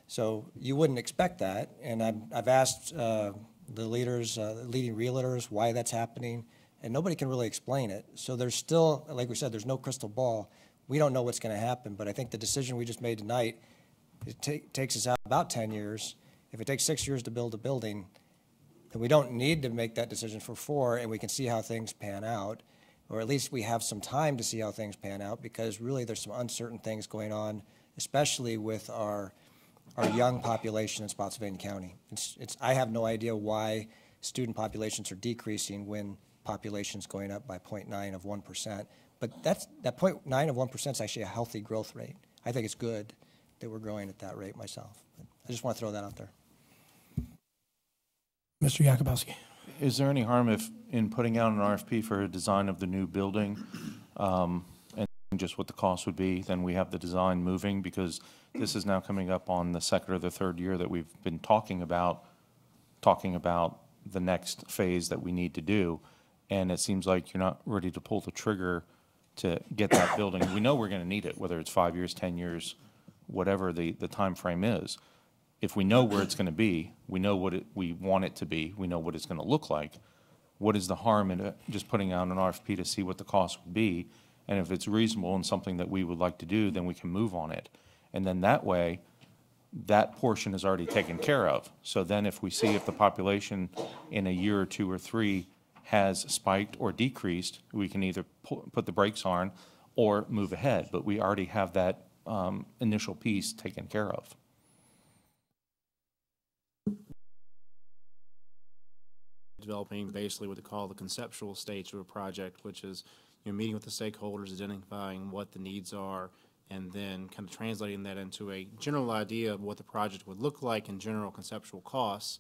So you wouldn't expect that, and I've asked the leaders, leading realtors, why that's happening, and nobody can really explain it. So there's still, like we said, there's no crystal ball. We don't know what's going to happen, but I think the decision we just made tonight, it takes us out about 10 years. If it takes 6 years to build a building, then we don't need to make that decision for 4, and we can see how things pan out, or at least we have some time to see how things pan out, because really there's some uncertain things going on, especially with our young population in Spotsylvania County. I have no idea why student populations are decreasing when population's going up by 0.9 of 1%. But that 0.9 of 1% is actually a healthy growth rate. I think it's good that we're growing at that rate myself. But I just want to throw that out there. Mr. Yakubowski. Is there any harm if, in putting out an RFP for a design of the new building, and just what the cost would be, then we have the design moving? Because this is now coming up on the second or the third year that we've been talking about the next phase that we need to do, and it seems like you're not ready to pull the trigger to get that building. We know we're going to need it, whether it's 5 years, 10 years, whatever the time frame is. If we know where it's going to be, we know what we want it to be, we know what it's going to look like, what is the harm in just putting out an RFP to see what the cost would be? And if it's reasonable and something that we would like to do, then we can move on it. And then that way, that portion is already taken care of. So then if we see if the population in a year or 2 or 3 has spiked or decreased, we can either put the brakes on or move ahead. But we already have that initial piece taken care of. Developing basically what they call the conceptual stage of a project, which is meeting with the stakeholders, identifying what the needs are, and then kind of translating that into a general idea of what the project would look like in general conceptual costs.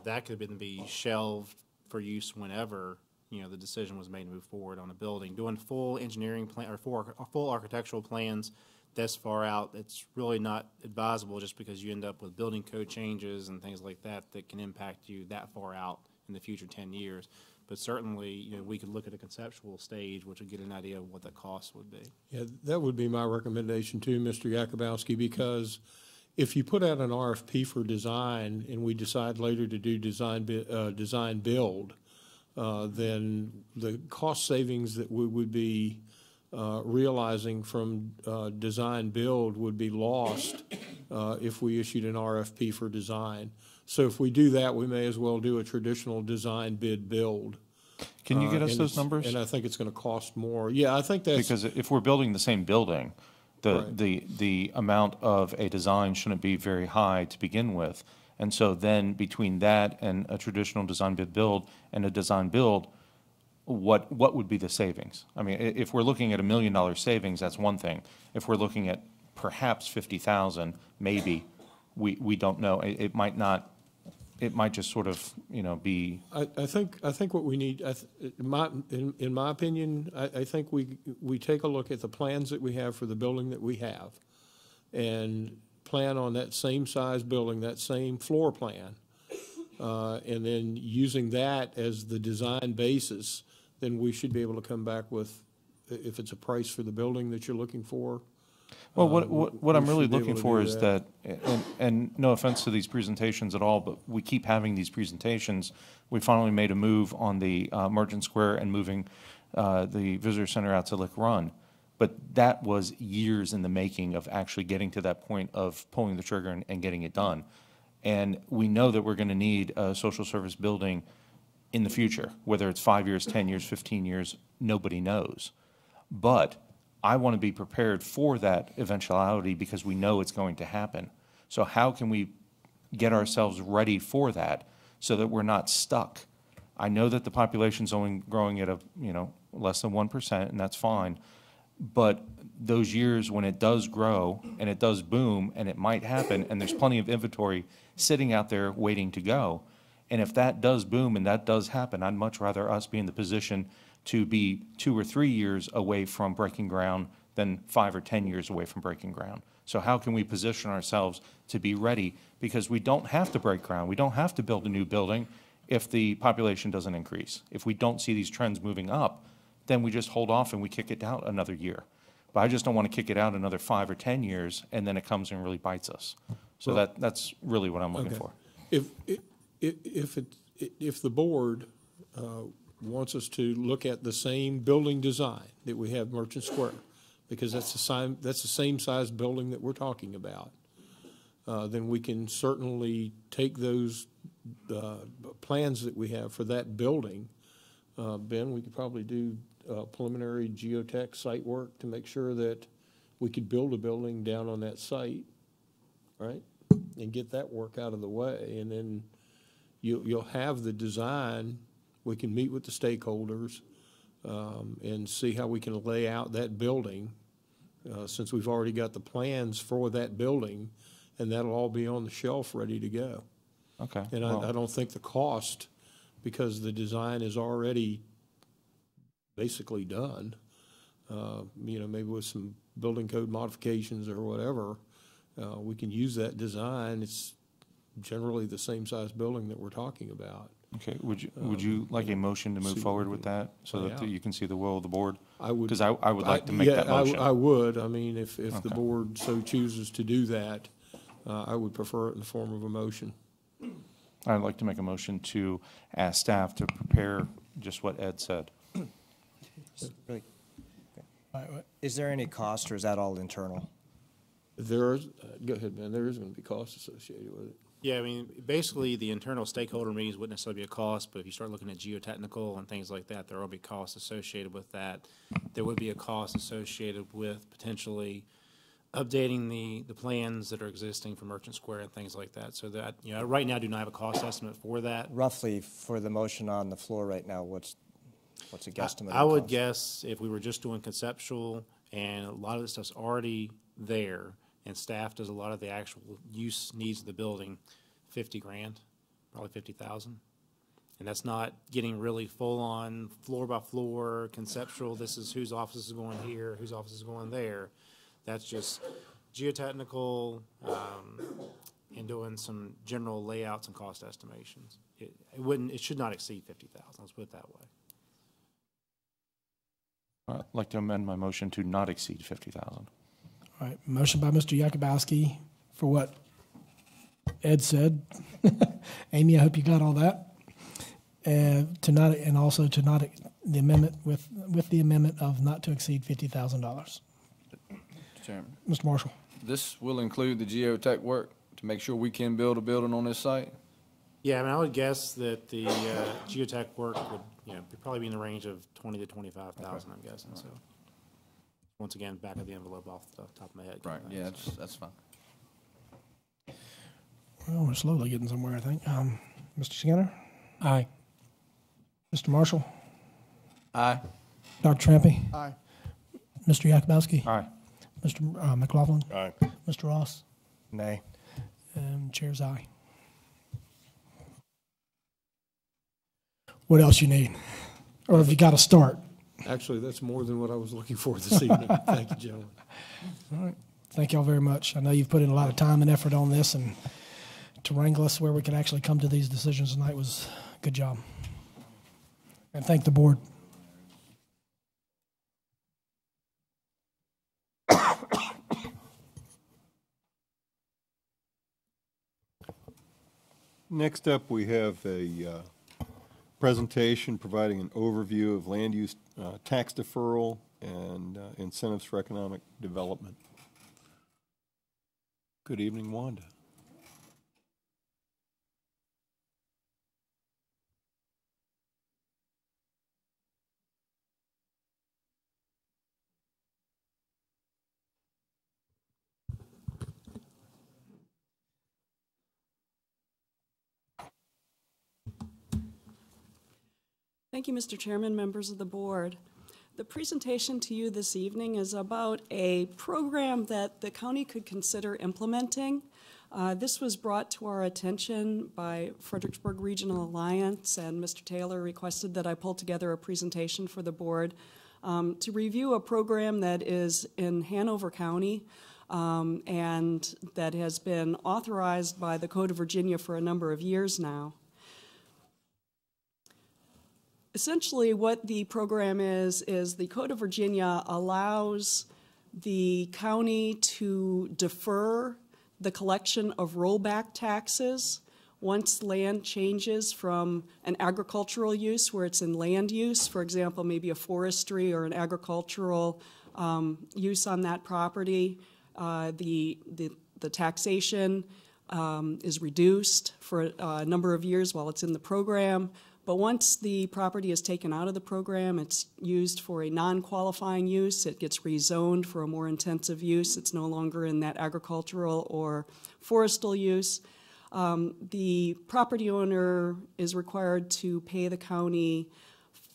That could then be shelved for use whenever the decision was made to move forward on a building. Doing full engineering plan or full architectural plans this far out, it's really not advisable, just because you end up with building code changes and things like that can impact you that far out in the future 10 years. But certainly, we could look at a conceptual stage, which would get an idea of what the cost would be. Yeah, that would be my recommendation too, Mr. Yakubowski, because if you put out an RFP for design and we decide later to do design build, then the cost savings that we would be realizing from design build would be lost if we issued an RFP for design. So if we do that, we may as well do a traditional design bid build. Can you get us those numbers? And I think it's going to cost more. Yeah, I think that's because if we're building the same building, the amount of a design shouldn't be very high to begin with. And so then between that and a traditional design bid build and a design build, what would be the savings? I mean, if we're looking at $1 million savings, that's one thing. If we're looking at perhaps 50,000, maybe, we don't know. It might not. It might just sort of, be. I think what we need, in my opinion, I think we take a look at the plans that we have for the building that we have, and plan on that same size building, that same floor plan, and then using that as the design basis, then we should be able to come back with, if it's a price for the building that you're looking for. Well, what I'm really looking for is that, and no offense to these presentations at all, but we keep having these presentations. We finally made a move on the Merchant Square and moving the visitor center out to Lick Run. But that was years in the making of actually getting to that point of pulling the trigger and getting it done. And we know that we're going to need a social service building in the future, whether it's 5 years, 10 years, 15 years, nobody knows. But I want to be prepared for that eventuality because we know it's going to happen. So how can we get ourselves ready for that so that we're not stuck? I know that the population's only growing at less than 1%, and that's fine. But those years when it does grow and it does boom and it might happen and there's plenty of inventory sitting out there waiting to go, and if that does boom and that does happen, I'd much rather us be in the position to be 2 or 3 years away from breaking ground than 5 or 10 years away from breaking ground. So how can we position ourselves to be ready? Because we don't have to break ground. We don't have to build a new building if the population doesn't increase. If we don't see these trends moving up, then we just hold off and we kick it out another year. But I just don't want to kick it out another 5 or 10 years and then it comes and really bites us. So that's really what I'm looking for. If the board wants us to look at the same building design that we have Merchant Square, because that's the same size building that we're talking about, then we can certainly take those plans that we have for that building. Ben, we could probably do preliminary geotech site work to make sure that we could build a building down on that site, right? And get that work out of the way, and then you'll have the design. We can meet with the stakeholders and see how we can lay out that building since we've already got the plans for that building, and that'll all be on the shelf ready to go. Okay. And I don't think the cost, because the design is already basically done, maybe with some building code modifications or whatever, we can use that design. It's generally the same size building that we're talking about. Okay, would you like a motion to move forward with that so that you can see the will of the board? I would. Because I would like to make that motion. I would. I mean, if the board so chooses to do that, I would prefer it in the form of a motion. I'd like to make a motion to ask staff to prepare just what Ed said. Really? Okay. Is there any cost, or is that all internal? Go ahead, man. There is going to be cost associated with it. Yeah, I mean, basically, the internal stakeholder meetings wouldn't necessarily be a cost, but if you start looking at geotechnical and things like that, there will be costs associated with that. There would be a cost associated with potentially updating the plans that are existing for Merchant Square and things like that. So that, right now, I do not have a cost estimate for that. Roughly, for the motion on the floor right now, what's a guesstimate? I would guess if we were just doing conceptual and a lot of the stuff's already there, and staff does a lot of the actual use needs of the building, $50,000, probably 50,000. And that's not getting really full on floor by floor conceptual. This is whose office is going here, whose office is going there. That's just geotechnical and doing some general layouts and cost estimations. It should not exceed 50,000. Let's put it that way. I'd like to amend my motion to not exceed 50,000. All right, motion by Mr. Yakubowski for what Ed said. Amy, I hope you got all that. Also to not the amendment with the amendment of not to exceed $50,000. Chairman, Mr. Marshall. this will include the geotech work to make sure we can build a building on this site? Yeah, I mean, I would guess that the geotech work would, probably be in the range of 20 to 25,000, I'm guessing, so. Once again, back of the envelope off the top of my head. Right, yeah, that's fine. Well, we're slowly getting somewhere, I think. Mr. Skinner? Aye. Mr. Marshall? Aye. Dr. Trampy? Aye. Mr. Yakubowski? Aye. Mr. McLaughlin? Aye. Mr. Ross? Nay. And chair's aye. What else you need? Or have you got to start? Actually, that's more than what I was looking for this evening. Thank you, gentlemen. All right. Thank y'all very much. I know you've put in a lot of time and effort on this, and to wrangle us where we could actually come to these decisions tonight was a good job. And thank the board. Next up, we have a presentation providing an overview of land use tax deferral and incentives for economic development. Good evening, Wanda. Thank you, Mr. Chairman, members of the board. The presentation to you this evening is about a program that the county could consider implementing. This was brought to our attention by Fredericksburg Regional Alliance, and Mr. Taylor requested that I pull together a presentation for the board to review a program that is in Hanover County and that has been authorized by the Code of Virginia for a number of years now. Essentially, what the program is the Code of Virginia allows the county to defer the collection of rollback taxes once land changes from an agricultural use where it's in land use, for example, maybe a forestry or an agricultural use on that property. The taxation is reduced for a number of years while it's in the program. But once the property is taken out of the program, it's used for a non-qualifying use. It gets rezoned for a more intensive use. It's no longer in that agricultural or forestal use. The property owner is required to pay the county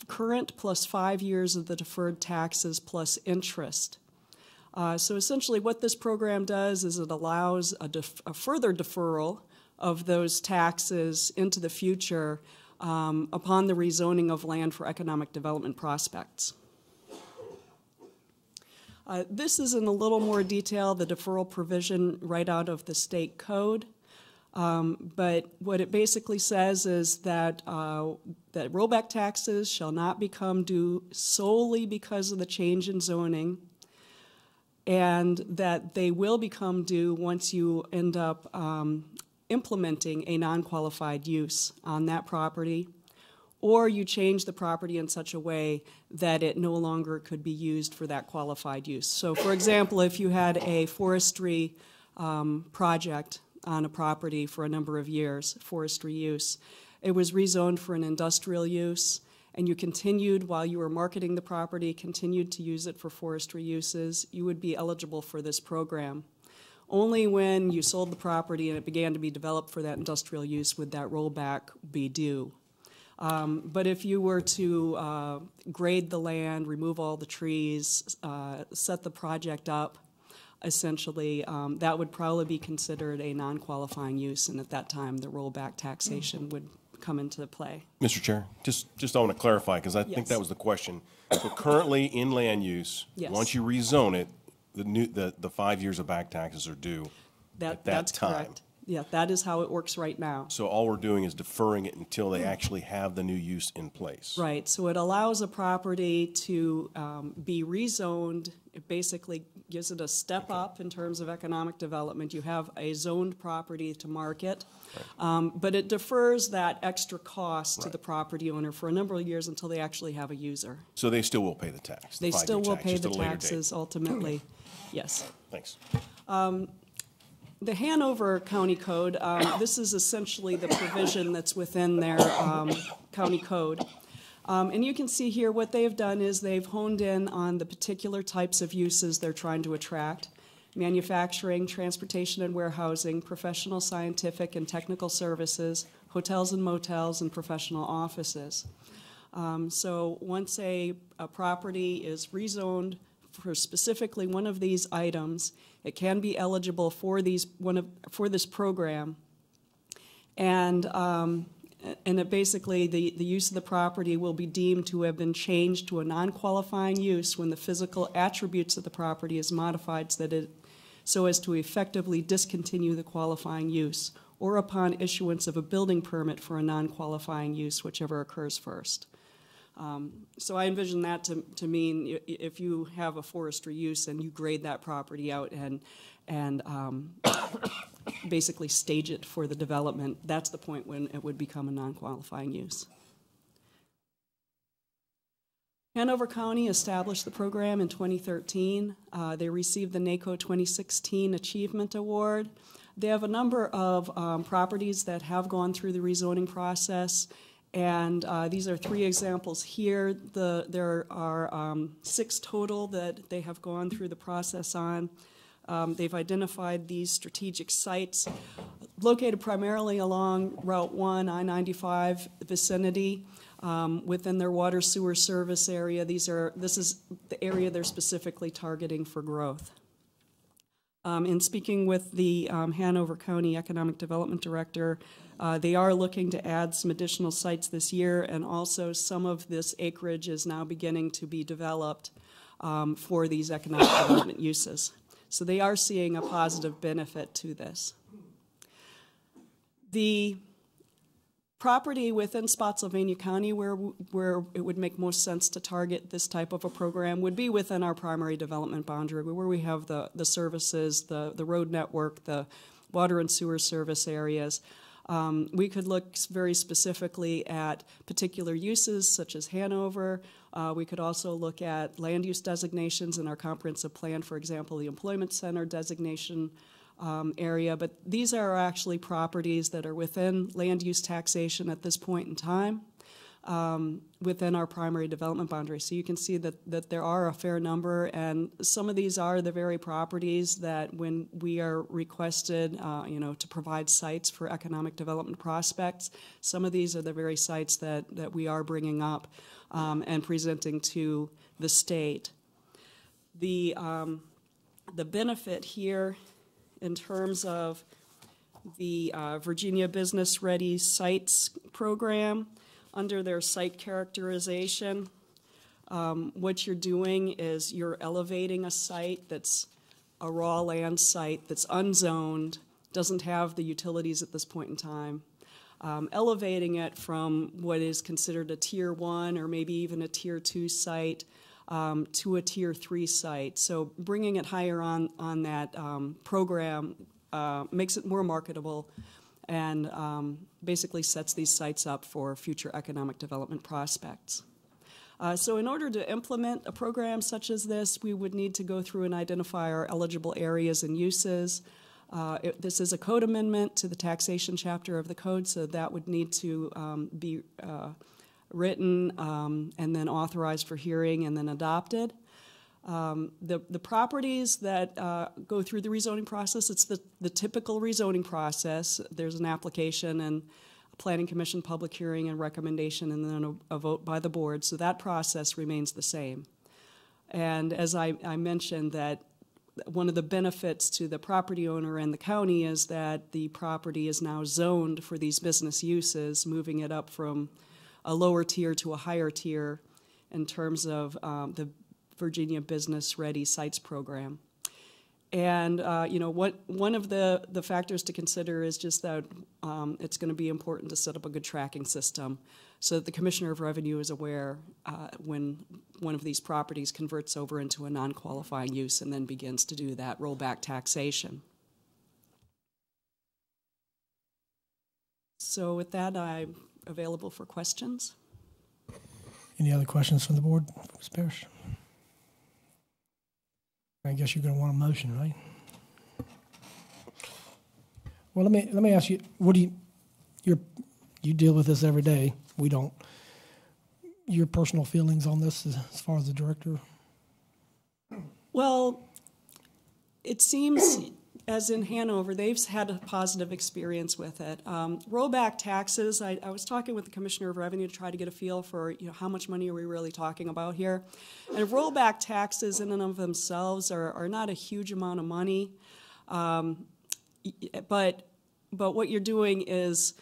current plus 5 years of the deferred taxes plus interest. So essentially what this program does is it allows a further deferral of those taxes into the future upon the rezoning of land for economic development prospects. This is in a little more detail, the deferral provision right out of the state code. But what it basically says is that, that rollback taxes shall not become due solely because of the change in zoning, and that they will become due once you end up implementing a non-qualified use on that property, or you change the property in such a way that it no longer could be used for that qualified use. So for example, if you had a forestry project on a property for a number of years, forestry use, it was rezoned for an industrial use, and you continued while you were marketing the property, continued to use it for forestry uses, you would be eligible for this program. Only when you sold the property and it began to be developed for that industrial use would that rollback be due. But if you were to grade the land, remove all the trees, set the project up, essentially, that would probably be considered a non-qualifying use, and at that time the rollback taxation would come into play. Mr. Chair, just I want to clarify, because I think that was the question. So currently in land use, Yes. once you rezone it, the 5 years of back taxes are due at that that's time. correct. Yeah, that is how it works right now. So all we're doing is deferring it until they actually have the new use in place. Right, so it allows a property to be rezoned. It basically gives it a step up in terms of economic development. You have a zoned property to market, but it defers that extra cost to the property owner for a number of years until they actually have a user. So they still will pay the tax? They still will pay the just at a later taxes date. ultimately, yes. Thanks. The Hanover County Code, this is essentially the provision that's within their county code. And you can see here what they've done is they've honed in on the particular types of uses they're trying to attract: manufacturing, transportation and warehousing, professional, scientific, and technical services, hotels and motels, and professional offices. So once a property is rezoned for specifically one of these items, it can be eligible for this program, and it basically the use of the property will be deemed to have been changed to a non-qualifying use when the physical attributes of the property is modified so as to effectively discontinue the qualifying use, or upon issuance of a building permit for a non-qualifying use, whichever occurs first. So I envision that to mean if you have a forestry use and you grade that property out and basically stage it for the development, that's the point when it would become a non-qualifying use. Hanover County established the program in 2013. They received the NACO 2016 Achievement Award. They have a number of properties that have gone through the rezoning process. And these are 3 examples here. There are 6 total that they have gone through the process on. They've identified these strategic sites located primarily along Route 1, I-95 vicinity, within their water sewer service area. This is the area they're specifically targeting for growth. In speaking with the Hanover County Economic Development Director, they are looking to add some additional sites this year, and also some of this acreage is now beginning to be developed for these economic development uses. So they are seeing a positive benefit to this. The property within Spotsylvania County where it would make most sense to target this type of a program would be within our primary development boundary, where we have the services, the road network, the water and sewer service areas. We could look very specifically at particular uses such as Hanover. We could also look at land use designations in our comprehensive plan, for example, the employment center designation area. But these are actually properties that are within land use taxation at this point in time within our primary development boundary. So you can see that there are a fair number, and some of these are the very properties that when we are requested to provide sites for economic development prospects, some of these are the very sites that we are bringing up and presenting to the state. The benefit here in terms of the Virginia Business Ready Sites program, under their site characterization, what you're doing is you're elevating a site that's a raw land site that's unzoned, doesn't have the utilities at this point in time, elevating it from what is considered a Tier 1 or maybe even a Tier 2 site to a Tier 3 site. So bringing it higher on that program makes it more marketable and basically sets these sites up for future economic development prospects. So in order to implement a program such as this, we would need to go through and identify our eligible areas and uses. This is a code amendment to the taxation chapter of the code, so that would need to be written and then authorized for hearing and then adopted. The properties that go through the rezoning process, it's the typical rezoning process. There's an application and a planning commission public hearing and recommendation and then a vote by the board. So that process remains the same. And as I mentioned, that one of the benefits to the property owner and the county is that the property is now zoned for these business uses, moving it up from a lower tier to a higher tier in terms of the Virginia Business Ready Sites program. And one of the factors to consider is just that it's going to be important to set up a good tracking system so that the Commissioner of Revenue is aware when one of these properties converts over into a non-qualifying use and then begins to do that rollback taxation. So with that, I'm available for questions. Any other questions from the board, Ms. Parrish? I guess you're going to want a motion, right? Well, let me ask you. What do you deal with this every day? We don't. Your personal feelings on this, as far as the director? Well, it seems, as in Hanover, they've had a positive experience with it. Rollback taxes. I was talking with the Commissioner of Revenue to try to get a feel for how much money are we really talking about here. And rollback taxes in and of themselves are not a huge amount of money, but what you're doing is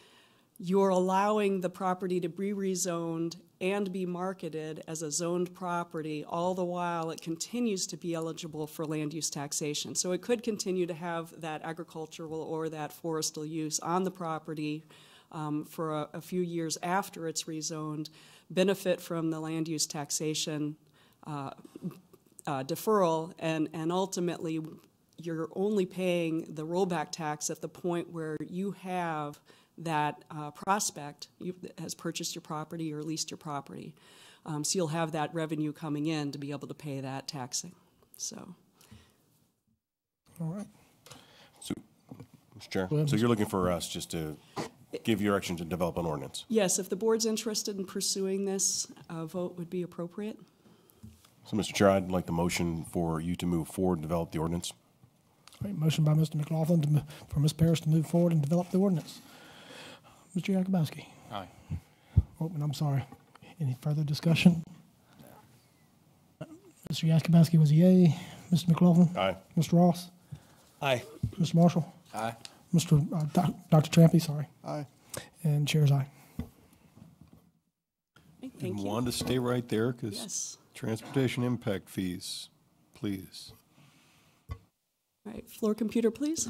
you're allowing the property to be rezoned and be marketed as a zoned property, all the while it continues to be eligible for land use taxation. So it could continue to have that agricultural or that forestal use on the property for a few years after it's rezoned, benefit from the land use taxation deferral, and ultimately you're only paying the rollback tax at the point where you have that prospect has purchased your property or leased your property. So you'll have that revenue coming in to be able to pay that taxing. So. All right. So, Mr. Chair, so you're looking for us just to give your action to develop an ordinance? Yes, if the board's interested in pursuing this, a vote would be appropriate. So, Mr. Chair, I'd like the motion for you to move forward and develop the ordinance. All right, motion by Mr. McLaughlin for Ms. Parrish to move forward and develop the ordinance. Mr. Yakubowski. Aye. Oh, and I'm sorry. Any further discussion? Mr. Yakubowski was a yay. Mr. McLaughlin? Aye. Mr. Ross? Aye. Mr. Marshall? Aye. Dr. Trampy, sorry. Aye. And chair's aye. Thank you. Want to stay right there because Yes. transportation impact fees, please. All right, floor computer, please.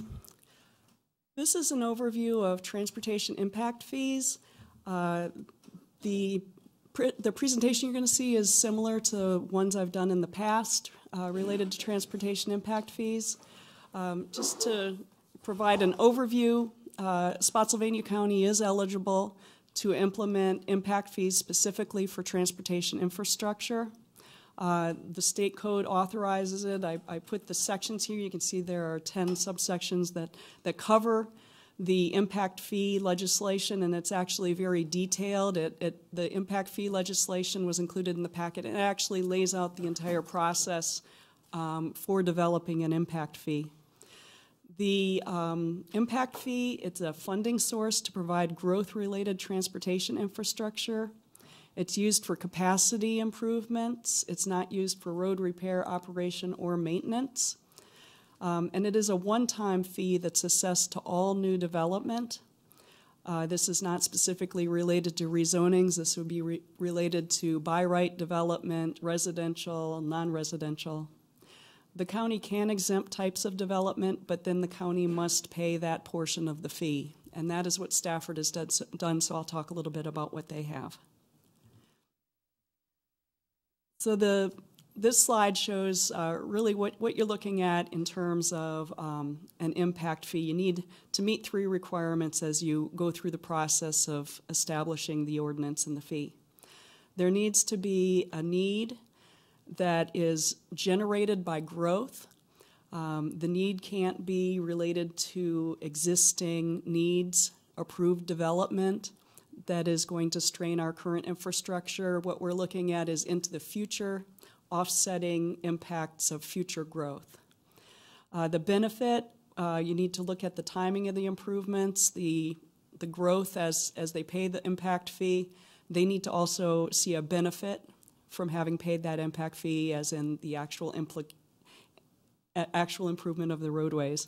This is an overview of transportation impact fees. The presentation you're going to see is similar to ones I've done in the past related to transportation impact fees. Just to provide an overview, Spotsylvania County is eligible to implement impact fees specifically for transportation infrastructure. The state code authorizes it. I put the sections here. You can see there are 10 subsections that cover the impact fee legislation, and it's actually very detailed. The impact fee legislation was included in the packet, and it actually lays out the entire process for developing an impact fee. The impact fee, it's a funding source to provide growth-related transportation infrastructure. It's used for capacity improvements. It's not used for road repair, operation, or maintenance. And it is a one-time fee that's assessed to all new development. This is not specifically related to rezonings. This would be related to by right development, residential, non-residential. The county can exempt types of development, but then the county must pay that portion of the fee. And that is what Stafford has done, so I'll talk a little bit about what they have. So this slide shows really what you're looking at in terms of an impact fee. You need to meet 3 requirements as you go through the process of establishing the ordinance and the fee. There needs to be a need that is generated by growth. The need can't be related to existing needs, approved development that is going to strain our current infrastructure. What we're looking at is into the future, offsetting impacts of future growth. The benefit, you need to look at the timing of the improvements, the growth as they pay the impact fee. They need to also see a benefit from having paid that impact fee, as in the actual improvement of the roadways.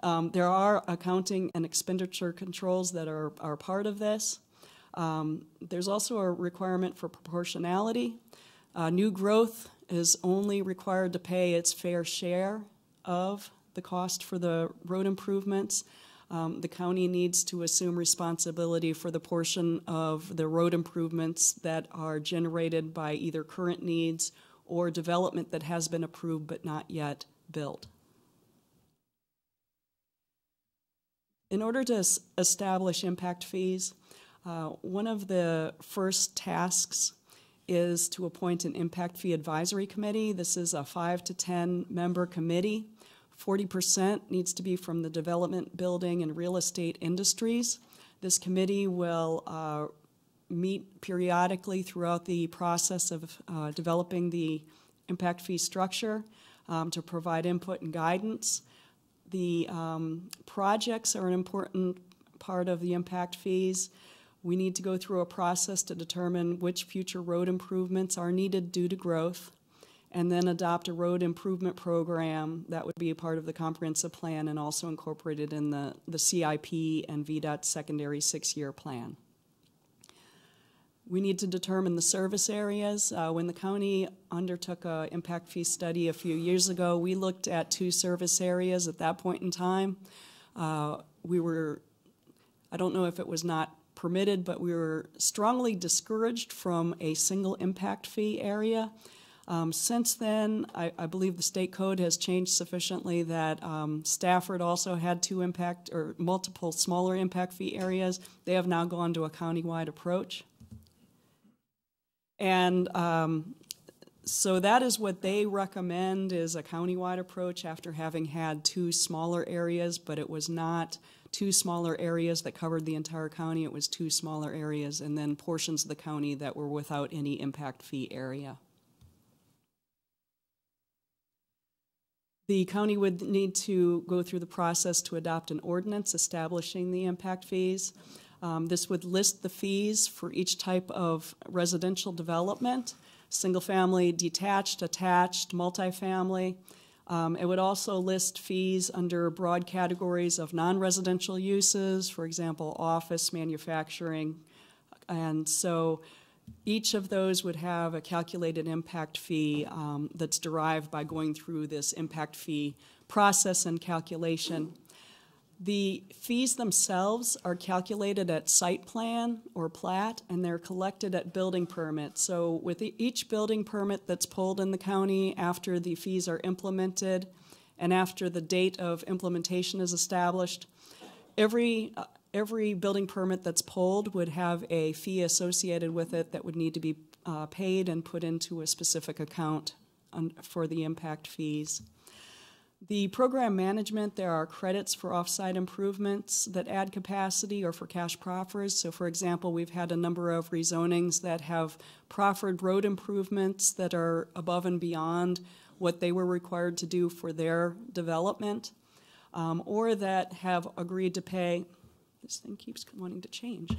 There are accounting and expenditure controls that are part of this. There's also a requirement for proportionality. New growth is only required to pay its fair share of the cost for the road improvements. The county needs to assume responsibility for the portion of the road improvements that are generated by either current needs or development that has been approved but not yet built. In order to establish impact fees, one of the first tasks is to appoint an impact fee advisory committee. This is a 5 to 10 member committee. 40% needs to be from the development, building, and real estate industries. This committee will meet periodically throughout the process of developing the impact fee structure to provide input and guidance. The projects are an important part of the impact fees. We need to go through a process to determine which future road improvements are needed due to growth, and then adopt a road improvement program that would be a part of the comprehensive plan and also incorporated in the CIP and VDOT secondary 6-year plan. We need to determine the service areas. When the county undertook an impact fee study a few years ago, we looked at 2 service areas at that point in time. I don't know if it was not permitted, but we were strongly discouraged from a single impact fee area. Since then, I believe the state code has changed sufficiently that Stafford also had 2 multiple smaller impact fee areas. They have now gone to a countywide approach. And so that is what they recommend, is a countywide approach after having had 2 smaller areas, but it was not 2 smaller areas that covered the entire county. It was 2 smaller areas and then portions of the county that were without any impact fee area. The county would need to go through the process to adopt an ordinance establishing the impact fees. This would list the fees for each type of residential development: single family, detached, attached, multifamily. It would also list fees under broad categories of non-residential uses, for example, office, manufacturing. And so each of those would have a calculated impact fee that's derived by going through this impact fee process and calculation. The fees themselves are calculated at site plan or plat, and they're collected at building permit. So with each building permit that's pulled in the county after the fees are implemented and after the date of implementation is established, every building permit that's pulled would have a fee associated with it that would need to be paid and put into a specific account for the impact fees. The program management, there are credits for off-site improvements that add capacity or for cash proffers. So for example, we've had a number of rezonings that have proffered road improvements that are above and beyond what they were required to do for their development, or that have agreed to pay, this thing keeps wanting to change,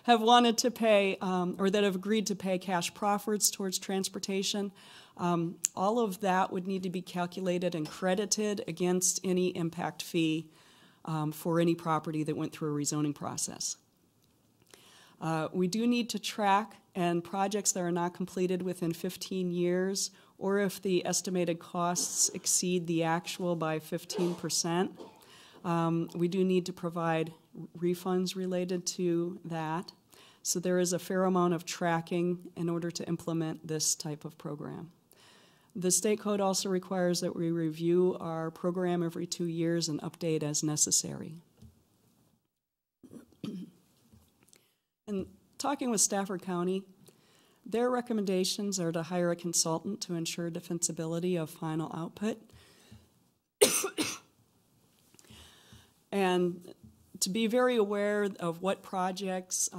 have wanted to pay, or that have agreed to pay cash proffers towards transportation. All of that would need to be calculated and credited against any impact fee for any property that went through a rezoning process. We do need to track, and projects that are not completed within 15 years, or if the estimated costs exceed the actual by 15%, we do need to provide refunds related to that. So there is a fair amount of tracking in order to implement this type of program. The state code also requires that we review our program every 2 years and update as necessary. And talking with Stafford County, their recommendations are to hire a consultant to ensure defensibility of final output. And to be very aware of what projects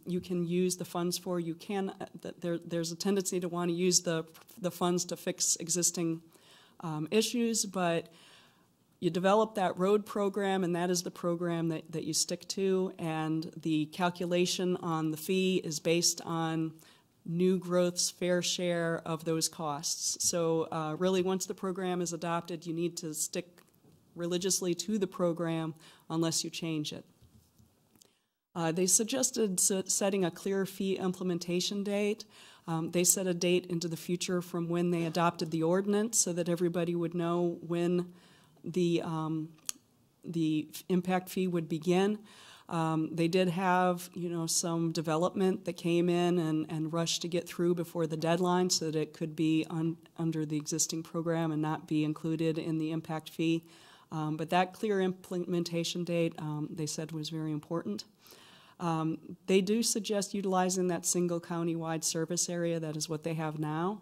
you can use the funds for. You can, there's a tendency to want to use the funds to fix existing issues, but you develop that road program, and that is the program that you stick to, and the calculation on the fee is based on new growth's fair share of those costs. So really, once the program is adopted, you need to stick religiously to the program unless you change it. They suggested setting a clear fee implementation date. They set a date into the future from when they adopted the ordinance so that everybody would know when the impact fee would begin. They did have, some development that came in and rushed to get through before the deadline so that it could be under the existing program and not be included in the impact fee. But that clear implementation date, they said, was very important. They do suggest utilizing that single county-wide service area. That is what they have now.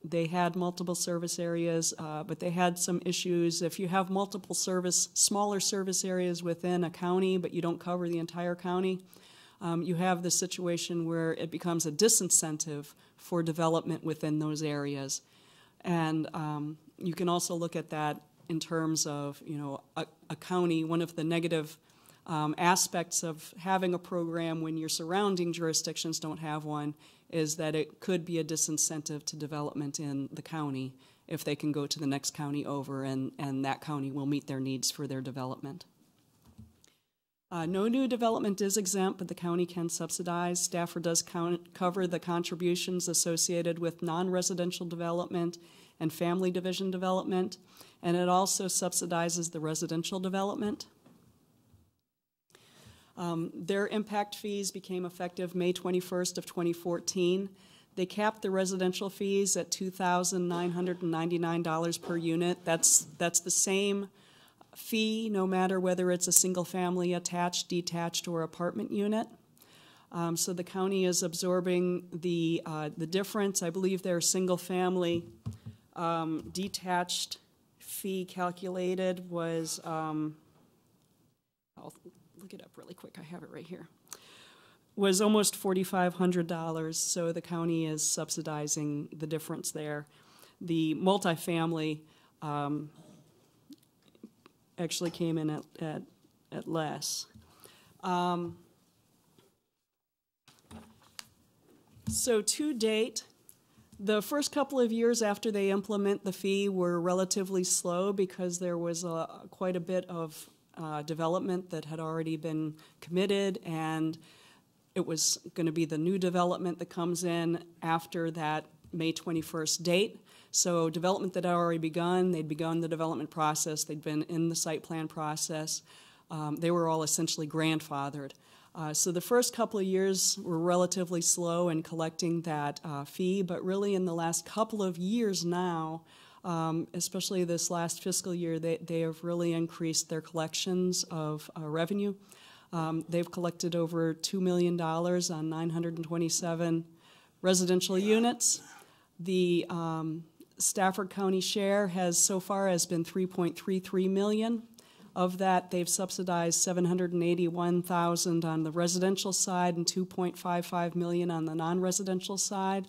They had multiple service areas, but they had some issues. If you have multiple smaller service areas within a county, but you don't cover the entire county, you have the situation where it becomes a disincentive for development within those areas. And you can also look at that in terms of, a county. One of the negative aspects of having a program when your surrounding jurisdictions don't have one is that it could be a disincentive to development in the county if they can go to the next county over and that county will meet their needs for their development. No new development is exempt, but the county can subsidize. Stafford does cover the contributions associated with non-residential development and family division development, and it also subsidizes the residential development. Their impact fees became effective May 21st of 2014. They capped the residential fees at $2,999 per unit. That's the same fee no matter whether it's a single family attached, detached, or apartment unit. So the county is absorbing the difference. I believe their single family detached fee calculated was, I'll look it up really quick, I have it right here, was almost $4,500, so the county is subsidizing the difference there. The multifamily actually came in at less. So to date, the first couple of years after they implement the fee were relatively slow because there was quite a bit of development that had already been committed, and it was going to be the new development that comes in after that May 21st date. So development that had already begun, they'd begun the development process, they'd been in the site plan process, they were all essentially grandfathered. So the first couple of years were relatively slow in collecting that fee, but really in the last couple of years now, especially this last fiscal year, they have really increased their collections of revenue. They've collected over $2 million on 927 residential units. The Stafford County share has so far has been $3.33 million. Of that, they've subsidized $781,000 on the residential side and $2.55 million on the non-residential side.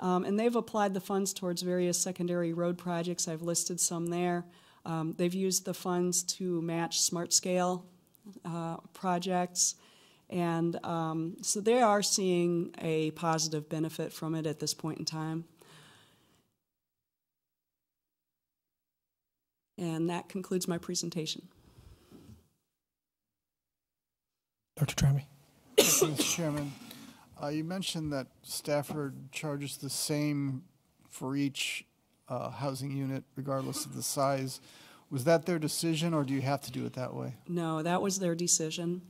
And they've applied the funds towards various secondary road projects. I've listed some there. They've used the funds to match smart scale projects. And so they are seeing a positive benefit from it at this point in time. And that concludes my presentation. Dr. Tramey. Thank you, Mr. Chairman. You mentioned that Stafford charges the same for each housing unit, regardless of the size. Was that their decision, or do you have to do it that way? No, that was their decision.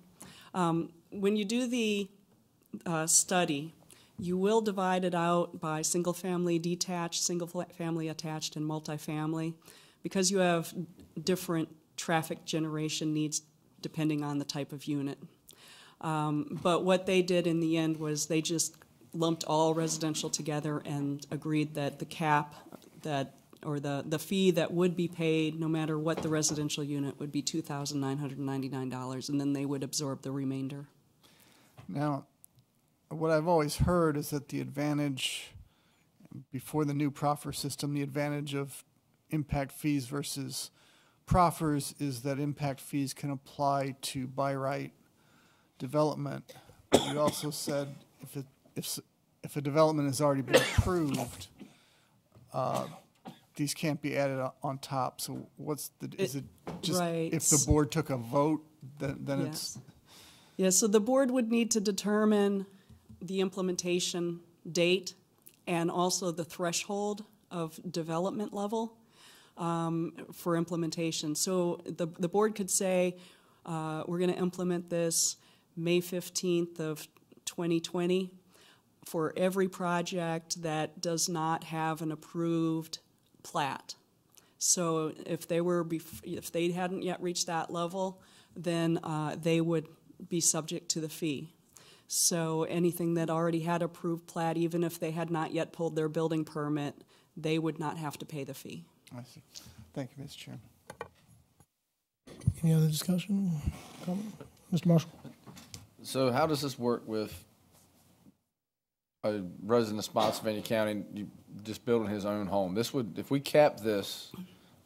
When you do the study, you will divide it out by single-family detached, single-family attached, and multifamily, because you have different traffic generation needs depending on the type of unit. But what they did in the end was they just lumped all residential together and agreed that the cap or the fee that would be paid no matter what the residential unit would be $2,999, and then they would absorb the remainder. Now, what I've always heard is that the advantage, before the new proffer system, the advantage of impact fees versus proffers is that impact fees can apply to by right development. You also said if a development has already been approved, these can't be added on top. So what's is it just right. If the board took a vote, then Yes. it's... Yes, so the board would need to determine the implementation date and also the threshold of development level. for implementation. So the board could say, we're going to implement this May 15th of 2020 for every project that does not have an approved plat. So if they hadn't yet reached that level, then they would be subject to the fee. So anything that already had approved plat, even if they had not yet pulled their building permit, they would not have to pay the fee. I see. Thank you, Mr. Chairman. Any other discussion? Comment? Mr. Marshall? So how does this work with a resident of Spotsylvania County just building his own home? This would, if we cap this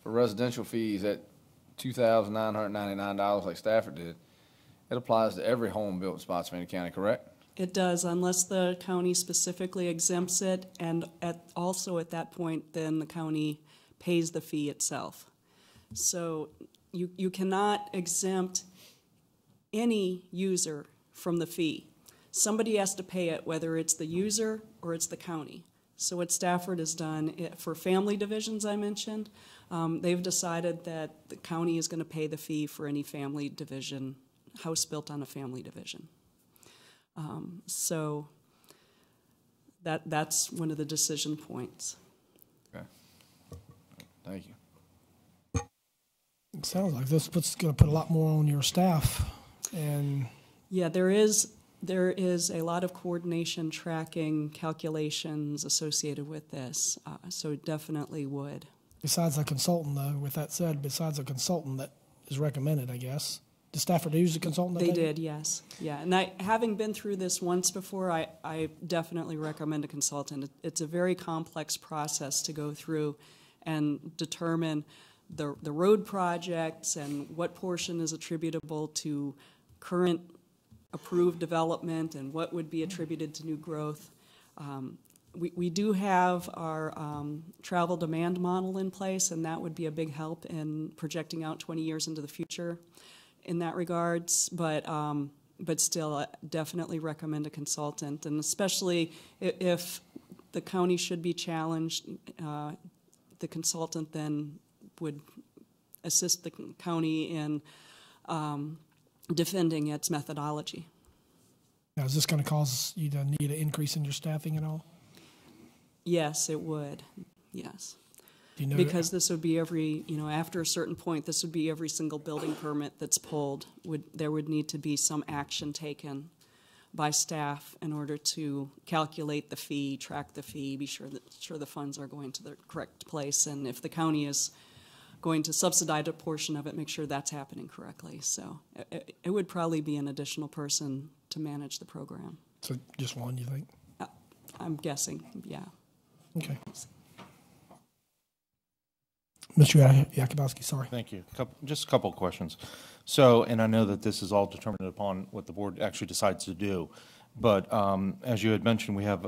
for residential fees at $2,999 like Stafford did, it applies to every home built in Spotsylvania County, correct? It does, unless the county specifically exempts it, and also at that point, then the county pays the fee itself. So you cannot exempt any user from the fee. Somebody has to pay it, whether it's the user or it's the county. So what Stafford has done, for family divisions I mentioned, they've decided that the county is going to pay the fee for any family division, house built on a family division. So that's one of the decision points. Okay. Thank you. It sounds like this going to put a lot more on your staff. And yeah, there is a lot of coordination, tracking, calculations associated with this. So it definitely would. Besides a consultant, though, with that said, besides a consultant that is recommended, I guess. Did Stafford use a consultant? They did, yes. Yeah, and having been through this once before, I definitely recommend a consultant. It's a very complex process to go through and determine the road projects and what portion is attributable to current approved development and what would be attributed to new growth. We do have our travel demand model in place, and that would be a big help in projecting out 20 years into the future in that regards, but still, definitely recommend a consultant, and especially if the county should be challenged, the consultant then would assist the county in defending its methodology. Now, is this going to cause you to need an increase in your staffing at all? Yes, it would. Yes. Do you know because this would be every, after a certain point, this would be every single building permit that's pulled. There would need to be some action taken by staff in order to calculate the fee, track the fee, be sure the funds are going to the correct place, and if the county is going to subsidize a portion of it, make sure that's happening correctly. So it would probably be an additional person to manage the program. So just one, you think? I'm guessing, yeah. Okay. Mr. Yakubowski, sorry. Thank you. Just a couple of questions. So, and I know that this is all determined upon what the board actually decides to do, but as you had mentioned, we have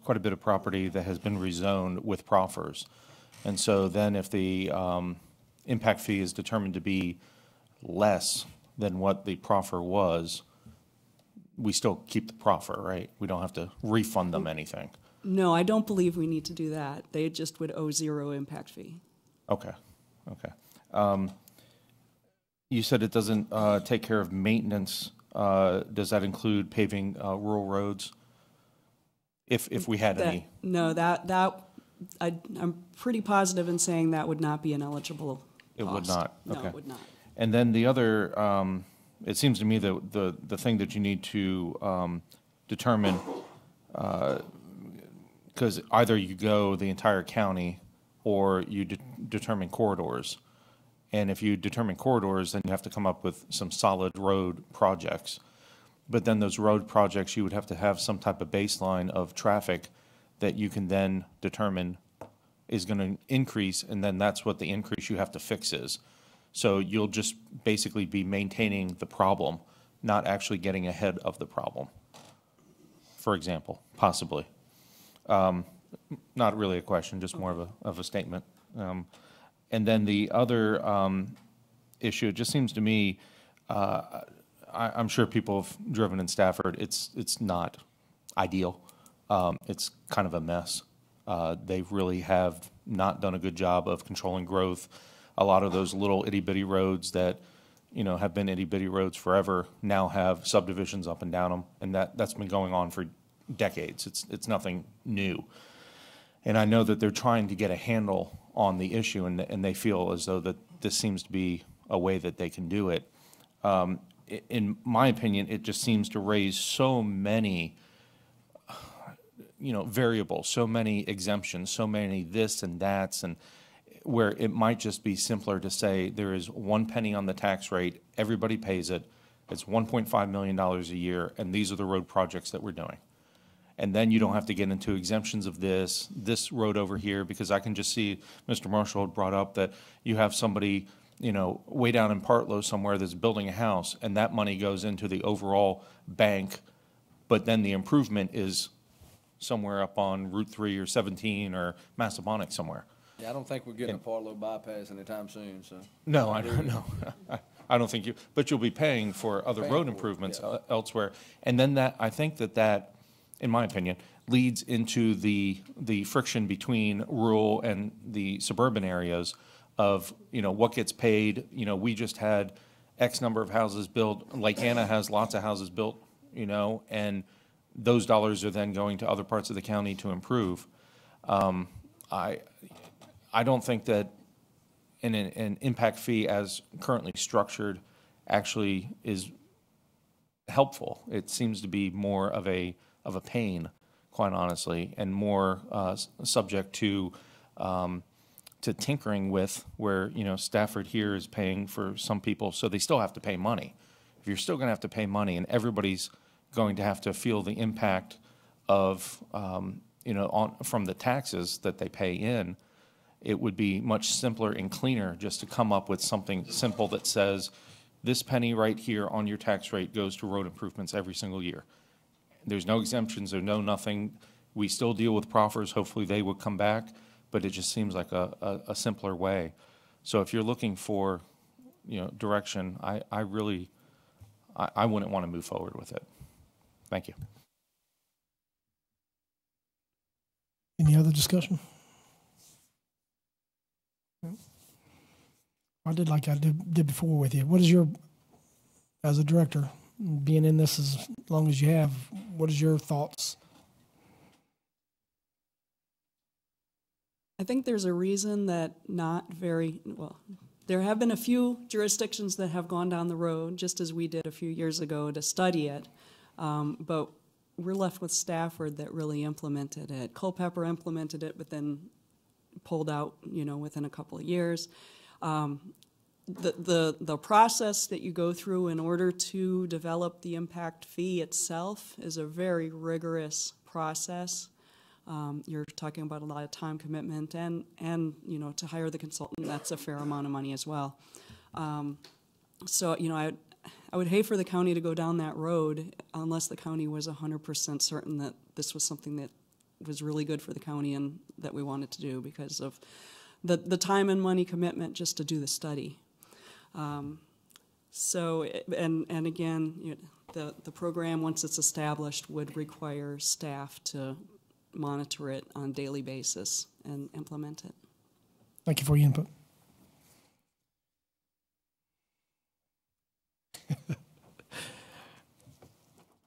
quite a bit of property that has been rezoned with proffers. And so then if the impact fee is determined to be less than what the proffer was, we still keep the proffer, right? We don't have to refund them anything. No, I don't believe we need to do that. They just would owe zero impact fee. Okay, okay. You said it doesn't take care of maintenance. Does that include paving rural roads? If we had any? No, I'm pretty positive in saying that would not be an eligible cost. It would not? Okay. No, it would not. And then the other, it seems to me that the thing that you need to determine, because either you go the entire county or you determine corridors. And if you determine corridors, then you have to come up with some solid road projects. But then those road projects, you would have to have some type of baseline of traffic that you can then determine is going to increase, and then that's what the increase you have to fix is. So you'll just basically be maintaining the problem, not actually getting ahead of the problem, for example, possibly. Not really a question, just more of a statement. And then the other issue, it just seems to me, I'm sure people have driven in Stafford, it's not ideal. It's kind of a mess. They really have not done a good job of controlling growth. A lot of those little itty-bitty roads that, have been itty-bitty roads forever now have subdivisions up and down them, and that's been going on for decades. It's nothing new. And I know that they're trying to get a handle on the issue, and they feel as though that this seems to be a way that they can do it. In my opinion, it just seems to raise so many variables, so many exemptions, so many this and that's, and where it might just be simpler to say there is 1 penny on the tax rate, everybody pays it, it's $1.5 million a year, and these are the road projects that we're doing. And then you don't have to get into exemptions of this road over here, because I can just see Mr. Marshall had brought up that you have somebody, way down in Partlow somewhere that's building a house, and that money goes into the overall bank, but then the improvement is somewhere up on Route 3 or 17 or Massabonic somewhere. Yeah, I don't think we're getting a Partlow bypass anytime soon, so. No, I don't know. I don't think but you'll be paying for other road improvements elsewhere. And then I think that, in my opinion, leads into the friction between rural and the suburban areas of, what gets paid. We just had X number of houses built. Lake Anna has lots of houses built, and those dollars are then going to other parts of the county to improve. I don't think that an impact fee as currently structured actually is helpful. It seems to be more of a pain, quite honestly, and more subject to tinkering with, where Stafford here is paying for some people, so they still have to pay money. If you're still going to have to pay money, and everybody's going to have to feel the impact of from the taxes that they pay in, it would be much simpler and cleaner just to come up with something simple that says, this penny right here on your tax rate goes to road improvements every single year. There's no exemptions, there's no nothing. We still deal with proffers. Hopefully they would come back, but it just seems like a simpler way. So if you're looking for, direction, I really wouldn't want to move forward with it. Thank you. Any other discussion? I did like I did before with you. What is as a director, being in this as long as you have, what is your thoughts? I think there's a reason that there have been a few jurisdictions that have gone down the road, just as we did a few years ago, to study it. But we're left with Stafford that really implemented it. Culpeper implemented it, but then pulled out, within a couple of years. The process that you go through in order to develop the impact fee itself is a very rigorous process. You're talking about a lot of time commitment, and to hire the consultant, that's a fair amount of money as well. So I would hate for the county to go down that road unless the county was 100% certain that this was something that was really good for the county and that we wanted to do, because of the time and money commitment just to do the study. So, and again, the program, once it's established, would require staff to monitor it on a daily basis and implement it. Thank you for your input.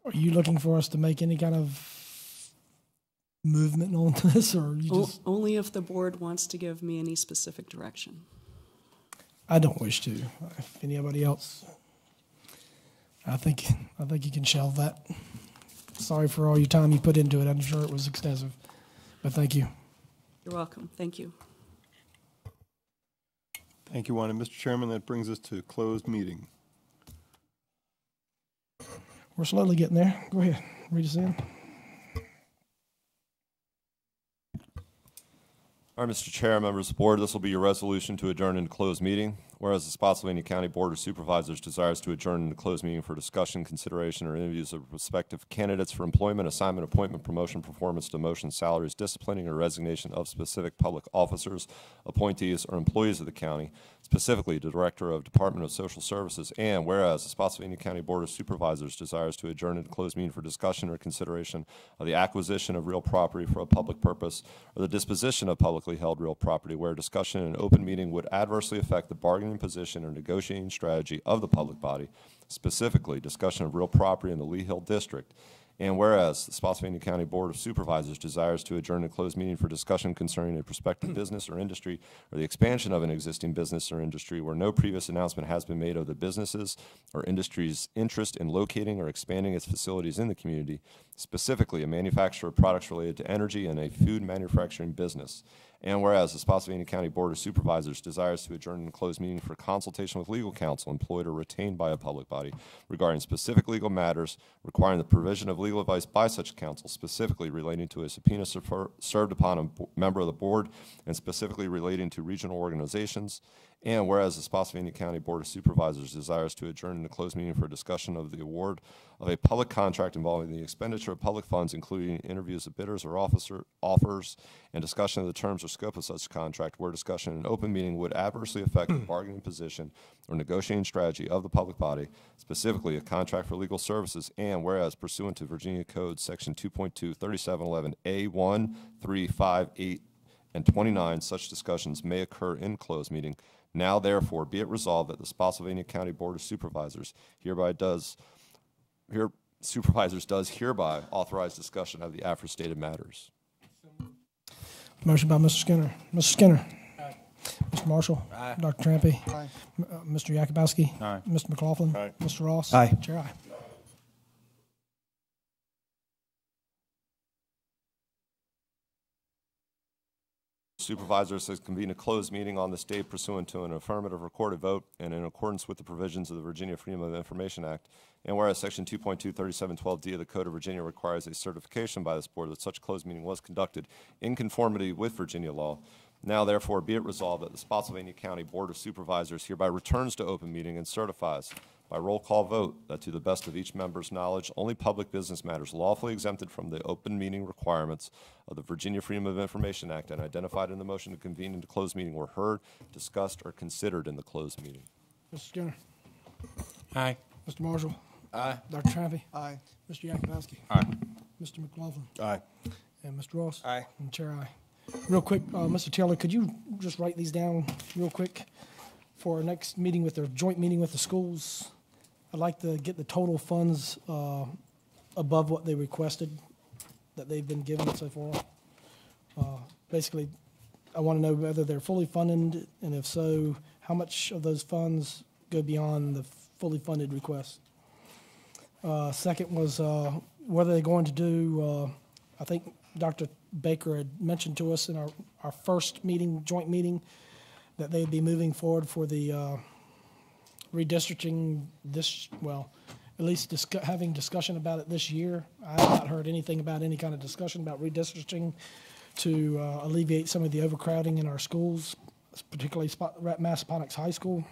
Are you looking for us to make any kind of movement on this, or you just... Only if the board wants to give me any specific direction. I don't wish to. If anybody else, I think you can shelve that. Sorry for all your time you put into it. I'm sure it was extensive, but thank you. You're welcome. Thank you. Thank you, Wanda. Mr. Chairman, that brings us to closed meeting. We're slowly getting there. Go ahead, read us in. All right, Mr. Chair, members of the board, this will be your resolution to adjourn into closed meeting. Whereas the Spotsylvania County Board of Supervisors desires to adjourn into closed meeting for discussion, consideration, or interviews of prospective candidates for employment, assignment, appointment, promotion, performance, demotion, salaries, disciplining, or resignation of specific public officers, appointees, or employees of the county, specifically the Director of Department of Social Services. And whereas the Spotsylvania County Board of Supervisors desires to adjourn into closed meeting for discussion or consideration of the acquisition of real property for a public purpose or the disposition of publicly held real property, where discussion in an open meeting would adversely affect the bargaining position or negotiating strategy of the public body, specifically discussion of real property in the Lee Hill District. And whereas the Spotsylvania County Board of Supervisors desires to adjourn a closed meeting for discussion concerning a prospective business or industry or the expansion of an existing business or industry where no previous announcement has been made of the business's or industry's interest in locating or expanding its facilities in the community, specifically a manufacturer of products related to energy and a food manufacturing business. And whereas the Spotsylvania County Board of Supervisors desires to adjourn a closed meeting for consultation with legal counsel employed or retained by a public body regarding specific legal matters requiring the provision of legal advice by such counsel, specifically relating to a subpoena served upon a member of the board and specifically relating to regional organizations. And whereas the Spotsylvania County Board of Supervisors desires to adjourn a closed meeting for a discussion of the award of a public contract involving the expenditure of public funds, including interviews of bidders or offers, and discussion of the terms or scope of such contract, where discussion in an open meeting would adversely affect the bargaining position or negotiating strategy of the public body, specifically a contract for legal services. And whereas pursuant to Virginia Code Section 2.2, 3711A1, 3, 5, 8, and 29, such discussions may occur in closed meeting. Now, therefore, be it resolved that the Spotsylvania County Board of Supervisors does hereby authorize discussion of the aforestated matters. Motion by Mr. Skinner. Mr. Skinner. Aye. Mr. Marshall. Aye. Dr. Trampy. Aye. Mr. Yakubowski. Aye. Mr. McLaughlin. Aye. Mr. Ross. Aye. Chair, aye. Supervisors has convened a closed meeting on this day pursuant to an affirmative recorded vote and in accordance with the provisions of the Virginia Freedom of Information Act. And whereas Section 2.2, 3712D of the Code of Virginia requires a certification by this board that such closed meeting was conducted in conformity with Virginia law. Now, therefore, be it resolved that the Spotsylvania County Board of Supervisors hereby returns to open meeting and certifies by roll call vote that to the best of each member's knowledge, only public business matters lawfully exempted from the open meeting requirements of the Virginia Freedom of Information Act and identified in the motion to convene into closed meeting were heard, discussed, or considered in the closed meeting. Mr. Skinner. Aye. Mr. Marshall. Aye. Dr. Trampy. Aye. Mr. Yakubowski. Aye. Mr. McLaughlin. Aye. And Mr. Ross. Aye. And Chair, aye. Real quick, Mr. Taylor, could you just write these down real quick for our next meeting with their joint meeting with the schools? I'd like to get the total funds above what they requested that they've been given so far. Basically, I want to know whether they're fully funded, and if so, how much of those funds go beyond the fully funded request. Second was what are they going to do? I think Dr. Baker had mentioned to us in our first meeting, joint meeting, that they'd be moving forward for the redistricting this, well, at least having discussion about it this year. I have not heard anything about any kind of discussion about redistricting to alleviate some of the overcrowding in our schools, particularly Massaponax High School.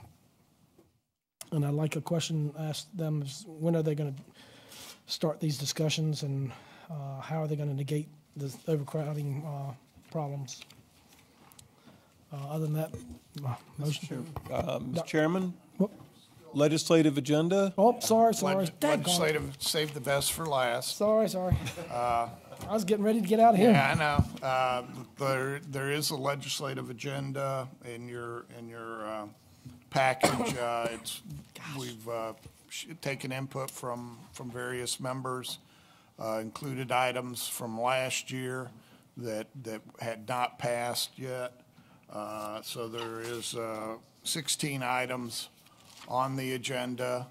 And I'd like a question asked them is when are they going to start these discussions and how are they going to negate the overcrowding problems? Other than that, motion. Mr. Chairman, Whoop. legislative agenda. Oh, sorry. Legislative, save the best for last. Sorry. I was getting ready to get out of here. Yeah, I know. There is a legislative agenda in your package. We've taken input from various members, included items from last year that had not passed yet. So there is 16 items on the agenda.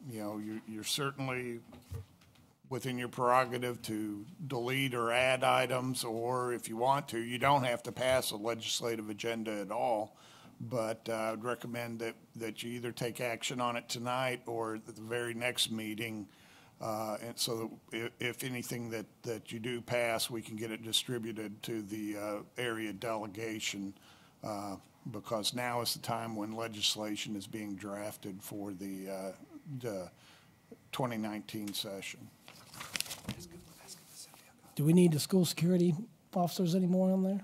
You're certainly within your prerogative to delete or add items, or if you want to, you don't have to pass a legislative agenda at all. But I would recommend that you either take action on it tonight or at the very next meeting. And so that if anything that you do pass, we can get it distributed to the area delegation because now is the time when legislation is being drafted for the 2019 session. Do we need the school security officers anymore on there?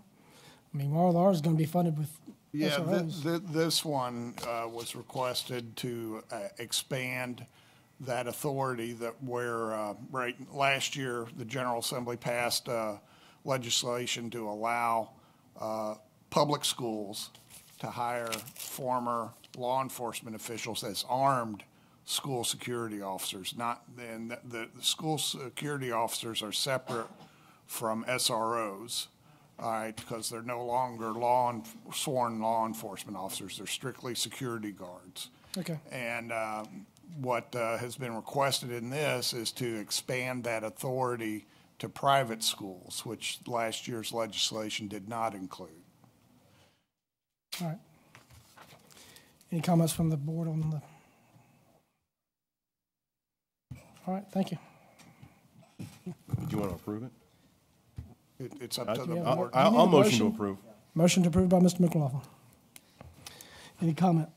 I mean, ours is going to be funded with Yeah, SROs. this one was requested to expand that authority that where, right, last year, the General Assembly passed legislation to allow public schools to hire former law enforcement officials as armed school security officers. And the school security officers are separate from SROs. All right, because they're no longer sworn law enforcement officers. They're strictly security guards. Okay. And what has been requested in this is to expand that authority to private schools, which last year's legislation did not include. All right. Any comments from the board on the? All right, thank you. Do you want to approve it? It's up to the Yeah, board. I'll motion to approve. Motion to approve by Mr. McLaughlin. Any comment?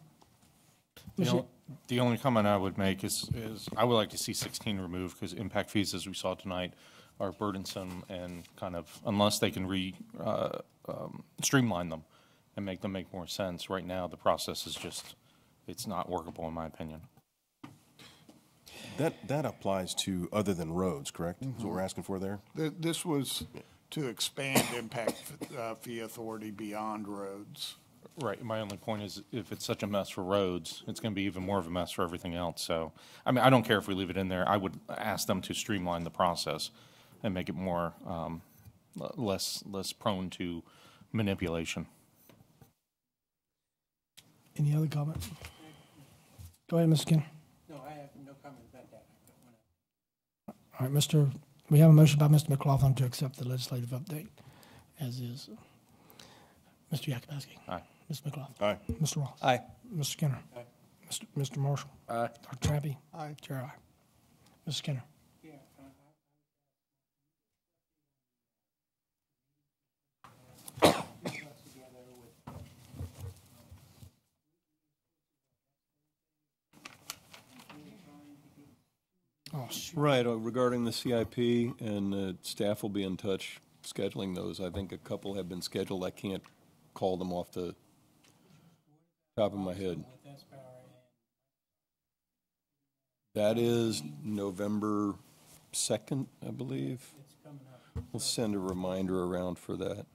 The only comment I would make is I would like to see 16 removed because impact fees, as we saw tonight, are burdensome and kind of, unless they can streamline them and make them make more sense. Right now, the process is just, it's not workable in my opinion. That applies to other than roads, correct? That's what we're asking for there? This was to expand impact fee authority beyond roads. Right. My only point is if it's such a mess for roads, it's going to be even more of a mess for everything else. So, I mean, I don't care if we leave it in there. I would ask them to streamline the process and make it more, less prone to manipulation. Any other comments? Go ahead, Mr. Skinner. No, I have no comment about that. All right, we have a motion by Mr. McLaughlin to accept the legislative update as is. Mr. Yakubowski. Aye. Mr. McLaughlin. Aye. Mr. Ross. Aye. Mr. Skinner. Aye. Mr. Marshall. Aye. Dr. Trappy. Aye. Chair, aye. Mr. Skinner. Oh, shoot. Right, regarding the CIP, and staff will be in touch scheduling those. I think a couple have been scheduled. I can't call them off the top of my head. That is November 2nd, I believe. We'll send a reminder around for that.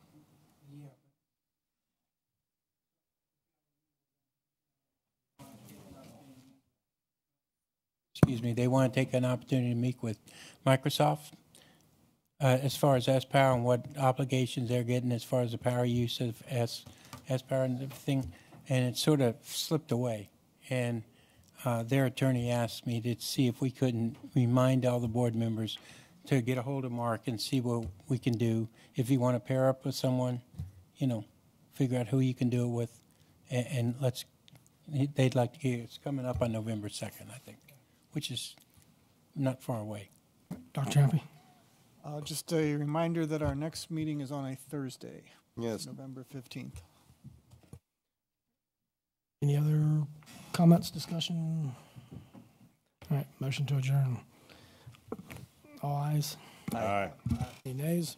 Excuse me, they want to take an opportunity to meet with Microsoft as far as sPower and what obligations they're getting as far as the power use of sPower and everything, and it sort of slipped away. And their attorney asked me to see if we couldn't remind all the board members to get a hold of Mark and see what we can do. If you want to pair up with someone, you know, figure out who you can do it with, and they'd like to get, it's coming up on November 2nd, I think, which is not far away. Dr. Trappy. Just a reminder that our next meeting is on a Thursday. Yes. November 15th. Any other comments, discussion? All right, motion to adjourn. All ayes. Aye. Any nays?